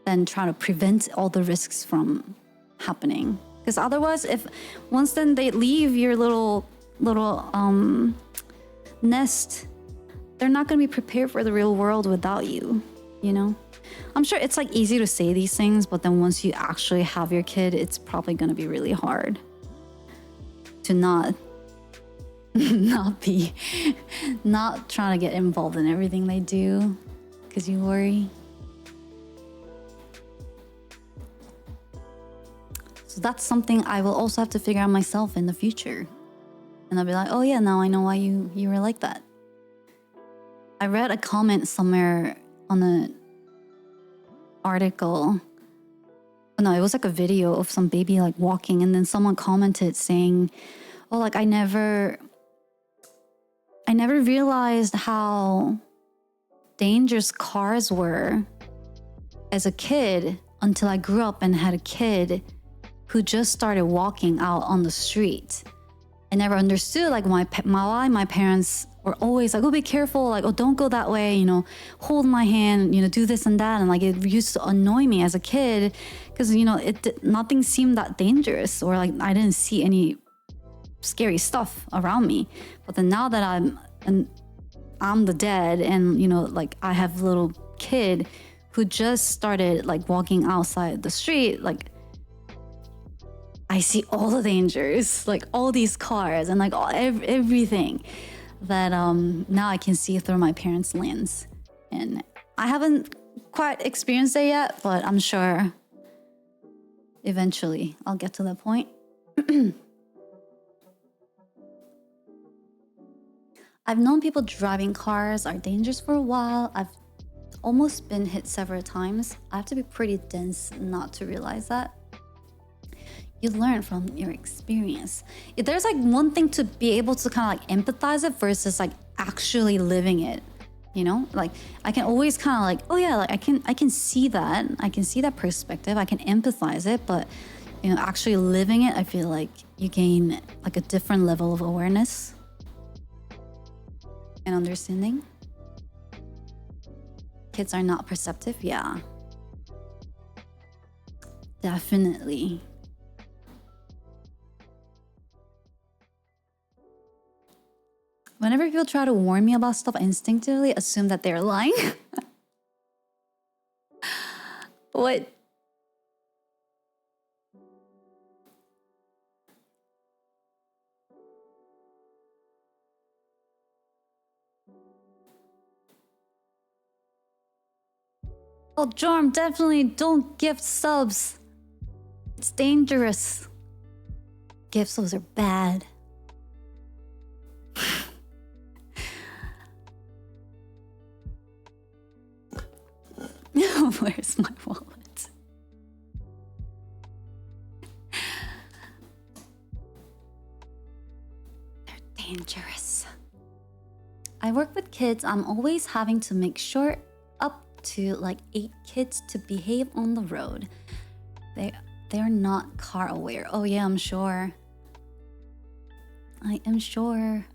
than try to prevent all the risks from happening. Because otherwise, if once then they leave your little nest, they're not going to be prepared for the real world without you, you know? I'm sure it's like easy to say these things, but then once you actually have your kid, it's probably going to be really hard to not trying to get involved in everything they do because you worry. So that's something I will also have to figure out myself in the future. And I'll be like, oh yeah, now I know why you were like that. I read a comment somewhere on an article. No, it was like a video of some baby like walking, and then someone commented saying, oh, like I never realized how dangerous cars were as a kid until I grew up and had a kid who just started walking out on the street. I never understood like why my parents were always like, oh, be careful, like, oh, don't go that way, you know, hold my hand, you know, do this and that. And like, it used to annoy me as a kid because, you know, nothing seemed that dangerous, or like I didn't see any scary stuff around me. But then now that I'm the dad and, you know, like I have a little kid who just started like walking outside the street, like I see all the dangers, like all these cars and like everything that now I can see through my parents' lens. And I haven't quite experienced it yet, but I'm sure eventually I'll get to that point. I've known people driving cars are dangerous for a while. I've almost been hit several times. I have to be pretty dense not to realize that. You learn from your experience. If there's like one thing to be able to kind of like empathize it versus like actually living it, you know? Like I can always kind of like, oh yeah, like I can see that. I can see that perspective. I can empathize it, but you know, actually living it, I feel like you gain like a different level of awareness and understanding. Kids are not perceptive, yeah. Definitely. Whenever people try to warn me about stuff, I instinctively assume that they're lying. What? Oh, Jorm, definitely don't gift subs. It's dangerous. Gift subs are bad. Where's my wallet? They're dangerous. I work with kids. I'm always having to make sure up to like 8 kids to behave on the road. They're not car aware. Oh yeah, I'm sure. I am sure.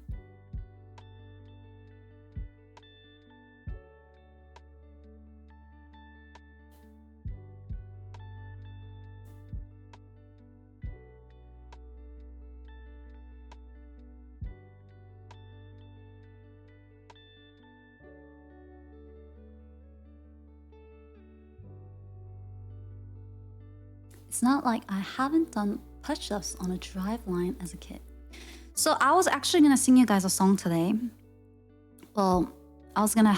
It's not like I haven't done push-ups on a drive line as a kid. So I was actually gonna sing you guys a song today. Well, I want to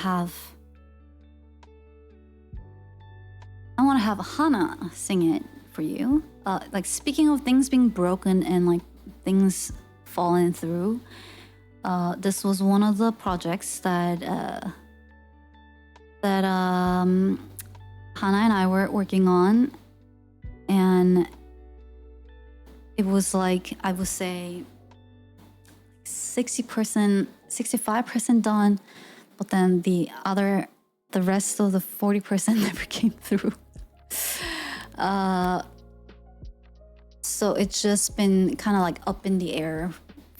have Hana sing it for you. Like speaking of things being broken and like things falling through, this was one of the projects that Hana and I were working on. And it was like, I would say 60%, 65% done, but then the rest of the 40% never came through. So it's just been kind of like up in the air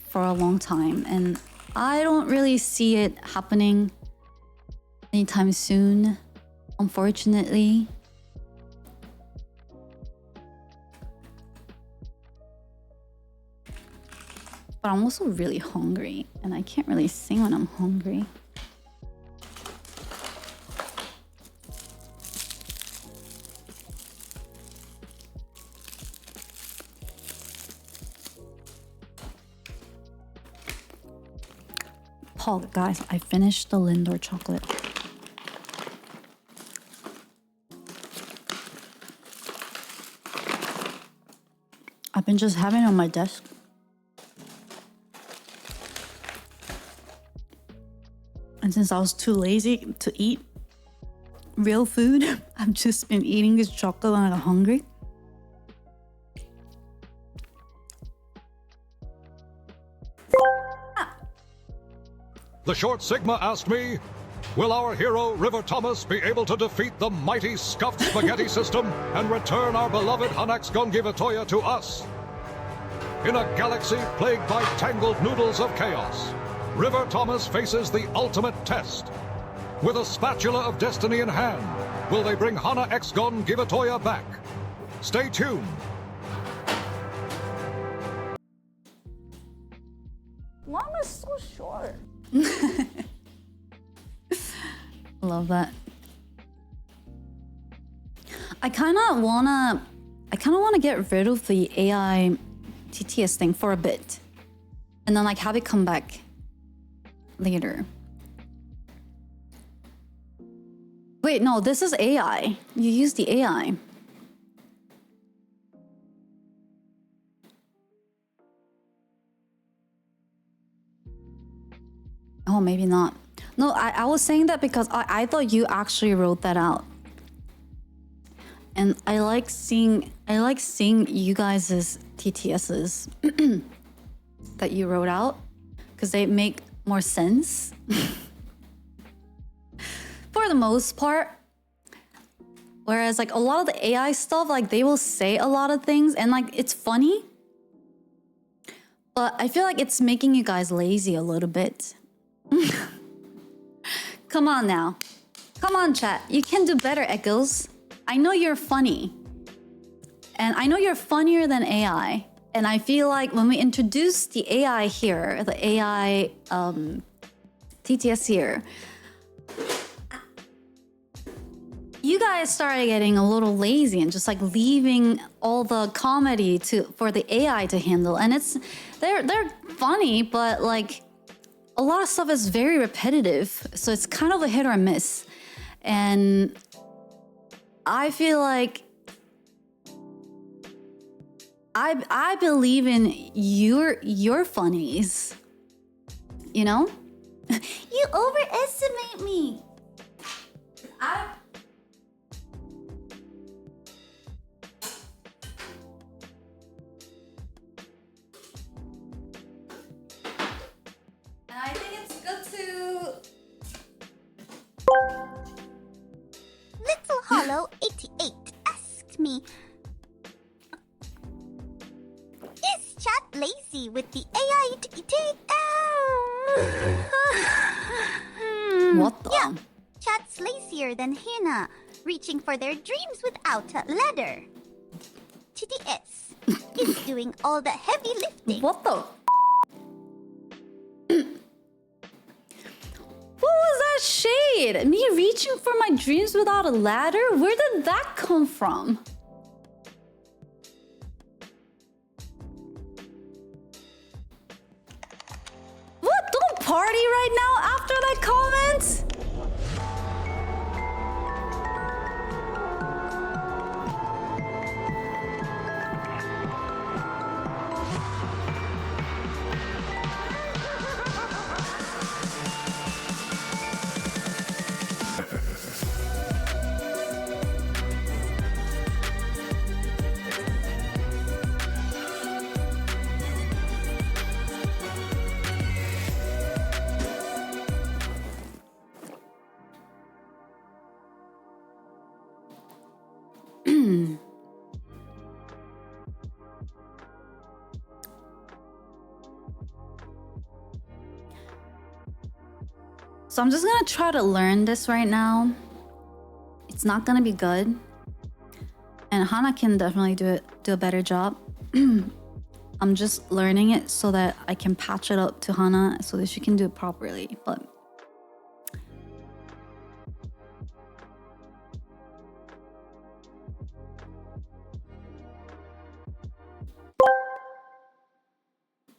for a long time. And I don't really see it happening anytime soon, unfortunately. But I'm also really hungry, and I can't really sing when I'm hungry. Paul, guys, I finished the Lindor chocolate. I've been just having it on my desk. And since I was too lazy to eat real food, I've just been eating this chocolate when I got hungry. The Short Sigma asked me, will our hero River Thomas be able to defeat the mighty scuffed spaghetti system and return our beloved HanaX Gongivatoya to us? In a galaxy plagued by tangled noodles of chaos, River Thomas faces the ultimate test. With a spatula of destiny in hand, will they bring HanaX Gongivatoya back? Stay tuned. Why am I so short? Love that. I kind of wanna get rid of the AI TTS thing for a bit, and then like have it come back later. Wait, no, this is AI. You use the AI. Oh, maybe not. No, I was saying that because I thought you actually wrote that out. And I like seeing you guys' TTSs that you wrote out because they make more sense. For the most part. Whereas like a lot of the AI stuff, like they will say a lot of things and like it's funny. But I feel like it's making you guys lazy a little bit. Come on now. Come on, chat. You can do better, Echoes. I know you're funny. And I know you're funnier than AI. And I feel like when we introduce the AI here, the AI TTS here, you guys started getting a little lazy and just like leaving all the comedy for the AI to handle. And they're funny, but like a lot of stuff is very repetitive, so it's kind of a hit or miss. And I feel like I believe in your funnies. You know? You overestimate me. And I think it's good to Little Hollow 88 asked me, is chat lazy with the AI What the? Yeah, chat's lazier than Hannah, reaching for their dreams without a ladder. TDS is doing all the heavy lifting. What the? What was that shade? Me reaching for my dreams without a ladder? Where did that come from? What? Don't party right now after that comment? So I'm just gonna try to learn this right now. It's not gonna be good. And Hana can definitely do a better job. I'm just learning it so that I can patch it up to Hana so that she can do it properly. But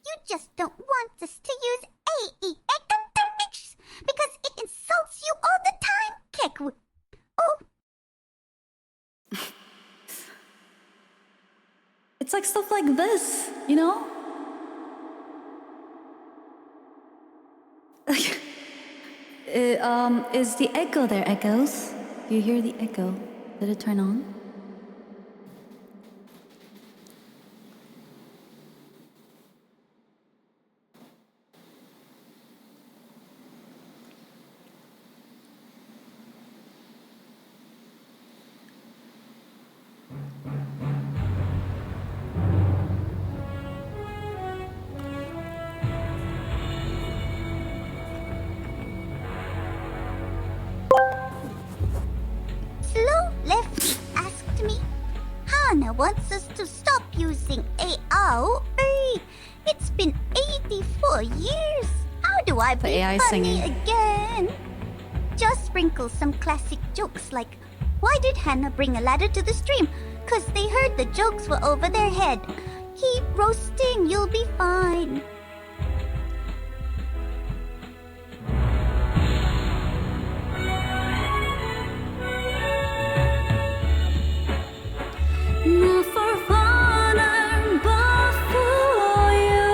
You just don't want us to use AE because it insults you all the time, Keku. Oh, it's like stuff like this, you know? Is the echo there, Echoes? Do you hear the echo? Did it turn on? Slow Lefty asked me, Hana wants us to stop using AI. It's been 84 years. How do I be AI funny singing. again? Just sprinkle some classic jokes like, why did Hannah bring a ladder to the stream? 'Cause they heard the jokes were over their head. Keep roasting, you'll be fine. Not for honor, but for you.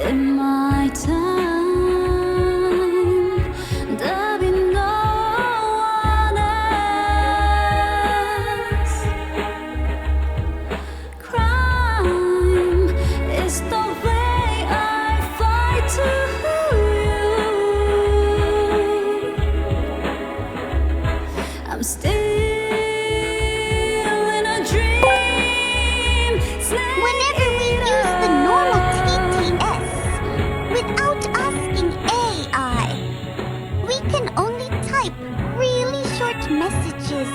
In my time, there'll be no one else. Crime is the way I fight to you. I'm still in a dream. Whenever we use the normal TTS without asking AI, we can only type really short messages.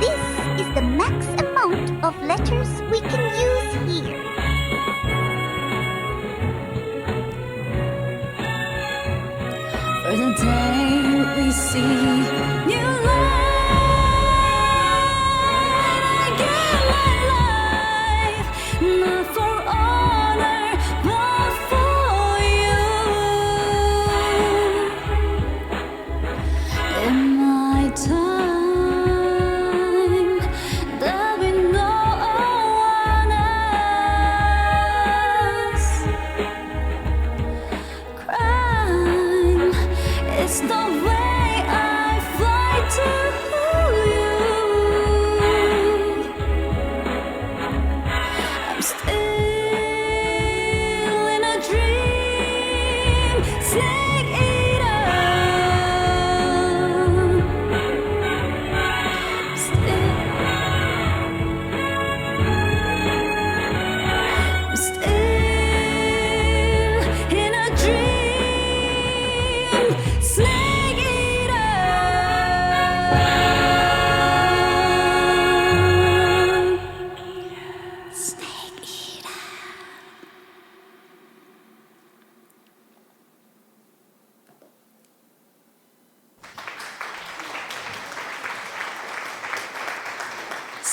This is the max amount of letters we can use here. For the day we see new light again, my life, not for honor, but for you.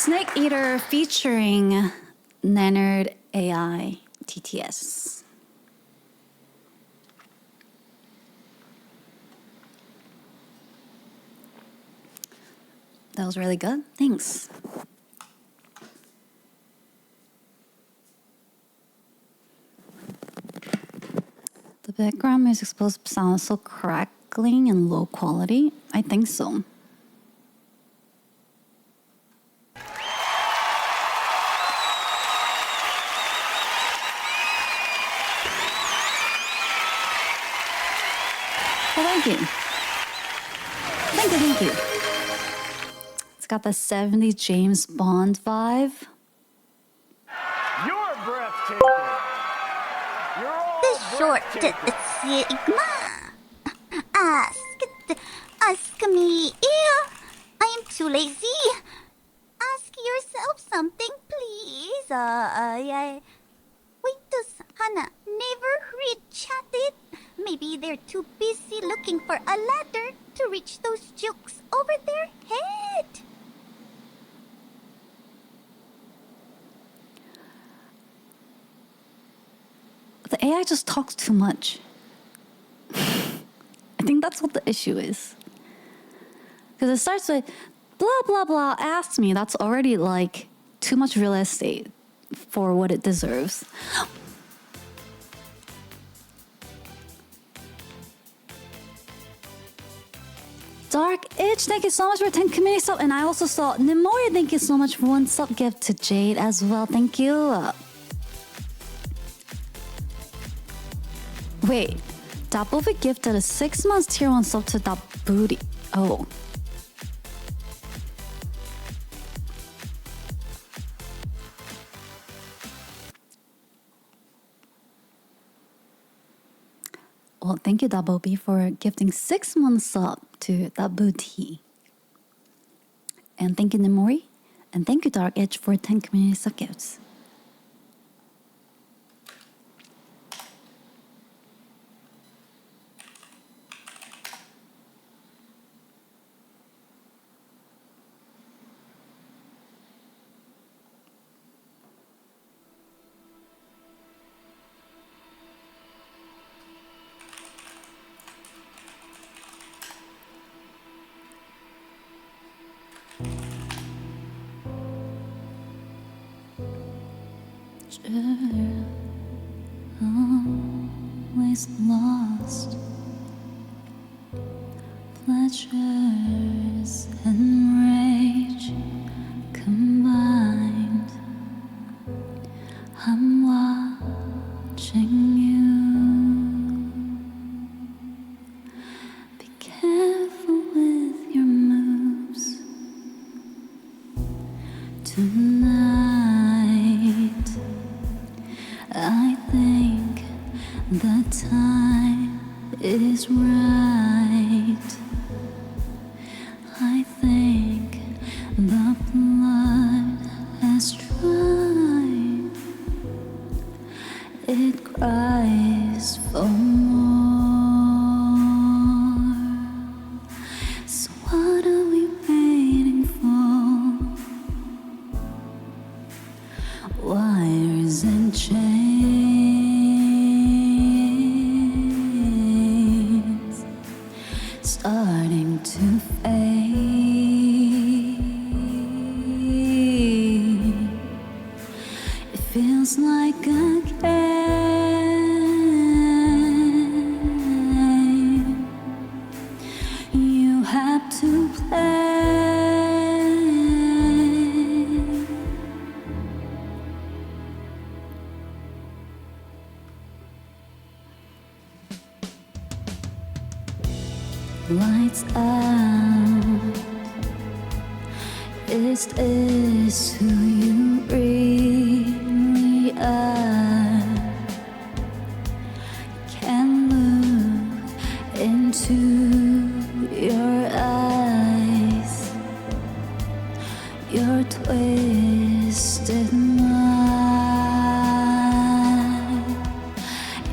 Snake Eater featuring Nanerd AI TTS. That was really good. Thanks. The background music is supposed to sound so crackling and low quality. I think so. Well, thank you. Thank you. It's got the 70s James Bond vibe. You're breathtaking. You're all The short breathtaking. sigma. Ask me. I am too lazy. Ask yourself something, please. Wait, does Hana never read chatted? Maybe they're too busy looking for a ladder to reach those jokes over their head. The AI just talks too much. I think that's what the issue is. Because it starts with blah, blah, blah, ask me. That's already like too much real estate for what it deserves. Dark Itch, thank you so much for 10 community sub. And I also saw Nimori, thank you so much for 1 sub gift to Jade as well. Thank you. Wait, Dabovi gifted a 6 months tier 1 sub to that booty. Oh. Well, thank you, Dabobi, for gifting 6 months sub to that booty. And thank you, Nimori. And thank you, Dark Edge, for 10 community sub gifts. Always lost pleasures and rage combined. I'm watching you. Be careful with your moves tonight. I think the time is right. I think the blood has dried. It cries for more. So what are we waiting for? Wires and chains starting to fade. It feels like a game you have to play. Lights out. Is this who you really are? Can't look into your eyes. Your twisted mind.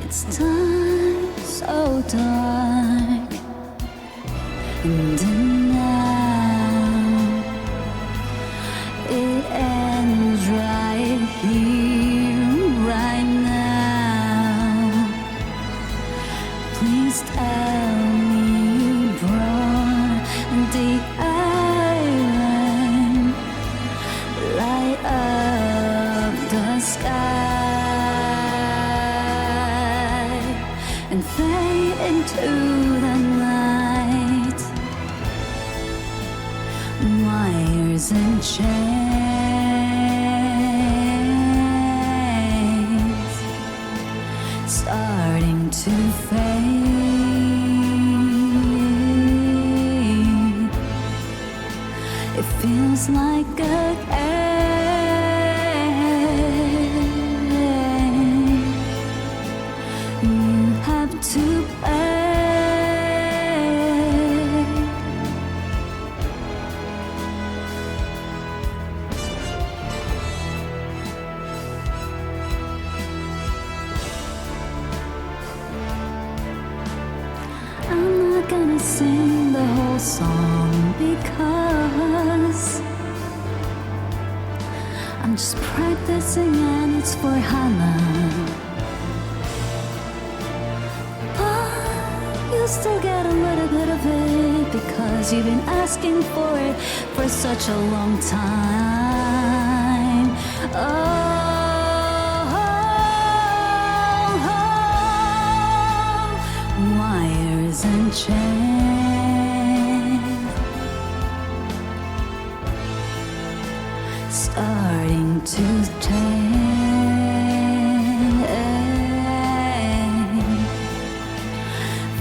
It's time so dark. And now it light up the sky and fade into the night. Wires and chains starting to fade. It feels like a game you have to play. I'm not gonna sing the whole song because I'm just practicing and it's for Hana. But you still get a little bit of it because you've been asking for it for such a long time. Wires and chains starting to change.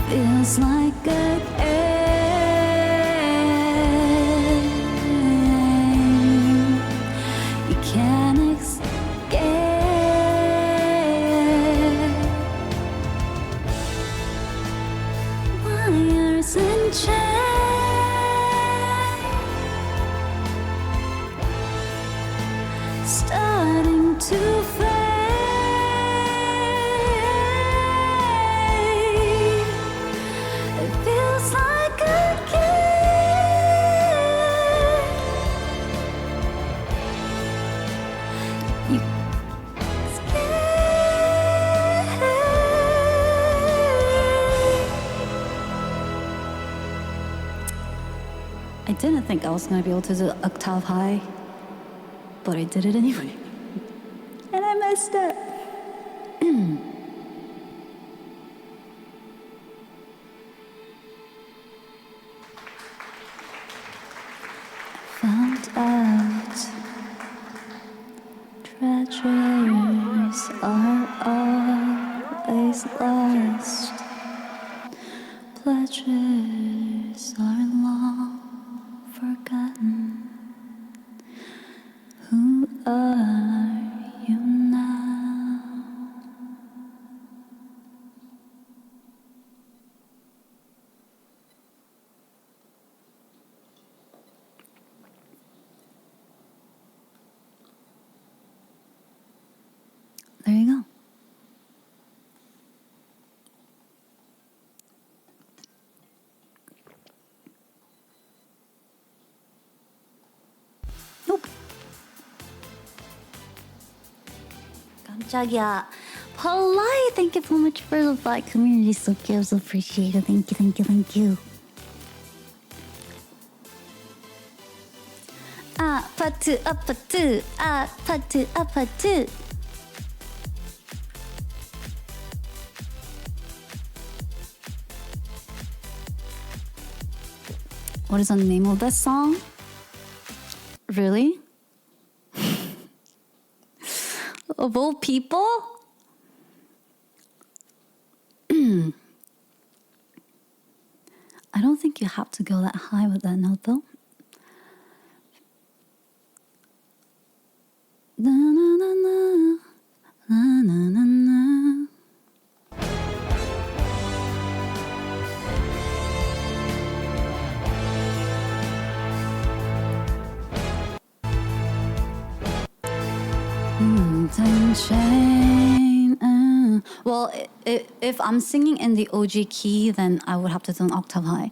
Feels like a game you can't escape. Wires and chains starting to fade. It feels like a game you escape. I didn't think I was gonna be able to do octave high, but I did it anyway. And I messed up. Found out treasures are always lost. Pleasures are long forgotten. Who are you now? There you go. Nope. 깜짝이야. Polite. Thank you so much for the black community. So cute, so appreciated. Thank you, thank you, thank you. 아파트, 아파트, 아파트, 아파트. What is the name of that song? Really? Of all people? I don't think you have to go that high with that note though. Na na na na na na na na. Chain. Well, if I'm singing in the OG key, then I would have to do an octave high.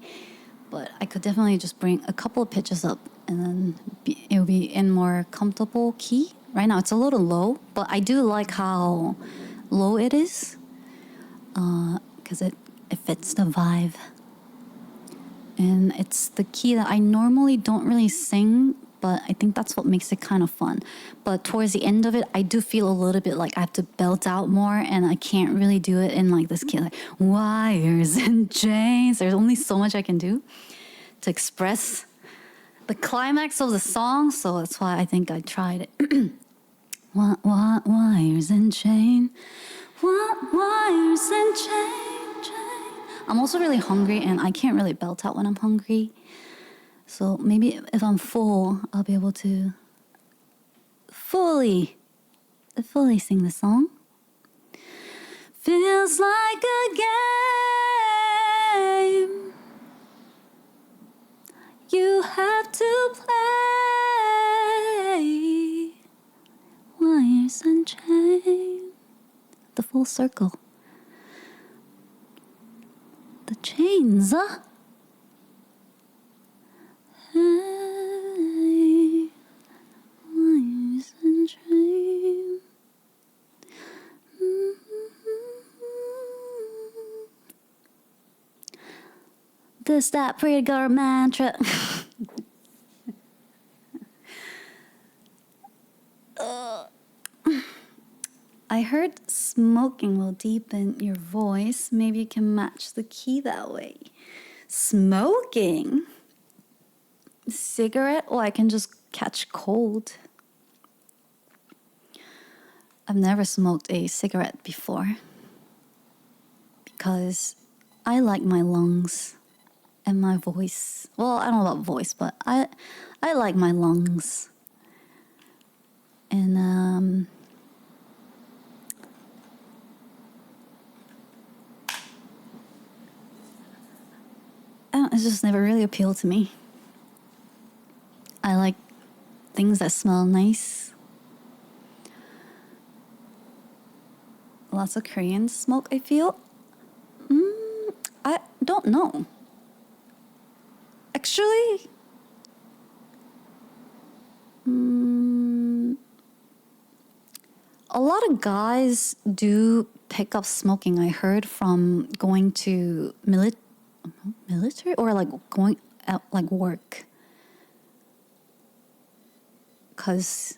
But I could definitely just bring a couple of pitches up, and then it will be in more comfortable key. Right now, it's a little low, but I do like how low it is, because it fits the vibe. And it's the key that I normally don't really sing but I think that's what makes it kind of fun. But towards the end of it, I do feel a little bit like I have to belt out more, and I can't really do it in like this key, like wires and chains. There's only so much I can do to express the climax of the song, so that's why I think I tried it. What wires and chain? What wires and chain? I'm also really hungry, and I can't really belt out when I'm hungry. So maybe if I'm full, I'll be able to fully sing the song. Feels like a game you have to play. Wires and chain. The full circle. The chains, Hey, wires and chain. This, that pretty girl mantra. I heard smoking will deepen your voice. Maybe you can match the key that way. Smoking? Cigarette? Or I can just catch cold. I've never smoked a cigarette before because I like my lungs and my voice. Well, I don't know about voice, but I like my lungs. And it's just never really appealed to me. I like things that smell nice. Lots of Koreans smoke, I feel. I don't know. Actually, a lot of guys do pick up smoking. I heard from going to military or like going out like work. Because,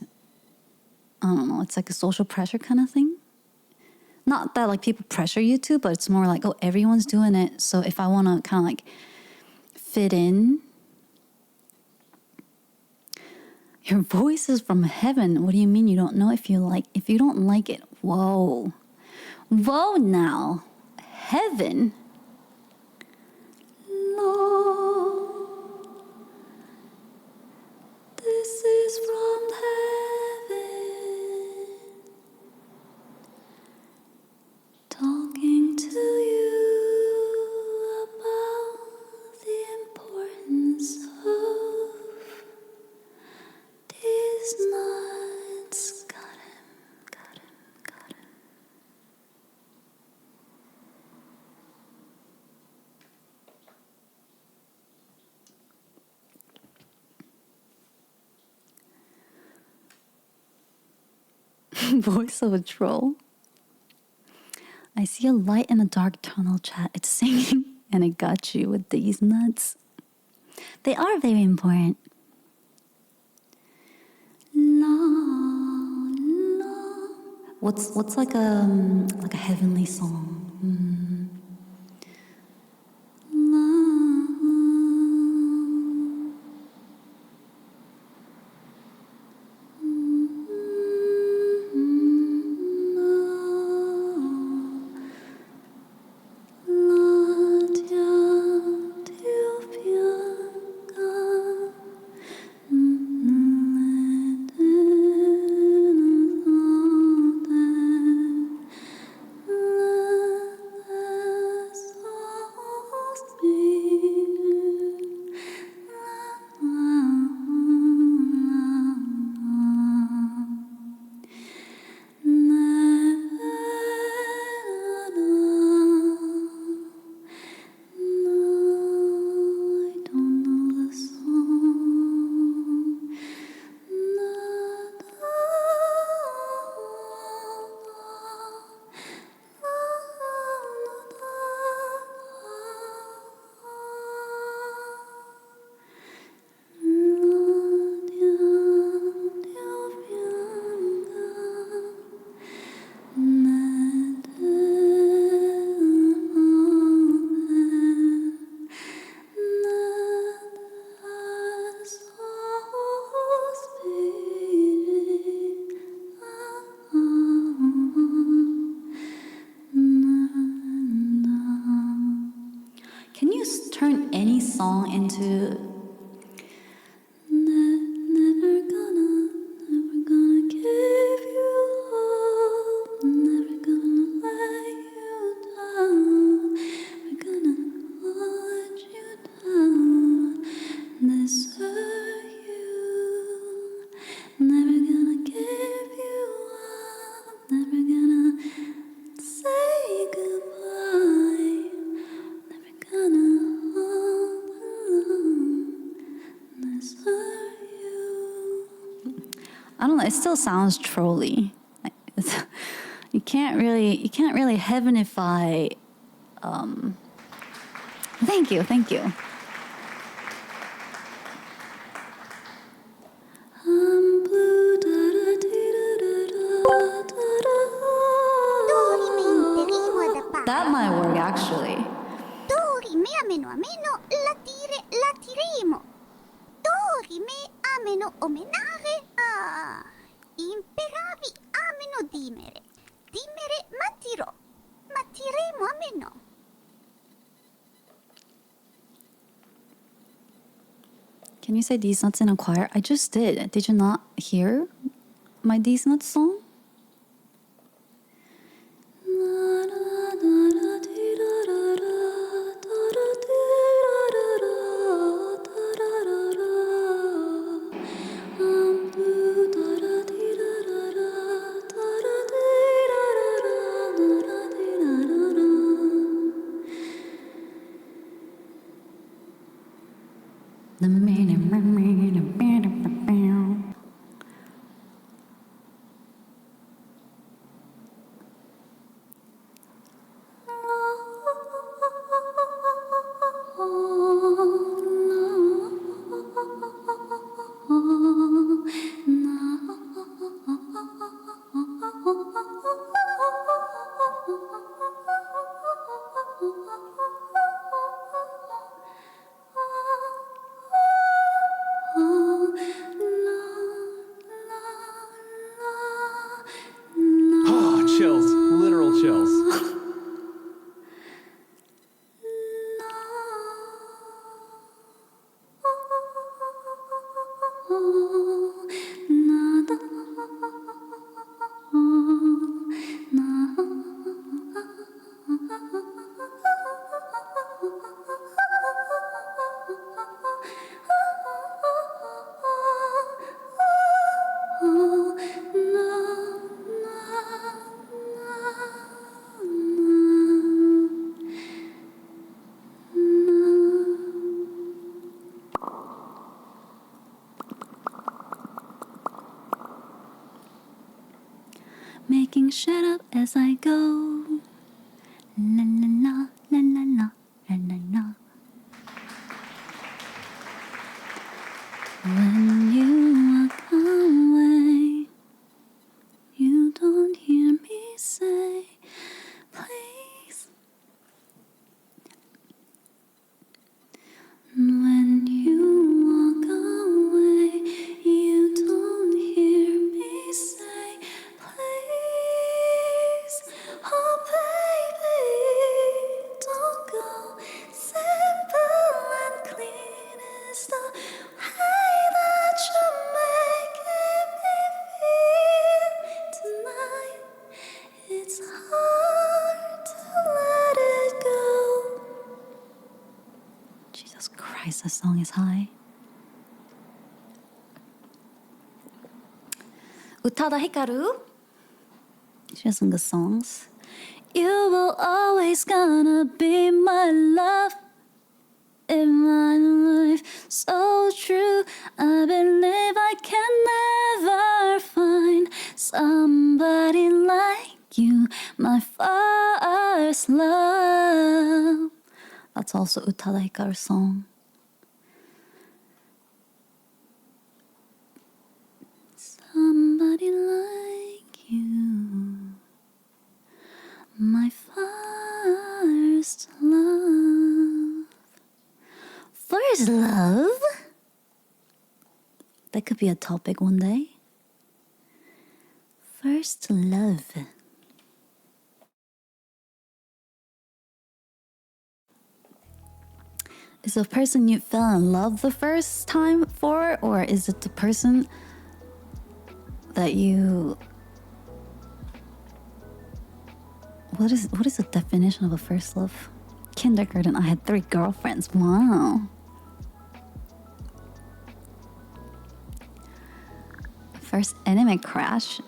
I don't know, it's like a social pressure kind of thing. Not that like people pressure you to, but it's more like, oh, everyone's doing it. So if I want to kind of like fit in. Your voice is from heaven. What do you mean you don't know if you don't like it? Whoa. Whoa now. Heaven? Lord, this is from heaven. Talking to you about the importance of these nuts. Got him. Voice of a troll. I see a light in a dark tunnel, chat. It's singing, and it got you with these nuts. They are very important. What's like a heavenly song? song into never gonna give you up, never gonna let you down, we're gonna let you down, desert you, never gonna give you up, never gonna say goodbye, never gonna hold on, desert you. I don't know. It still sounds trolly. You can't really heavenify. Thank you. I'm blue, that might work actually. Tori me ameno latiremo. Tori me ameno omenare. Imperavi ameno dimere. Dimere matiro. Matiremo ameno. Can you say these nuts in a choir? I just did. Did you not hear my these nuts song? Oh, chills. Literal chills. Making shit up as I go. La la la la la la la la la. When you walk away, you don't hear me say, please. When you walk away, you don't hear me say, please. Oh, baby, don't go. Simple and clean is the way that you're making me feel tonight. It's hard to let it go. Jesus Christ, that song is high. Utada Hikaru. She has some good songs. You will always gonna be my love in my life. So true, I believe I can never find somebody like you, my first love. That's also Utada Hikaru's song. Somebody like you, my first love. First love? That could be a topic one day. First love. is the person you fell in love the first time for, or is it the person that you... What is the definition of a first love? Kindergarten, I had 3 girlfriends. Wow. First anime crush?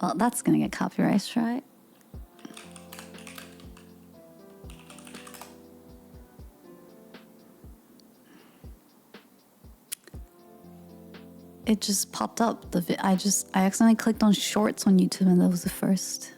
Well, that's gonna get copyright strike. It just popped up. I accidentally clicked on shorts on YouTube and that was the first.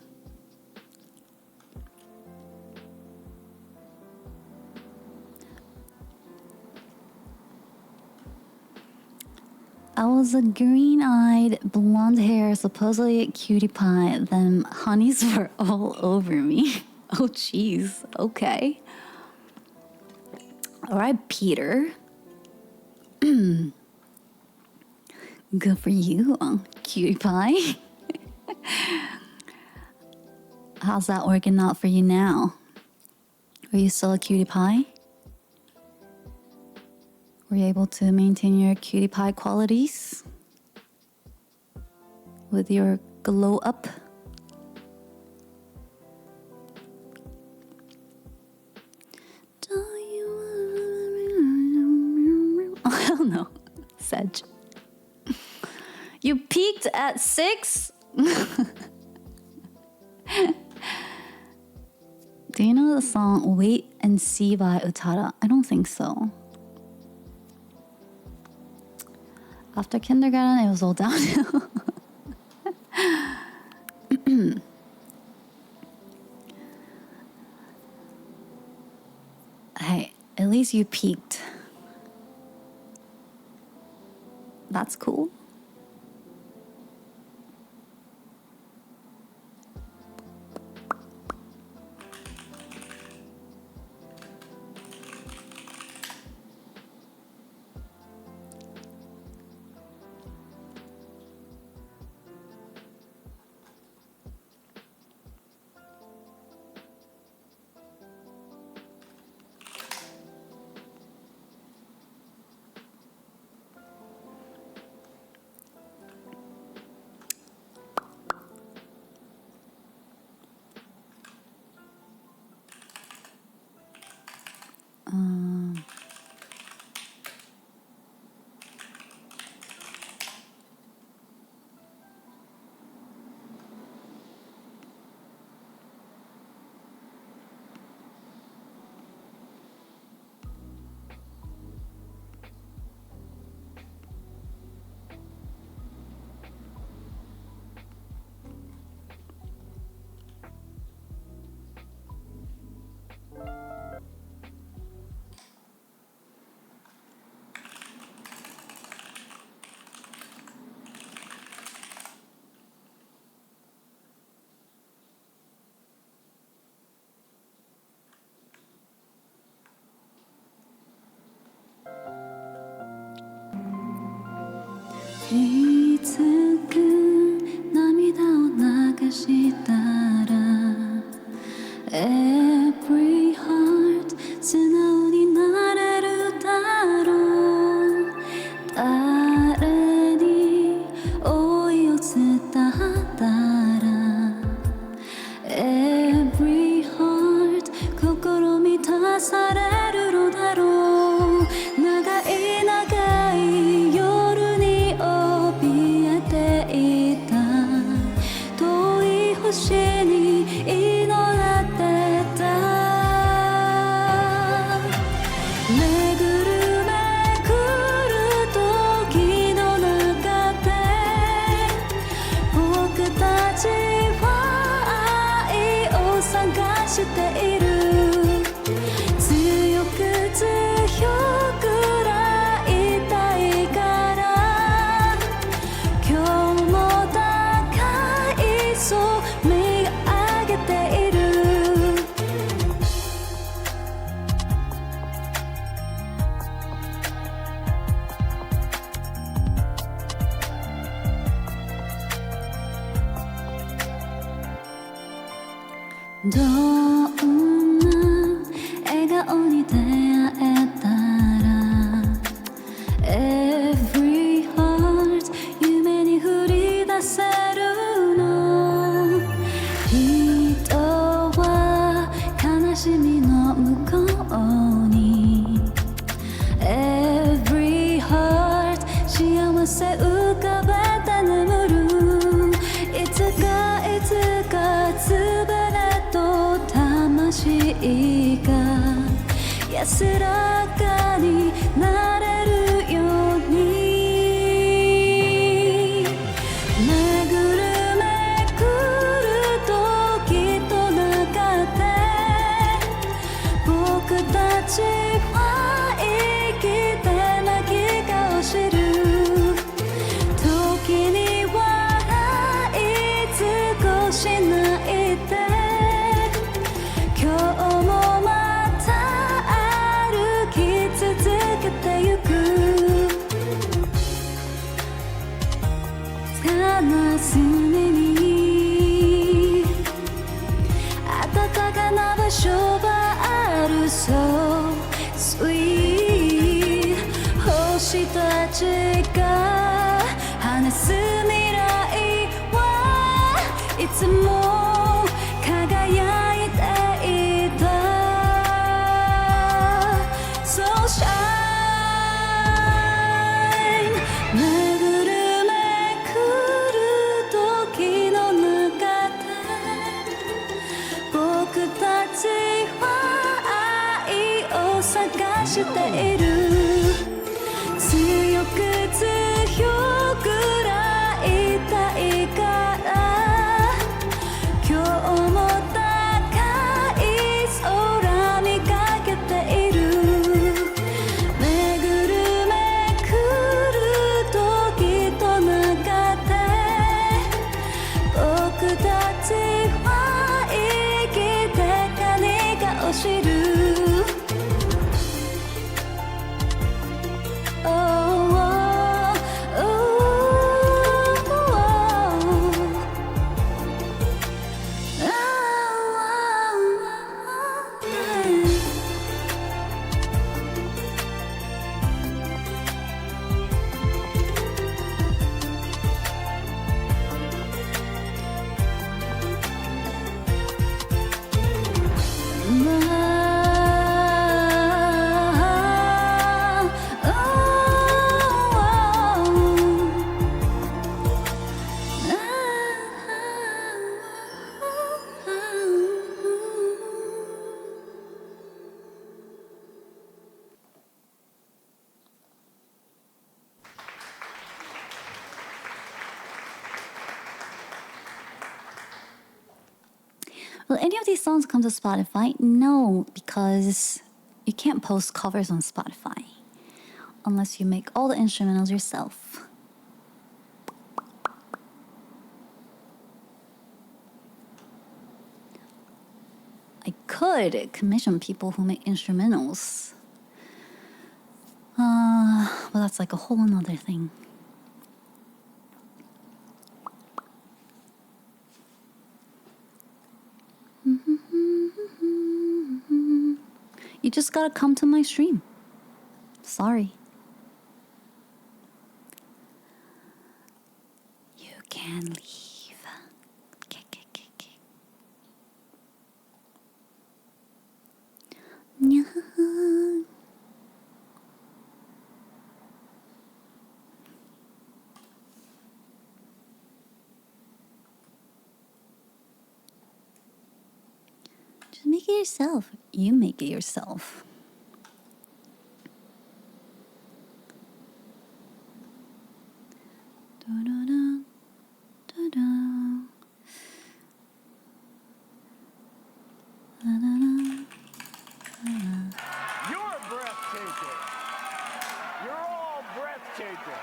I was a green-eyed, blonde hair, supposedly a cutie pie. Then honeys were all over me. Oh, jeez. Okay. All right, Peter. Good for you, cutie pie. How's that working out for you now? Are you still a cutie pie? Were you able to maintain your cutie pie qualities with your glow up? Oh no, Sedge. You peaked at 6? Do you know the song Wait and See by Utada? I don't think so. After kindergarten, it was all downhill. Hey, at least you peaked. That's cool. Every heart 素直になれるだろう誰に追い寄せたら Every heart 心満たされるのだろう長い長い夜に怯えていた遠い星に祈ってた巡る巡る時の中で僕たちは愛を探している強く強くらいたいから今日も高どんな笑顔に出会えたら Every heart 夢に振り出せるの人は悲しみの向こうに Every heart 幸せ浮かべて眠るいつかいつかつぶれと魂が安らかになれるように巡るめくる時と中で僕たちは生きて泣き顔知る時に笑い少し泣いて今日もまた歩き続けてゆく悲しみに暖かな場所がある So sweet 星たちが話す未来はいつも輝いていた So shine 巡るめくる時の中で僕たちは愛を探している強く強く会いたいから今日も高い空見かけている巡るめくる時と中で僕たちは生きて何かを知るWill any of these songs come to Spotify? No, because you can't post covers on Spotify unless you make all the instrumentals yourself. I could commission people who make instrumentals. But that's like a whole another thing. You just gotta come to my stream. Sorry. You can leave. Just make it yourself. You make it yourself. You're breathtaking. You're all breathtaking.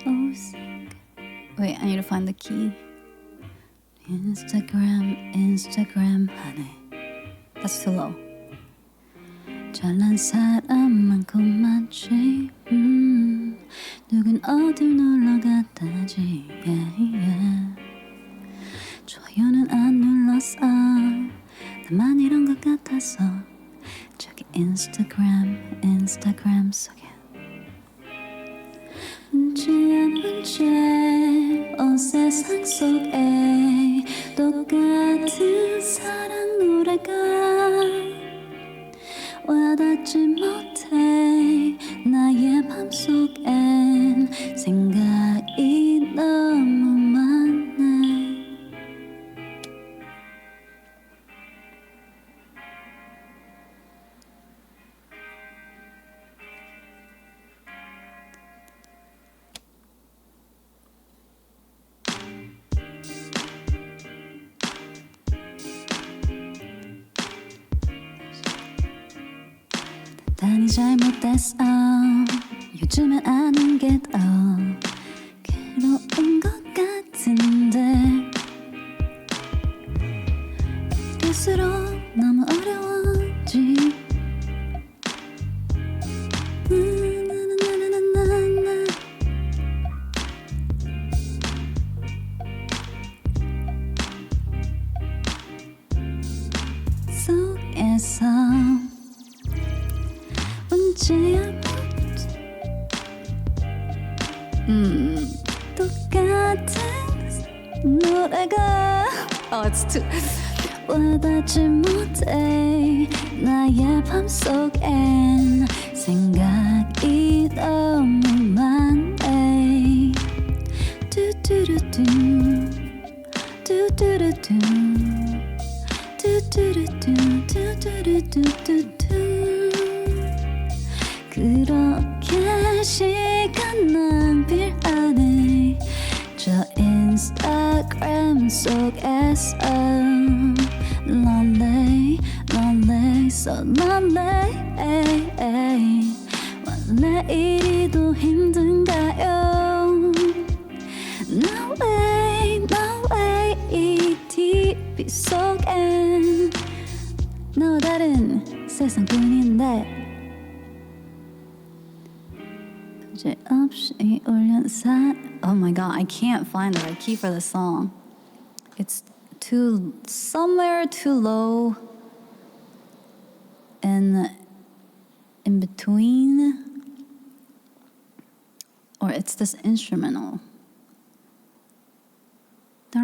Oh, sick. Wait, I need to find the key. Instagram 하네. That's too low. 잘난 사람 많고 많지. 누군 어딜 놀러 갔다지. 좋아요는 안 눌렀어. 나만 이런 것 같아서. 저기 인스타그램 속에 문제야 문제 온 세상 속에 똑같은 사랑 노래가 와닿지 못해 나의 맘속엔 생각이 너무 많네. 단이 잘못됐어. 요즘엔 아는 게 더 괴로운 것 같은데 갈수록 너무 어려워지. 나나나나나나. 속에서 문제야 똑같은 노래가 Oh, it's too 와닿지 못해 나의 맘속엔 생각이 너무 많네. 두두루두 두두루두 두두루두 두두루두두두. 그렇게 시간 낭비를 하네 저 인스타그램 속에서. Lonely, lonely, so lonely. 원래 이리도 힘든가요? No way, no way. 이 TV 속엔 너와 다른 세상뿐인데 없이 Oh my god, I can't find the right key for this song. It's somewhere too low and in between, or it's this instrumental. No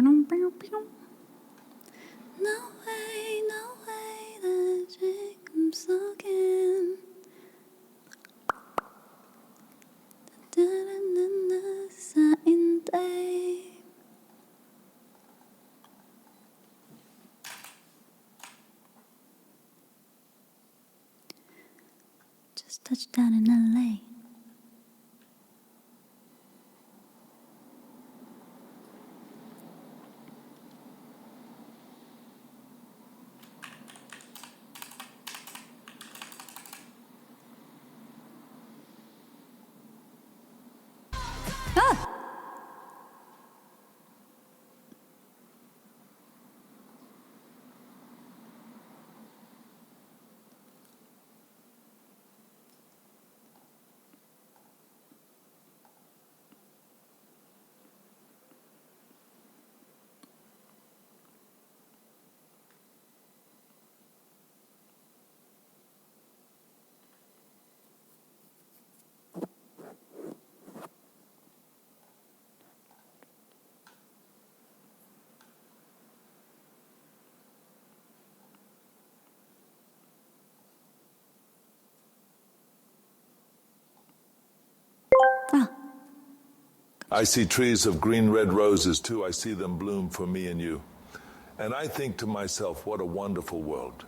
way, no way. 나 지금 속엔 Just touched down in LA. I see trees of green red roses too. I see them bloom for me and you. And I think to myself, what a wonderful world.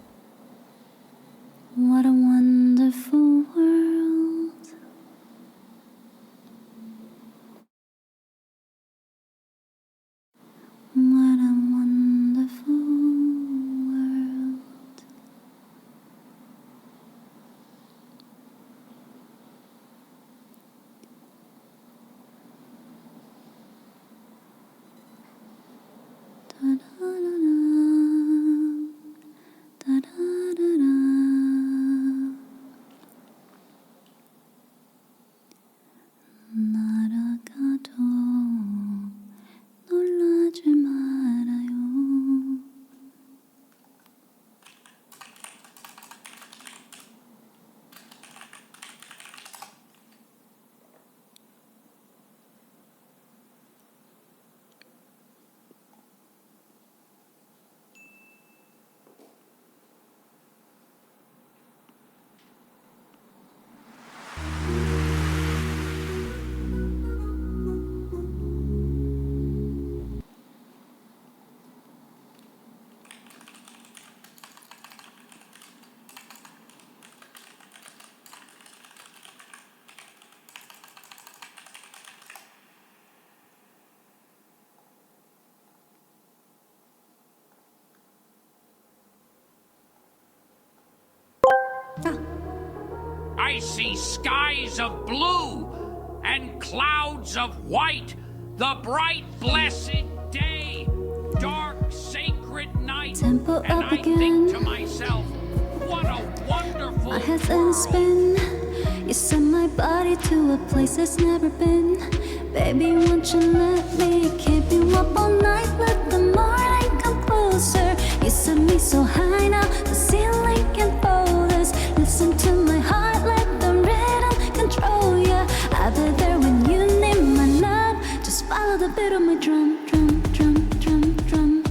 What a wonderful world. What a wonderful world. I see skies of blue and clouds of white, the bright, blessed day, dark, sacred night. Tempo and up I again. think to myself, what a wonderful My head's in a world. spin. You send my body to a place it's never been. Baby, won't you let me keep you up all night? Let the morning come closer. You set me so high now, the ceiling can fold us. Listen to my heart, let the rhythm control ya. I'll be there when you need my love. Just follow the beat of my drum, drum, drum, drum, drum.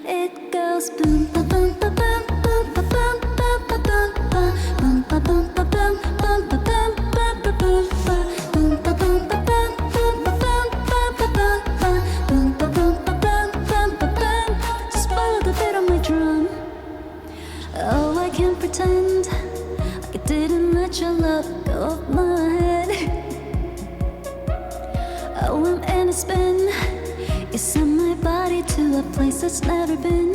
It goes boom, ba boom, ba boom, boom, ba boom, ba ba boom, ba boom, ba boom, ba boom, boom, ba boom, ba ba boom, ba boom, ba boom, ba boom, boom, ba boom, ba ba boom, ba boom, ba boom, ba boom, boom, ba boom. Just follow the beat of my drum. Oh, I can't pretend like I didn't let your love go off my head. Oh, I'm in a spin. You send my body to a place that's never been.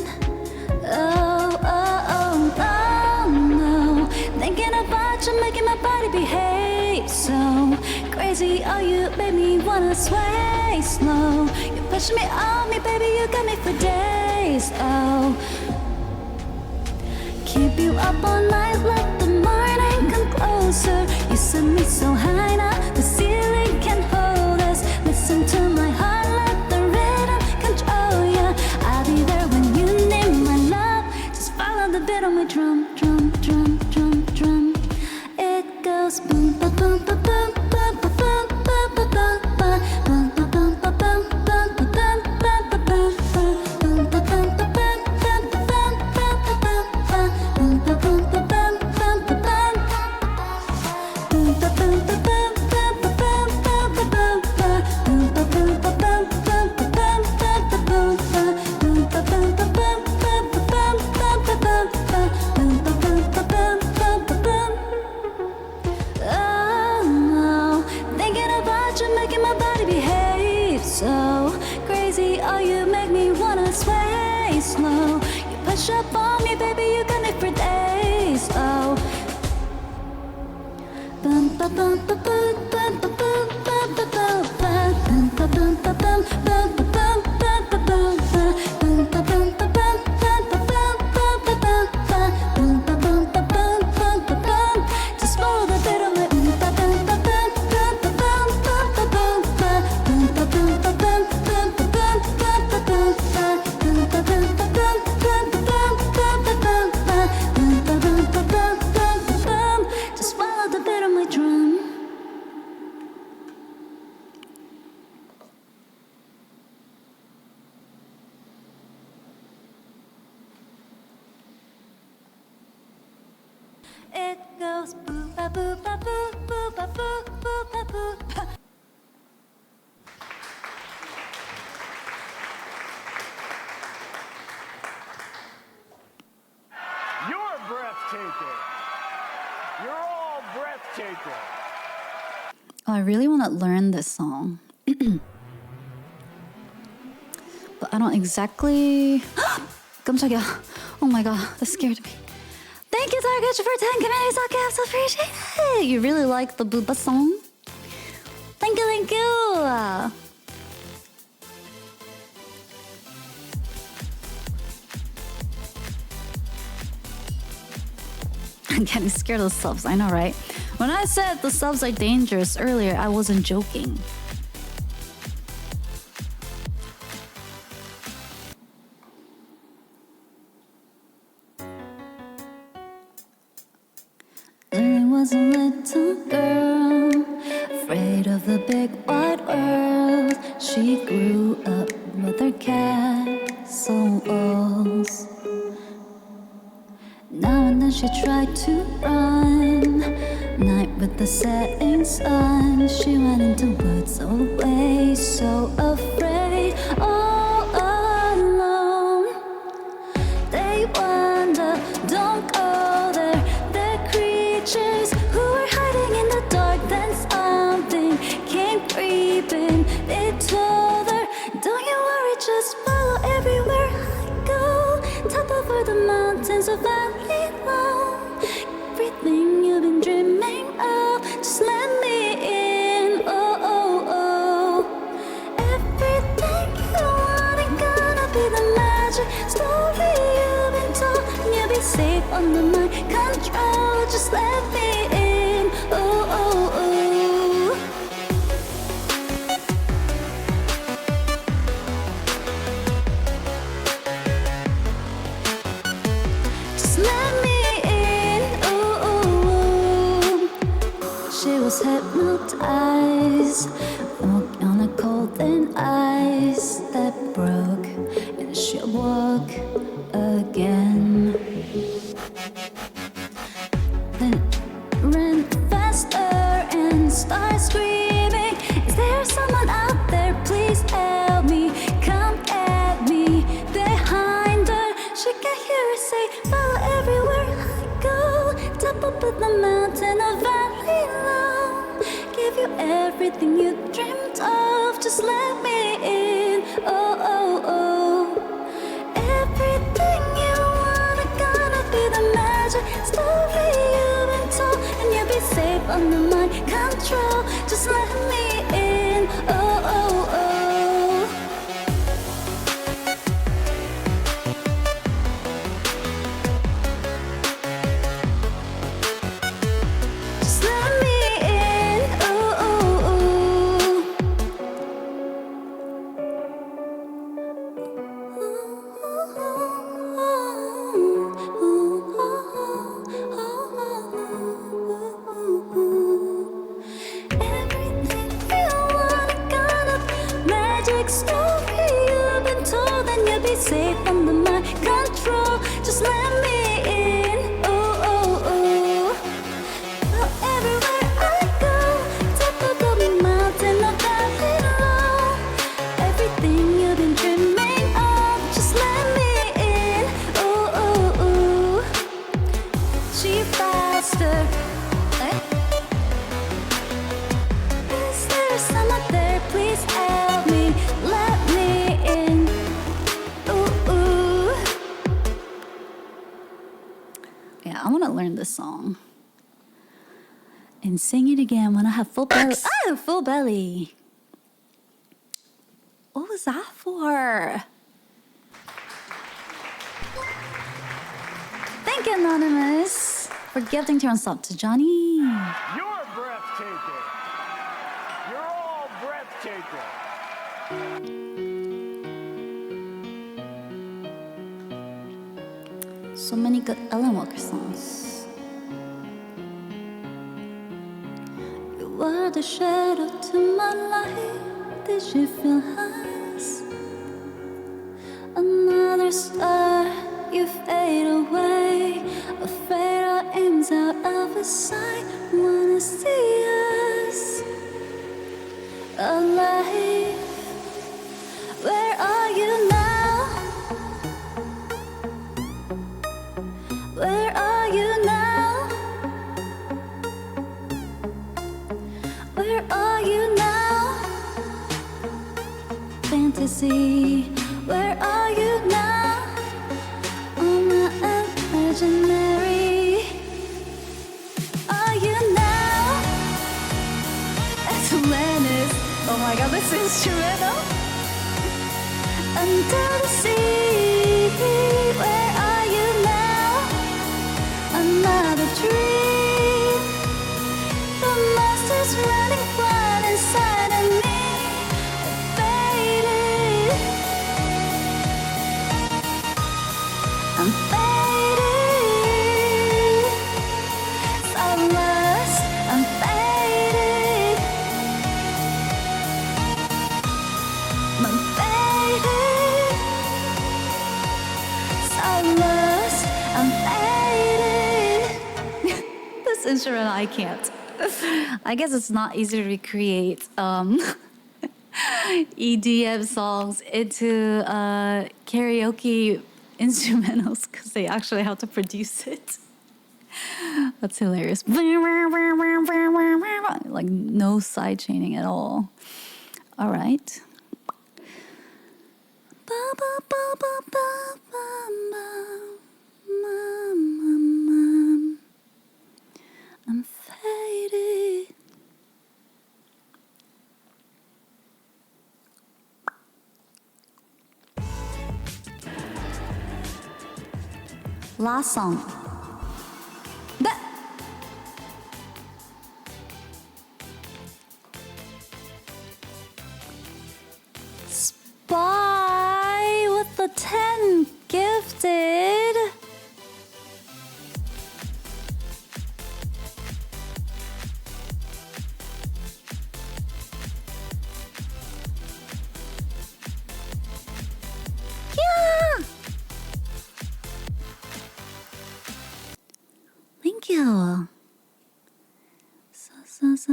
Oh, oh, oh, oh, no. Thinking about you, making my body behave so crazy. Oh, you made me wanna sway slow. You push me on me, baby, you got me for days. Oh, keep you up all night, let the morning come closer. You send me so high now, the ceiling can hold us. Listen to my heart, let the rhythm control ya. I'll be there when you need my love. Just follow the beat on my drum, drum, drum, drum, drum. It goes boom, ba boom, ba boom, ba ba boom, ba ba boom, ba boom, ba boom, ba boom, boom, ba boom, ba ba boom, boom, ba boom, ba boom, boom, ba boom, ba ba boom, boom, ba boom, ba boom, boom, ba boom. Boom, ba boom, ba boom, boom, ba boom, boom, ba boom, ba boom, ba boom, ba boom, boom, ba boom, ba ba boom, ba boom, ba boom, ba boom, boom, ba boom, ba boom, ba boom, ba boom, ba boom, ba boom, ba boom, ba boom. Oh no, thinking about you, making my body behave so crazy. Oh, you make me wanna sway slow. You push up on me, baby, you got me for days. Oh. Bum ba bum ba boom bum ba boom bum ba boom ba bum ba bum ba bum bum ba bum bum ba boom ba bum ba bum ba bum bum ba bum bum ba bum ba bum ba bum ba bum bum ba bum. Just follow the beat of my ba bum ba bum bum ba bum bum ba bum ba bum ba bum ba bum bum ba bum bum ba bum ba bum ba bum ba bum bum ba bum bum ba bum ba bum ba bum ba bum bum ba bum. Just follow the beat of my drum. It goes boo ba boo ba boo boo ba boo boo ba boo. You're breathtaking. You're all breathtaking. Oh, I really want to learn this song. But I don't exactly... 깜짝이야. Oh my god, that scared me. Thank you, Target, for 10 communities. Okay, I so appreciate it. You really like the Booba song? Thank you, thank you. I'm getting scared of the subs, I know, right? When I said the subs are dangerous earlier, I wasn't joking. Lily was a little girl, afraid of the big wide world. She grew up with her castle walls. Now and then she tried to run. Night with the setting sun, she went into woods away, so afraid, all alone. They wonder, don't go there. They're creatures who were hiding in the dark. Then something came creeping. They told her, don't you worry, just follow everywhere I go. Top over the mountains, a valley low. Everything you've been dreaming of. under my control. Just let me in. Oh, oh, oh. Just let me in. Oh, oh, oh. She was hypnotized on a cold thin ice that broke, and she woke again. Then ran faster and started screaming, is there someone out there? Please help me, come at me. Behind her, she can hear her say, follow everywhere I go. Top up of the mountain, a valley low. Give you everything you dreamed of. Just let me in. Oh, oh, oh. Everything you want, gonna be the magic story you've been told, and you'll be safe under my control. Just let me in. Oh, oh, oh. Just let me in. Oh, oh, everything you want, gonna magic story you've been told, and you'll be safe under my control. Just let me in. Oh, oh, oh. Well, everywhere I go, top of the mountain, no valley low. Everything you've been dreaming of, just let me in. Oh, oh, oh. She faster. Is there someone there? Please help me. Let me in. Ooh, ooh. Yeah, I want to learn this song and sing it again when I have full belly. Oh, full belly. What was that for? Thank you, Anonymous, for gifting to sub to Johnny. You're breathtaking. You're all breathtaking. So many good Ellen Walker songs. You were the shadow to my light. Did you feel us? Another star, you fade away. Afraid our aim's out of sight. Wanna see us alive. Where are you now? Where are you now? Where are you now? Fantasy, where are you now? Oh, my imaginary. Are you now? Atlantis. Oh my god, this instrumental. Under the sea, where are you now? Another dream. The monster's running wild inside of me. Faded. I'm faded. So lost. I'm faded. I'm faded. So lost. I'm faded. This instrument I can't. I guess it's not easy to recreate EDM songs into karaoke instrumentals because they actually have to produce it. That's hilarious. Like no side chaining at all. All right. I'm faded. Last song. Spy with the 10 gifted. Yeah. Thank you.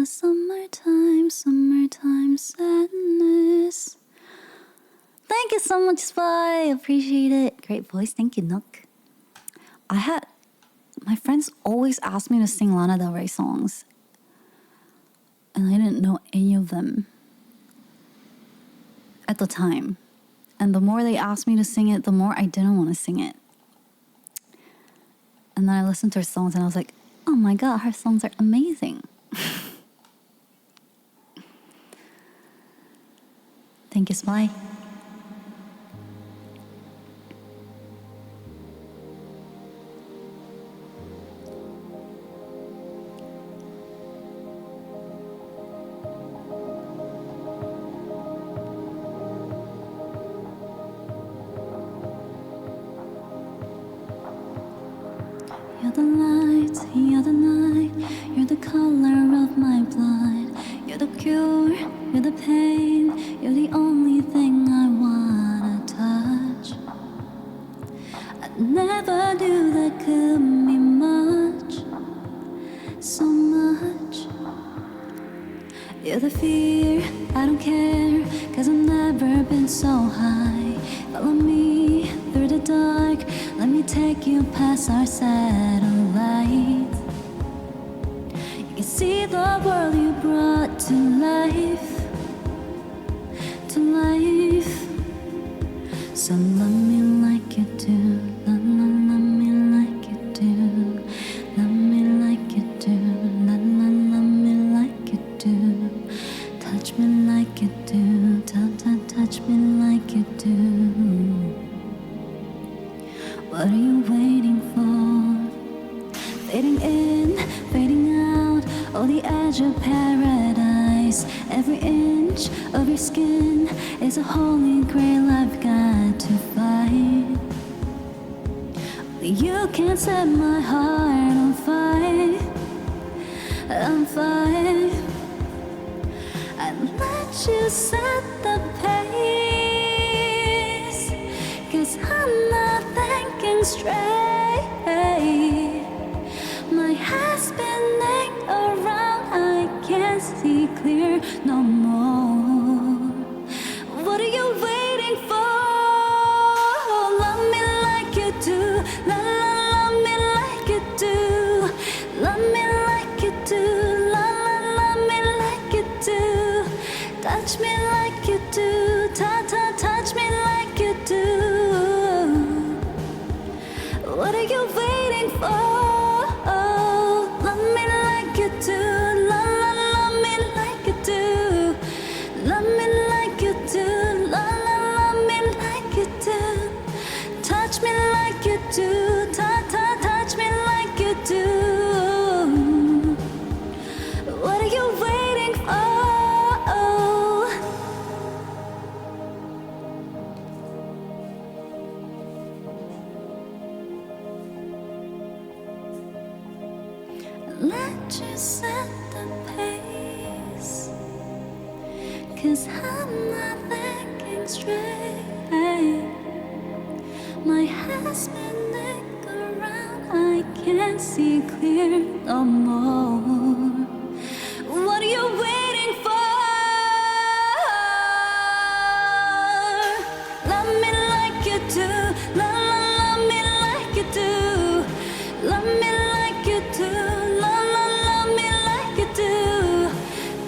Summertime, summertime sadness. Thank you so much, Spy. Appreciate it. Great voice. Thank you, Nook. My friends always asked me to sing Lana Del Rey songs, and I didn't know any of them at the time. And the more they asked me to sing it, the more I didn't want to sing it. And then I listened to her songs and I was like, oh my god, her songs are amazing. Thank you, Spy. You're the light, you're the night, you're the color of my blood. You're the cure, you're the pain, you're the only thing I wanna touch. I never knew that could mean much, so much. You're the fear, I don't care, 'cause I've never been so high. Follow me through the dark, let me take you past our satellite. You can see the world you brought to life, to life. So love me like you do, love me like you do, love me like you do, love me like you do, touch me like you do, touch me like you do. What are you waiting for? Fading in, fading out, oh the edge of paradise. Every inch of your skin is a holy grail I've got to find. You can't set my heart on fire, on fire. I'd let you set the pace, 'cause I'm not thinking straight. My head's spinning around, I can't see clear no more. What are you waiting for? Love me like you do, love me like you do, love me like you do, love me like you do, touch me like you do, touch me like you do. What are you waiting for? Love me like you do, love me like you do, love me like you do, love me like you do, touch me like you do, touch me like you do. What are you waiting for? Let you set the pace, 'cause I'm not thinking straight. My head's spinning around, I can't see clear no more. What are you waiting for? Love me like you do, love me like you do, love me like you do, love me like you do,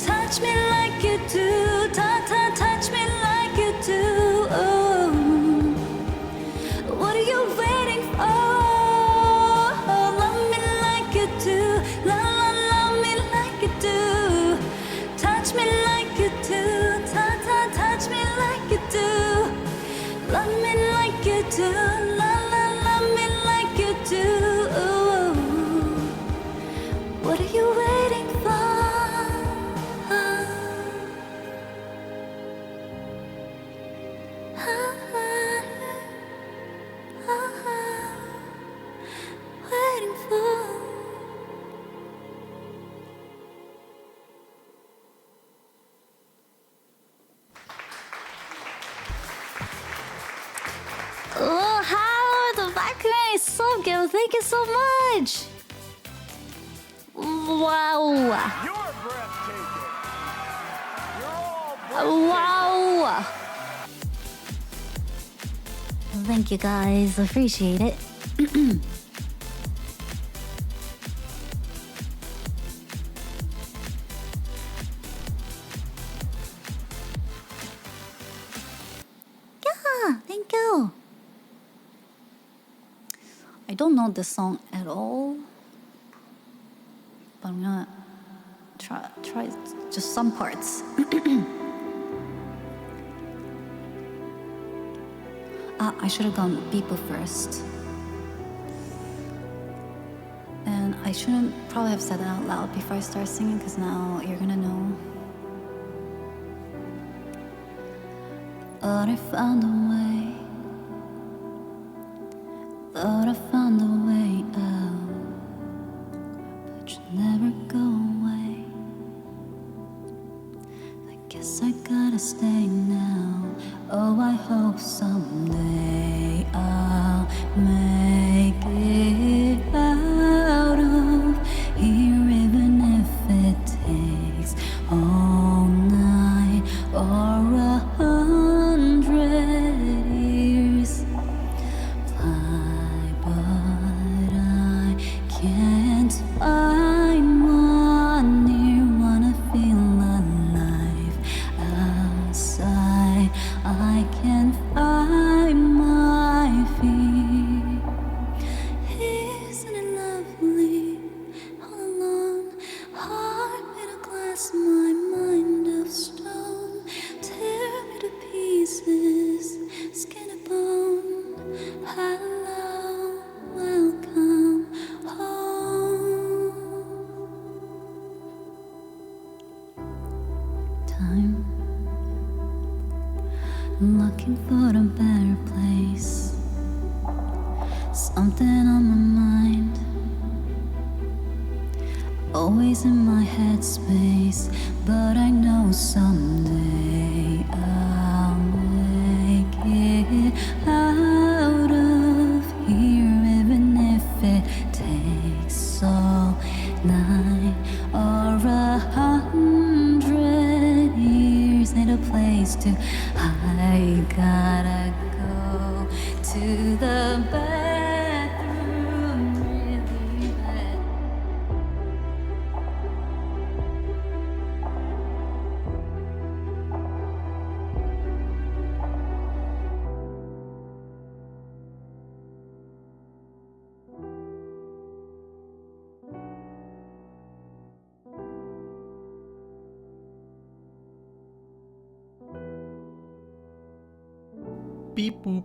touch me like you do, touch me like you do. What are you waiting for? Love me like you do, love me like you do, touch me like you do, touch me like you do, love me like you do, love me like you do. What are you waiting for? Blackman, sub girl, thank you so much. Wow. You're breathtaking. You're all breathtaking. Wow. Thank you guys, appreciate it. Yeah, thank you. I don't know this song at all, but I'm gonna try just some parts. I should have gone Beeple first. And I shouldn't probably have said it out loud before I start singing, because now you're gonna know. Thought I found a way. Thought I found a way out, but you never go away. I guess I gotta stay now. Oh, I hope someday I'll make it out of here, even if it takes all night or 100 years. Fly, but I can't find one near. Wanna feel alive outside. I can't find my feet. Isn't it lovely? All alone, heart made of glass, my mind of stone. Tear me to pieces, skin and bone. Hello, welcome home. Time, looking for a better place. Something on my mind, always in my headspace. But I know someday I'll make it out of here, even if it takes all night or 100 years. Need a place to hide, gotta go to the bathroom really bad. Beep boop.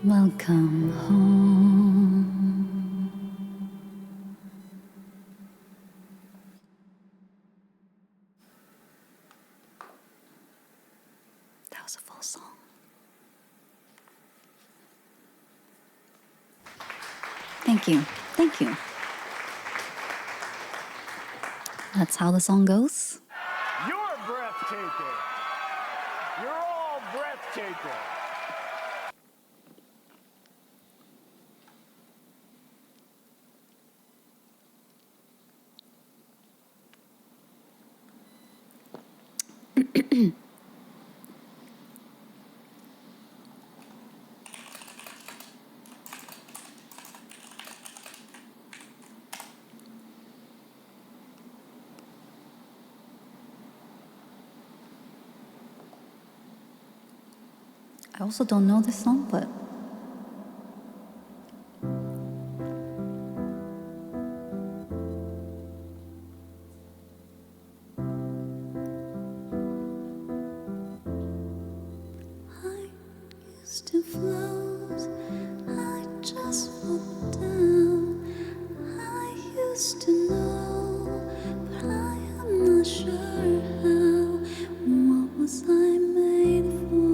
Welcome home. That was a full song. Thank you. Thank you. That's how the song goes. You're breathtaking. You're all breathtaking. I also don't know this song, but still flows. I just walked down. I used to know, but I am not sure how. What was I made for?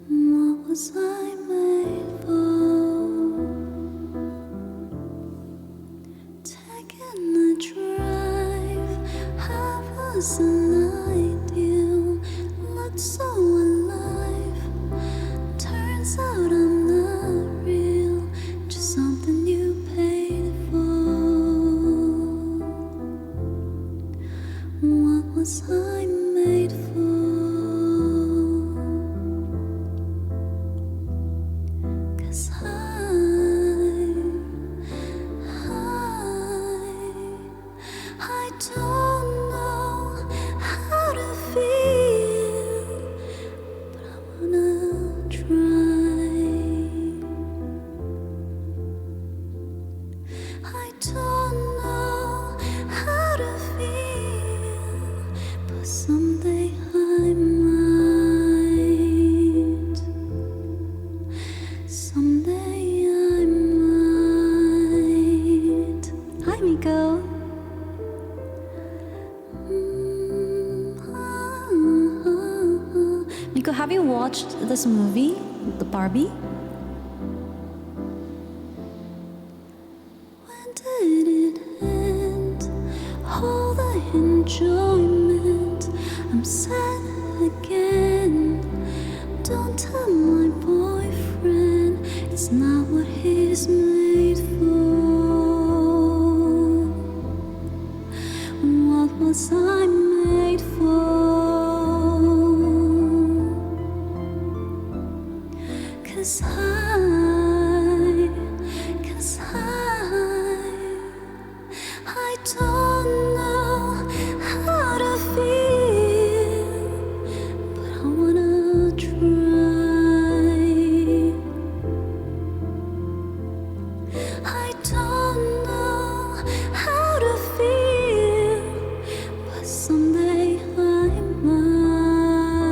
What was I made for? Taking a drive, I was an ideal, looked so alive. Turns out I'm not real, just something you paid for. What was I made for? 'Cause I don't know how to feel, but I wanna try. I don't know how to feel, but someday I might. Someday I might. Hi, Miko. Miko, have you watched this movie, the Barbie? When did it end? All the enjoyment. I'm sad again. Don't tell my boyfriend it's not what he's made for. What was I made for? 'Cause I don't know how to feel, but I wanna try. I don't know how to feel, but someday I might.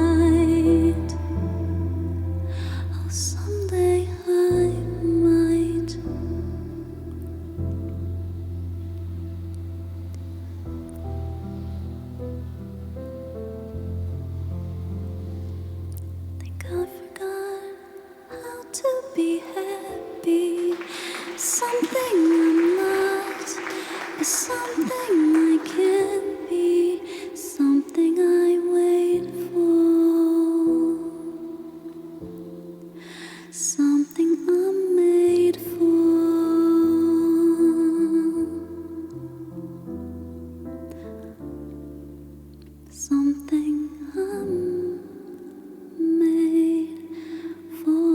Oh, someday I might. Think I forgot how to be happy. Something I'm not, but something I can be. Something I wait for. Something I'm made for. Something I'm made for.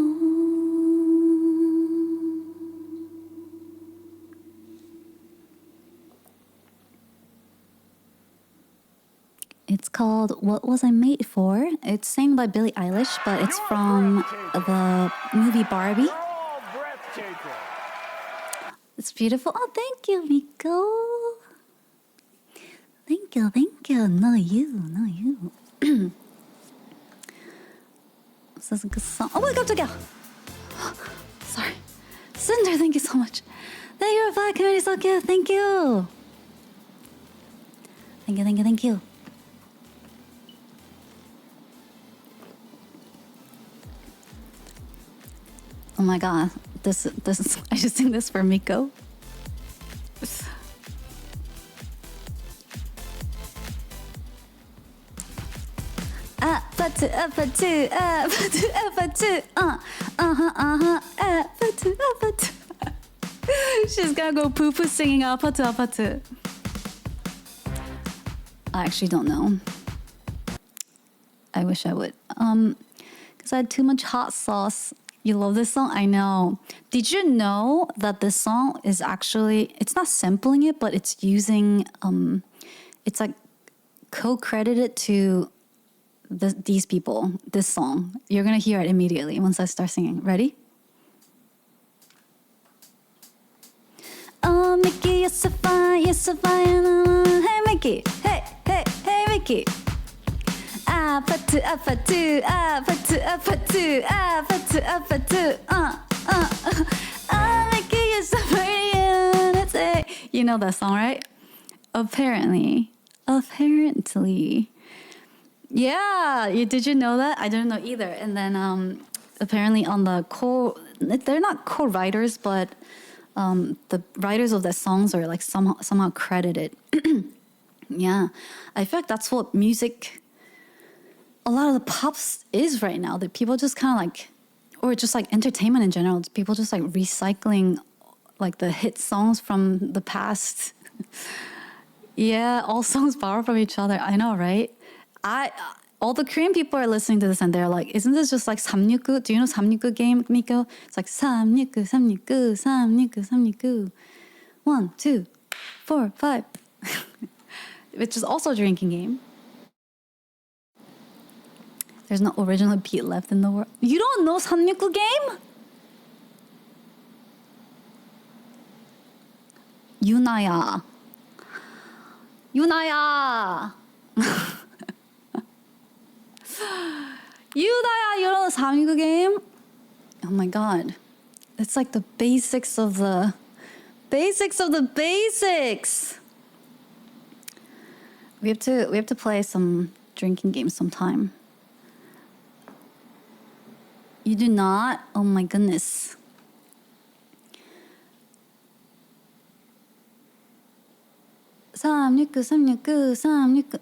It's called What Was I Made For? It's sang by Billie Eilish, but it's from the movie Barbie. It's beautiful. Oh, thank you, Miko. Thank you, thank you. No, you, no, you. This is a good song. Oh my god, sorry. Cinder, thank you so much. Thank you for the community, so cute. Thank you. Thank you, thank you, thank you. Oh my god, this I just sing this for Miko. Up for two. She's gonna go poo poo singing up for two. I actually don't know. I wish I would. Because I had too much hot sauce. You love this song? I know. Did you know that this song is actually, it's not sampling it, but it's using, it's like co-credited to these people, this song. You're going to hear it immediately once I start singing. Ready? Oh, Mickey, you're so fine, Hey, Mickey. Hey, Mickey. part two, part two, part two, part two, part two, part two. I'm making you so pretty. You know that song, right? Apparently. Yeah, did you know that? I didn't know either. And then apparently on the they're not co-writers, but the writers of the songs are like somehow credited. Yeah, I feel like that's what music, a lot of the pops is right now. That people just kind of like, or just like entertainment in general, people just like recycling like the hit songs from the past. Yeah, all songs borrow from each other. I know, right? All the Korean people are listening to this and they're like, isn't this just like 369? Do you know 369 game, Miko? It's like 369, 369, 369, 369. 1, 2, 4, 5. Which is also a drinking game. There's no original beat left in the world. You don't know 369 game? 유나야. 유나야, you know the 369 game? Oh my god. It's like the basics of the basics. We have to play some drinking games sometime. You do not? Oh my goodness.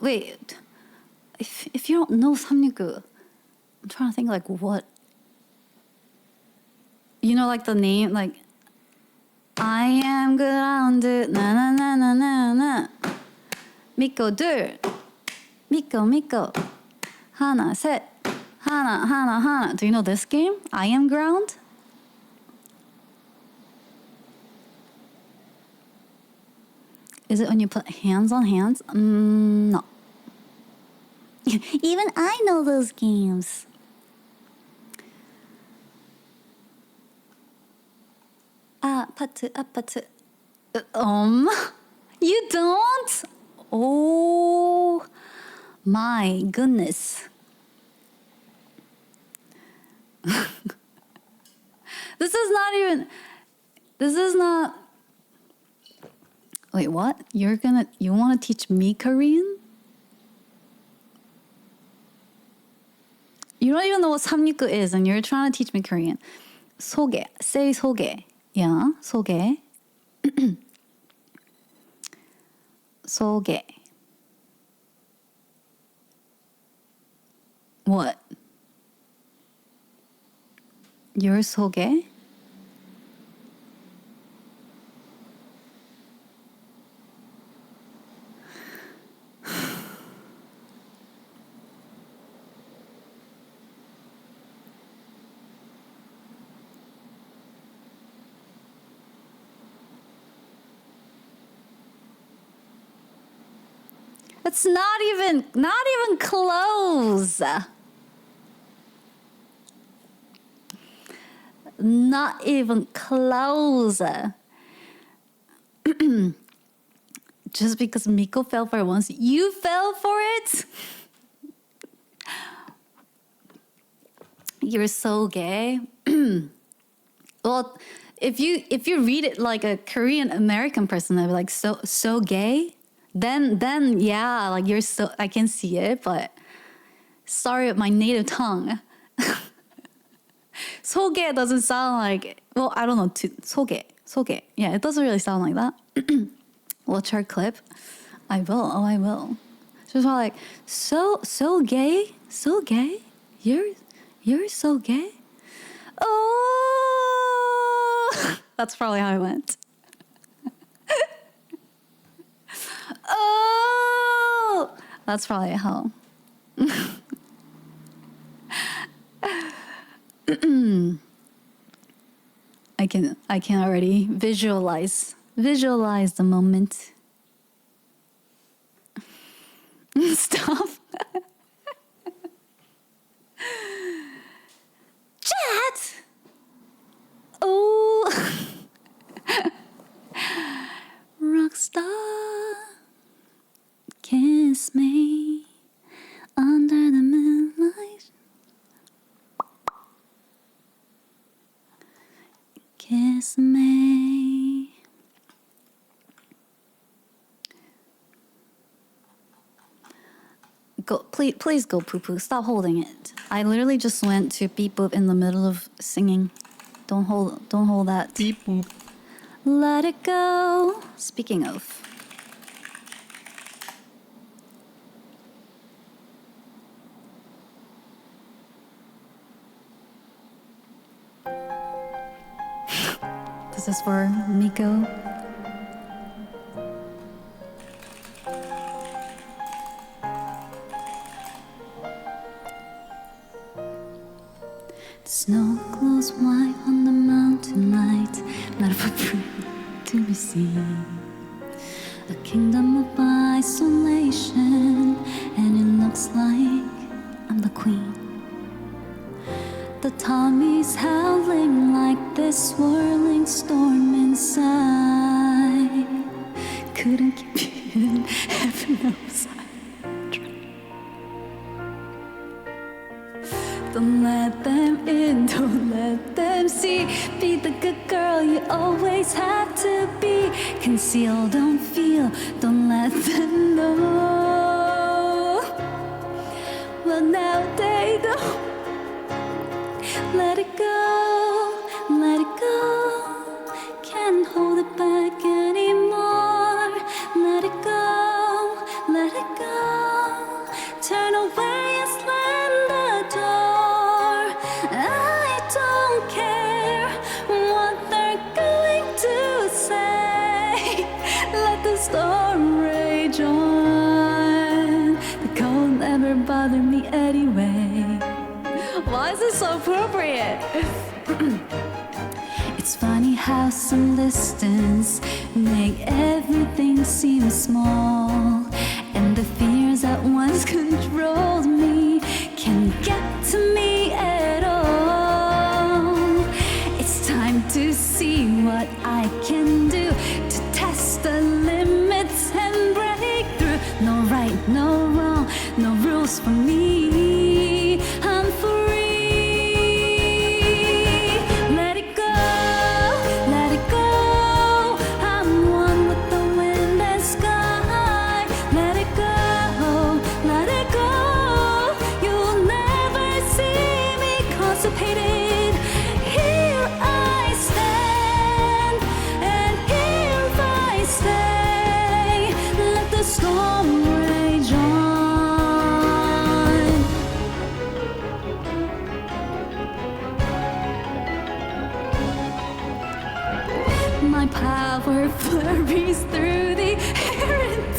Wait, if you don't know 369, I'm trying to think like what. You know, like the name, like I am grounded, na na na na na na. Miko 둘, Miko, 하나 셋, 하나. Do you know this game? I am ground. Is it when you put hands on hands? No. Even I know those games. Part. You don't? Oh my goodness. This is not. Wait, what? You want to teach me Korean? You don't even know what 369 is, and you're trying to teach me Korean. 소개. Say 소개. Yeah, 소개. 소개. What? Your 소개? It's not even close. Not even close. Just because Miko fell for it once, you fell for it? You're so gay. Well, if you read it like a Korean American person, they'd be like, so gay? Then yeah, like you're so, I can see it, but sorry, my native tongue. 소개 doesn't sound like, well, I don't know, 소개. Yeah, it doesn't really sound like that. Watch our clip. I will. Just like, so gay? So gay? You're so gay? Oh! That's probably how it went. Oh! That's probably how. I can already visualize the moment. Stop. Chat. Oh. Rockstar. Kiss me under the moon. Go, please go poo poo. Stop holding it. I literally just went to beep boop in the middle of singing. Don't hold that. Beep boop. Let it go. Speaking of. This is for Miko. The snow glows white on the mountain light, not a footprint to be seen. A kingdom of isolation, and it looks like I'm the queen. The Tommy's howling like this swirling storm inside. Couldn't keep it in, heaven knows I tried. Don't let them in, don't let them see. Be the good girl you always have to be. Conceal, don't feel, don't let them know. Well, now they know. Let it go, let it go. Can't hold it back anymore. Let it go, let it go. Turn away and slam the door. I don't care what they're going to say. Let the storm rage on. The cold never bothered me anyway. Why is this so appropriate? It's funny how some distance make everything seem small, and the fears that once controlled me can't get to me at all. It's time to see what I can do to test the limits and break through. No right, no wrong, no rules for me. I'm free. Let it go, let it go. I'm one with the wind and sky. Let it go, let it go. You'll never see me constipated. Here I stand, and here I stay. Let the storm rage on. My power flurries through the air and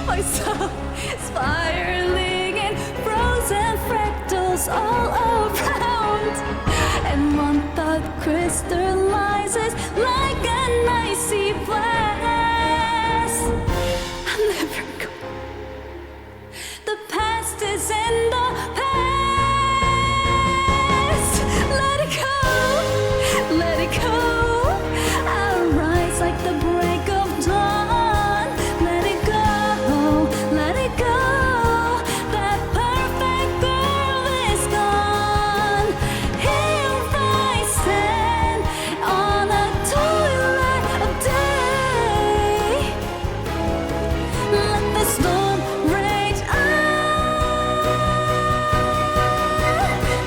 my soul spiraling in frozen fractals all around. And one thought crystallizes like an icy blast. I'm never going. The past is in the past. Let it go, let it go. I'll rise like the break of dawn. Let it go, let it go. That perfect girl is gone. Here I stand on a toilet of day. Let the storm rage on.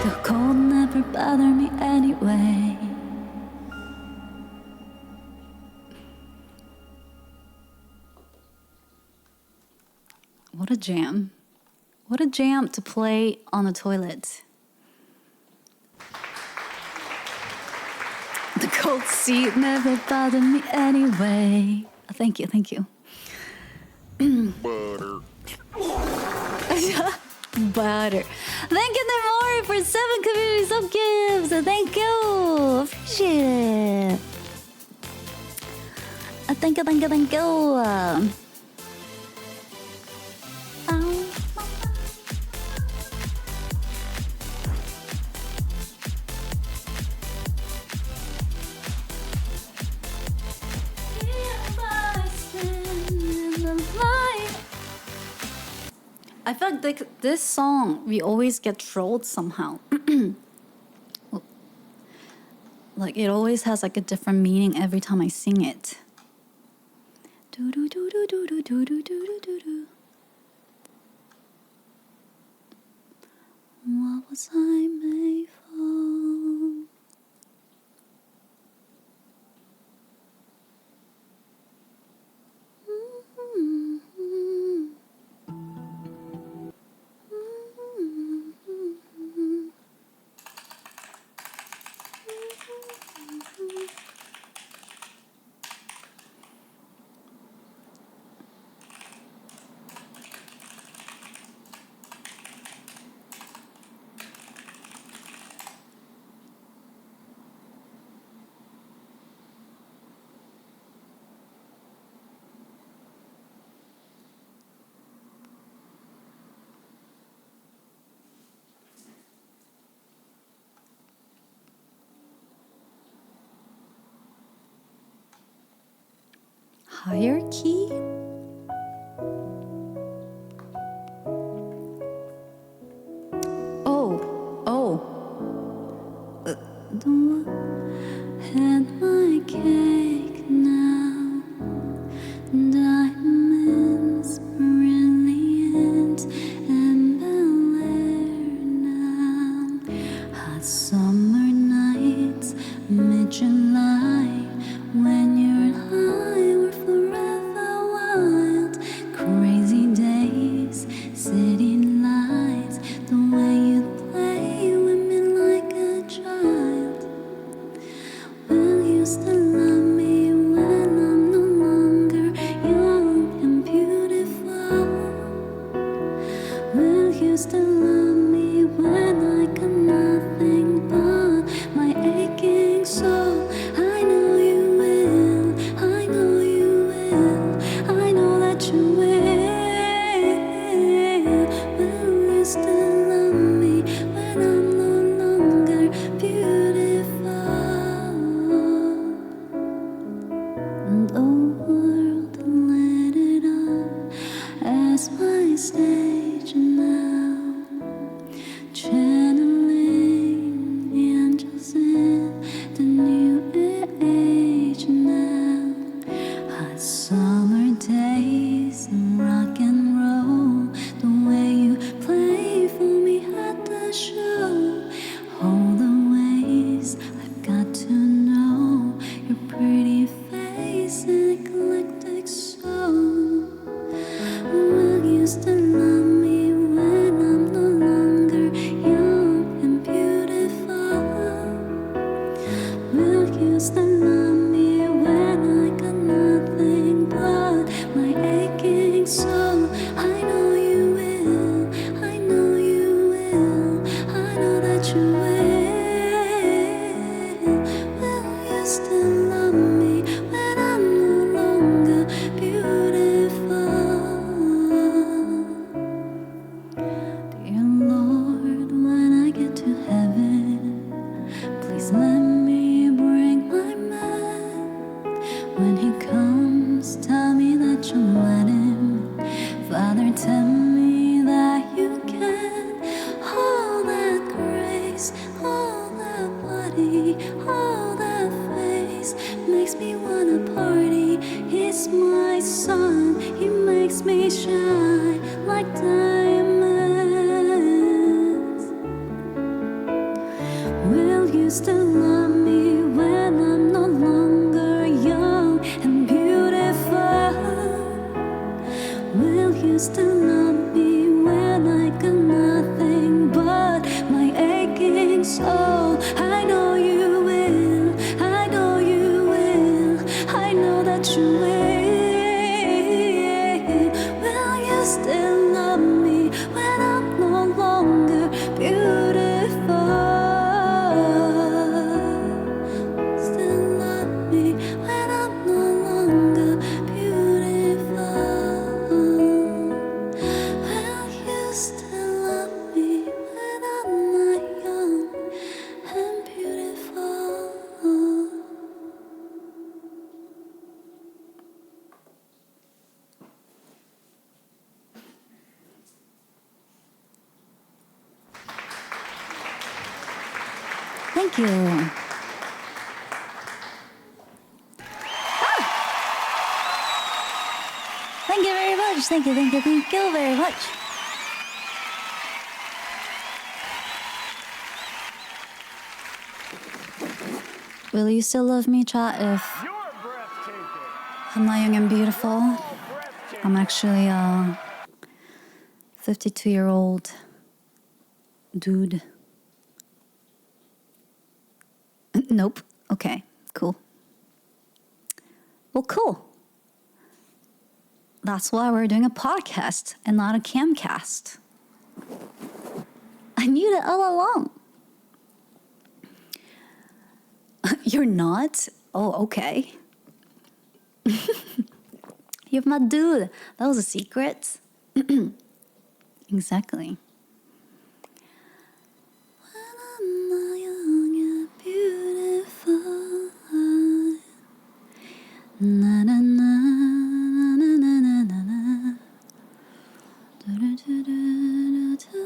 The cold never bothered me anyway. What a jam. What a jam to play on a toilet. The cold seat never bothered me anyway. Thank you, thank you. Butter. Butter. Thank you, Nemori, for 7 community sub gifts. Thank you. Appreciate it. Thank you, thank you, thank you. I feel like this song, we always get trolled somehow. Like, it always has like a different meaning every time I sing it. Do-do-do-do-do-do-do-do-do-do-do. What was I made for? Hierarchy? Had my cake now, diamonds brilliant and Bel Air now. Hot summer nights, mid-July, when you're high, we're forever wild. Crazy days, city lights, the way you play with me like a child. Will you still love me when I'm no longer young and beautiful? Will you still love me when I got nothing but my aching soul? I know you will, I know you will, I know that you will. Will you still love me when I'm no longer beautiful? And the world lit it up as my stage now, channeling angels in the new age now. Hot summer days and rock and roll, the way you play for me at the show. All the ways I've got to know your pretty face and eclectic soul. Will you still love me when I'm no longer young and beautiful? Will you still love me when I got nothing but my aching soul? I know you will, I know you will, I know that you will. Will you still love me when I'm no longer beautiful? Dear Lord, when I get to heaven, please let me bring my man. When he comes, tell me that you'll let him. Father, tell me that you can. All that grace, all that body, all that face makes me wanna party. He's my sun, he makes me shine like diamonds. Will you still love me when I'm no longer young and beautiful? Will you still love me when I got nothing but my aching soul? I know you will, I know you will, I know that you will. Will you still love me when I'm no longer beautiful? Still love me when I'm no longer beautiful. Will you still love me when I'm not young and beautiful? Thank you. Thank you very much. Thank you very much. Will you still love me, chat, if I'm not young and beautiful? I'm actually a 52-year-old dude. Nope. Okay, cool. Well, cool. That's why we're doing a podcast and not a camcast. I knew that all along. You're not? Oh, okay. You're my dude. That was a secret. Exactly. When I'm not young and beautiful. Na na na na na na na na. Da da da da da da.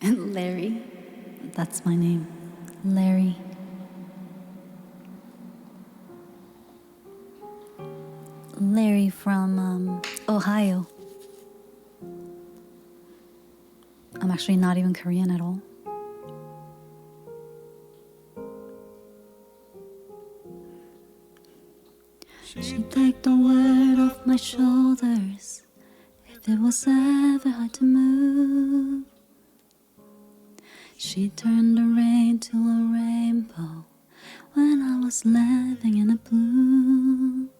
Larry. That's my name. Larry. Larry from Ohio. I'm actually not even Korean at all. She'd take the weight off my shoulders if it was ever hard to move. She turned the rain to a rainbow when I was living in the blue.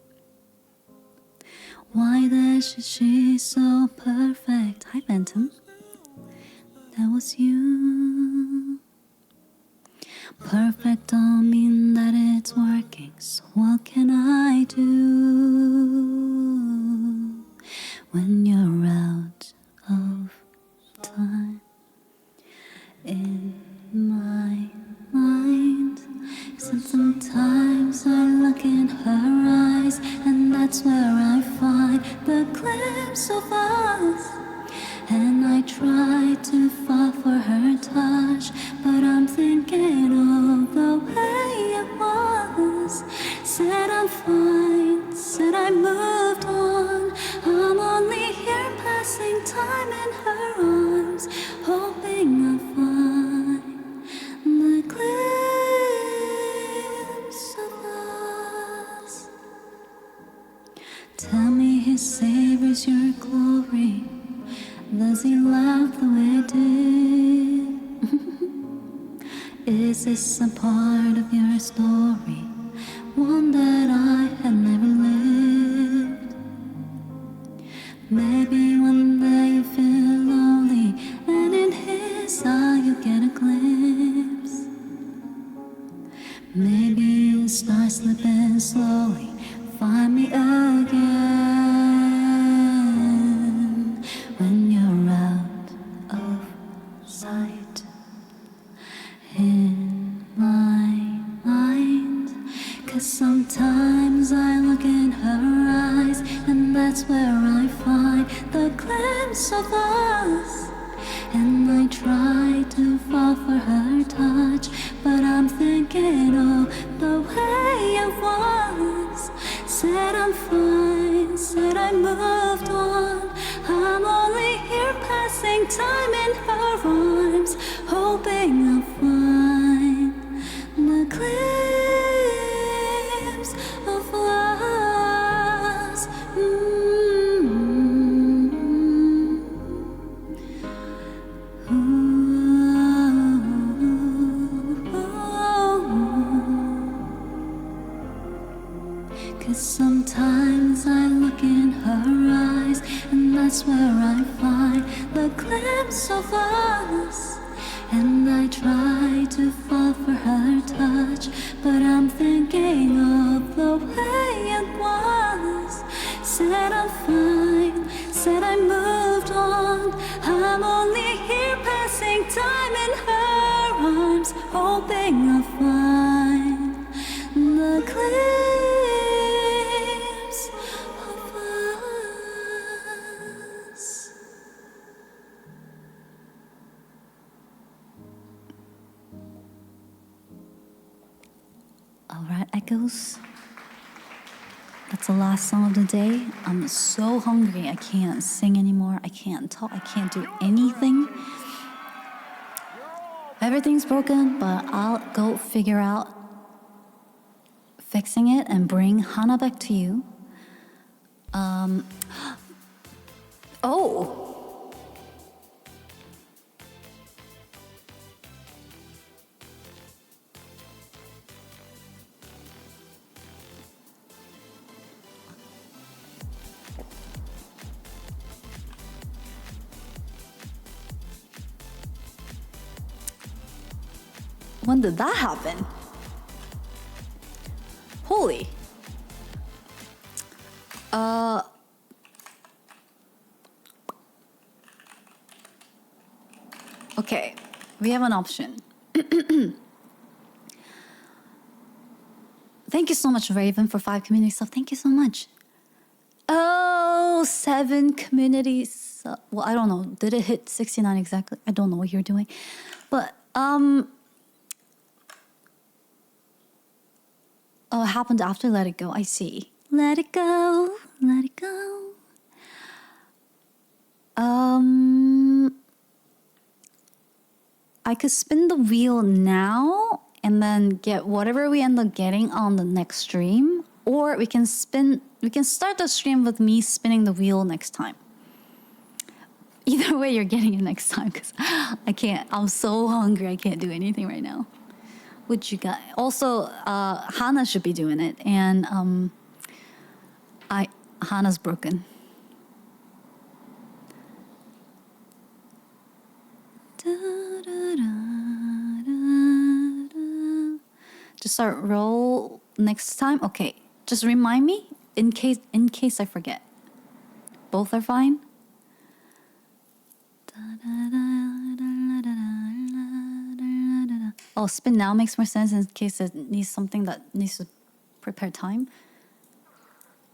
Why is she so perfect? Hi, Bentham. That was you. Perfect don't mean that it's working, so what can I do when you're out of time? In my mind, and sometimes I look in her eyes, and that's where I find the glimpse of us. And I try to fall for her touch, but I'm thinking of the way it was. Said I'm fine, said I moved on. I'm only here passing time in her arms, hoping I'll find the glimpse of us. Tell me he savors your glory. Does he laugh the way I did? Is this a part of your story? One that I had never lived? Maybe one day you feel lonely, and in his eye you get a glimpse. Maybe you start slipping slowly, find me again when you're out of sight. In my mind, 'cause sometimes I look in her eyes, and that's where I find the glimpse of us. And I try to fall for her touch, but I'm thinking of the way it was. Said I'm fine, said I moved on. I'm only here passing time in her arms, hoping I'll find the glimpse of us. Ooh. try to fall for her touch, but I'm thinking of the way it was. Said I'm fine, said I moved on. I'm only here passing time in her arms, hoping I'll find the glimpse of us. All right, Echoes. That's the last song of the day. I'm so hungry. I can't sing anymore. I can't talk. I can't do anything. Everything's broken, but I'll go figure out fixing it and bring Hana back to you. Oh! When did that happen? Holy. Okay, we have an option. Thank you so much, Raven, for 5 community stuff. Thank you so much. Oh, 7 communities. Well, I don't know. Did it hit 69 exactly? I don't know what you're doing. But, oh, it happened after Let It Go. I see. Let it go. Let it go. I could spin the wheel now and then get whatever we end up getting on the next stream. Or we can start the stream with me spinning the wheel next time. Either way, you're getting it next time because I can't. I'm so hungry. I can't do anything right now. What you got? Also, Hana should be doing it, and Hana's broken. Just start roll next time. Okay, just remind me in case I forget. Both are fine. Oh, spin now makes more sense in case it needs something that needs to prepare time.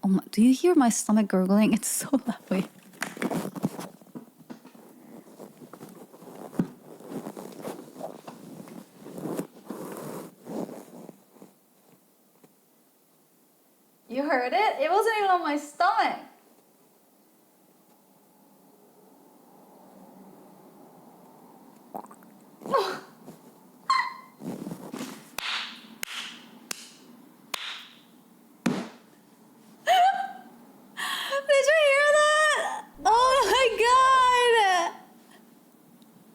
Oh my, do you hear my stomach gurgling? It's so that way. You heard it? It wasn't even on my stomach. Did you hear that? Oh my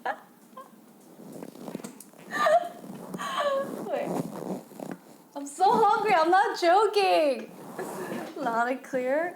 god! Wait. I'm so hungry, I'm not joking. Loud and clear.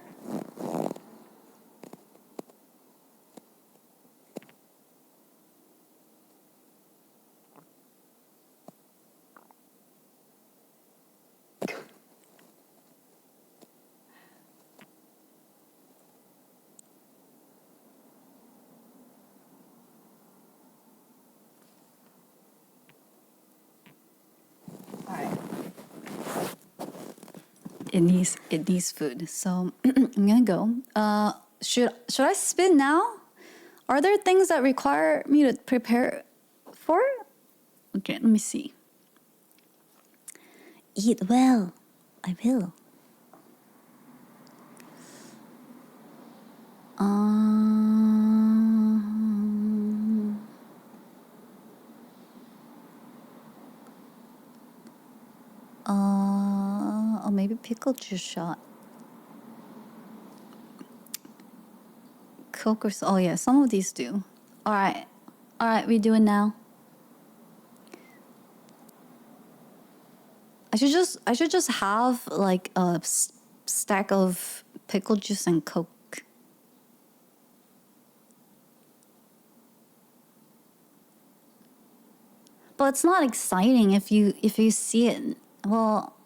It needs food. So I'm gonna go. Should I spin now? Are there things that require me to prepare for? Okay, let me see. Eat well. I will. Or maybe pickle juice shot. Coke or oh yeah, some of these do. All right, we do it now. I should just have like a stack of pickle juice and Coke. but it's not exciting if you see it. Well,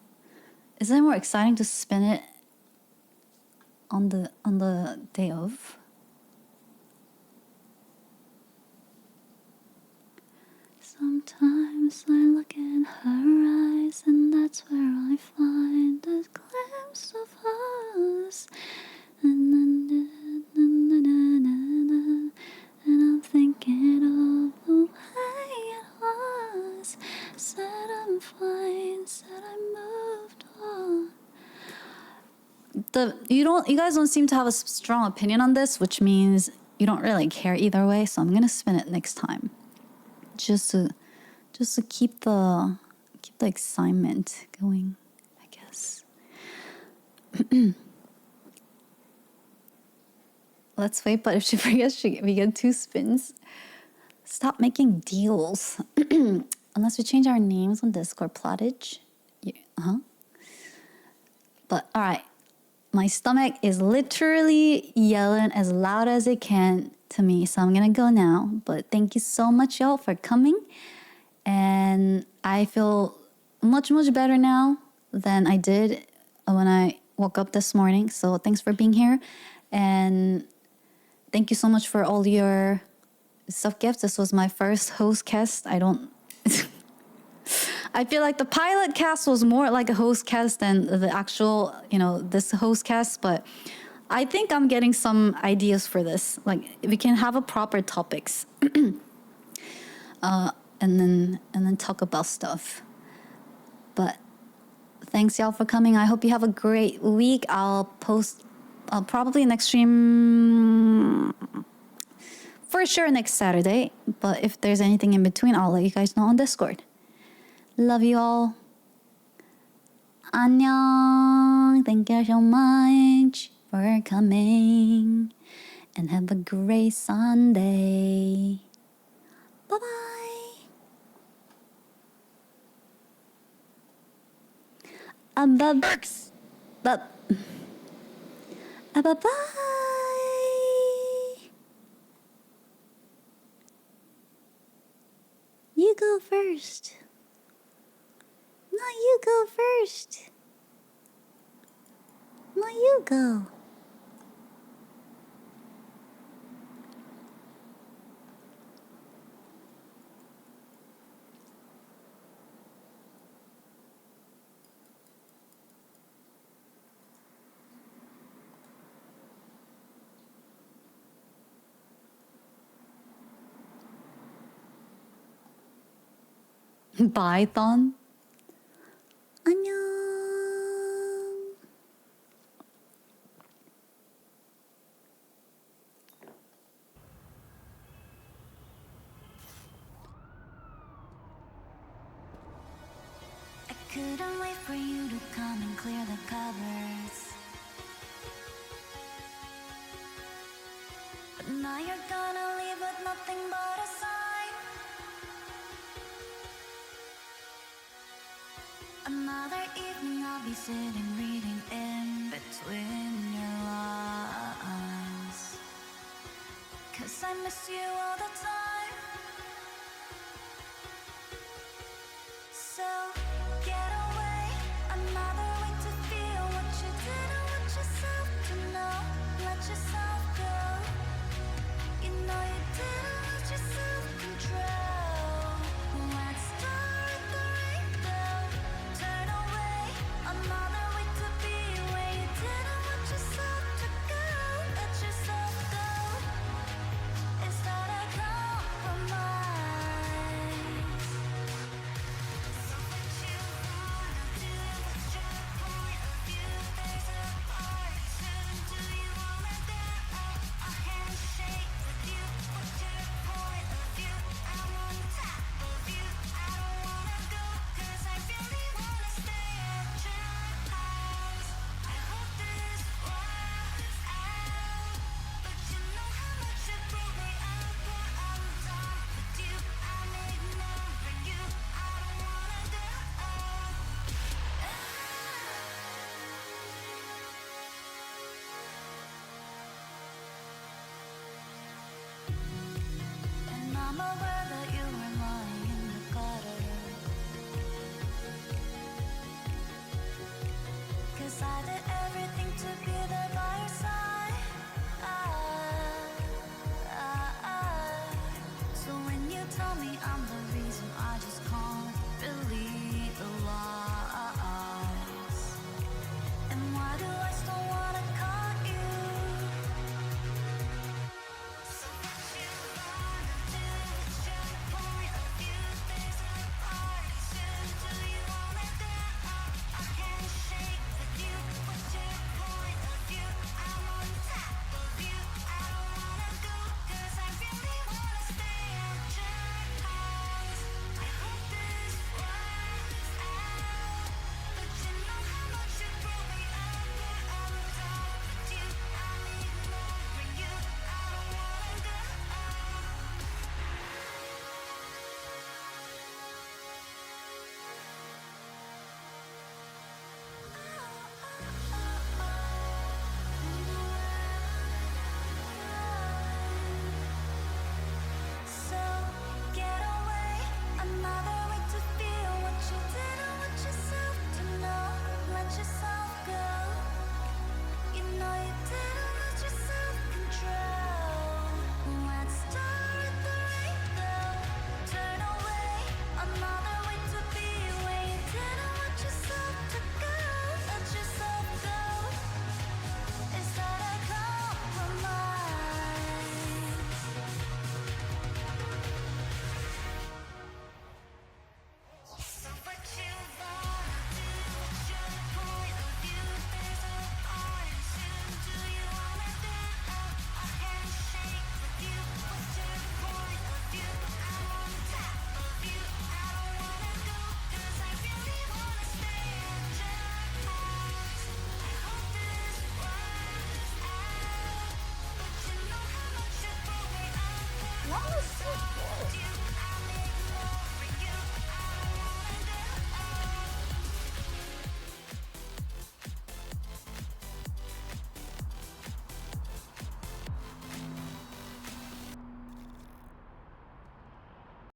isn't it more exciting to spin it on the day of? Sometimes I look in her eyes, and that's where I find a glimpse of us. And I'm thinking of the way it was. Said I'm fine, said I moved on. You guys don't seem to have a strong opinion on this, which means you don't really care either way. So I'm gonna spin it next time, just to keep the excitement going, I guess. Let's wait, but if she forgets, we get 2 spins. Stop making deals. Unless we change our names on Discord, Plottage. Yeah, But, alright. My stomach is literally yelling as loud as it can to me, so I'm gonna go now. But thank you so much, y'all, for coming. And I feel much, much better now than I did when I woke up this morning. So thanks for being here. And thank you so much for all your stuff gifts. This was my first HostCast. I feel like the pilot cast was more like a HostCast than the actual, this HostCast. But I think I'm getting some ideas for this. Like, we can have a proper topics. And then talk about stuff. But thanks y'all for coming. I hope you have a great week. I'll post probably next stream for sure next Saturday. But if there's anything in between, I'll let you guys know on Discord. Love you all. 안녕. Thank you so much for coming. And have a great Sunday. Bye-bye. Bye-bye. You go first. No, you go first. No, you go. Python. 안녕. I couldn't wait for you to come and clear the covers. But now you're gonna leave with nothing but a sign. Another evening I'll be sitting reading in between your lines. 'Cause I miss you all the time. So get away, another way to feel what you didn't want yourself to know. Let yourself go. You know you didn't let yourself control. Let's start at the rainbow. Turn away, another way to be where you didn't want yourself to go. Let yourself go. It's not a compromise. So what you wanna do? What's your point of view? There's a part two. Do you wanna dare a handshake with you? What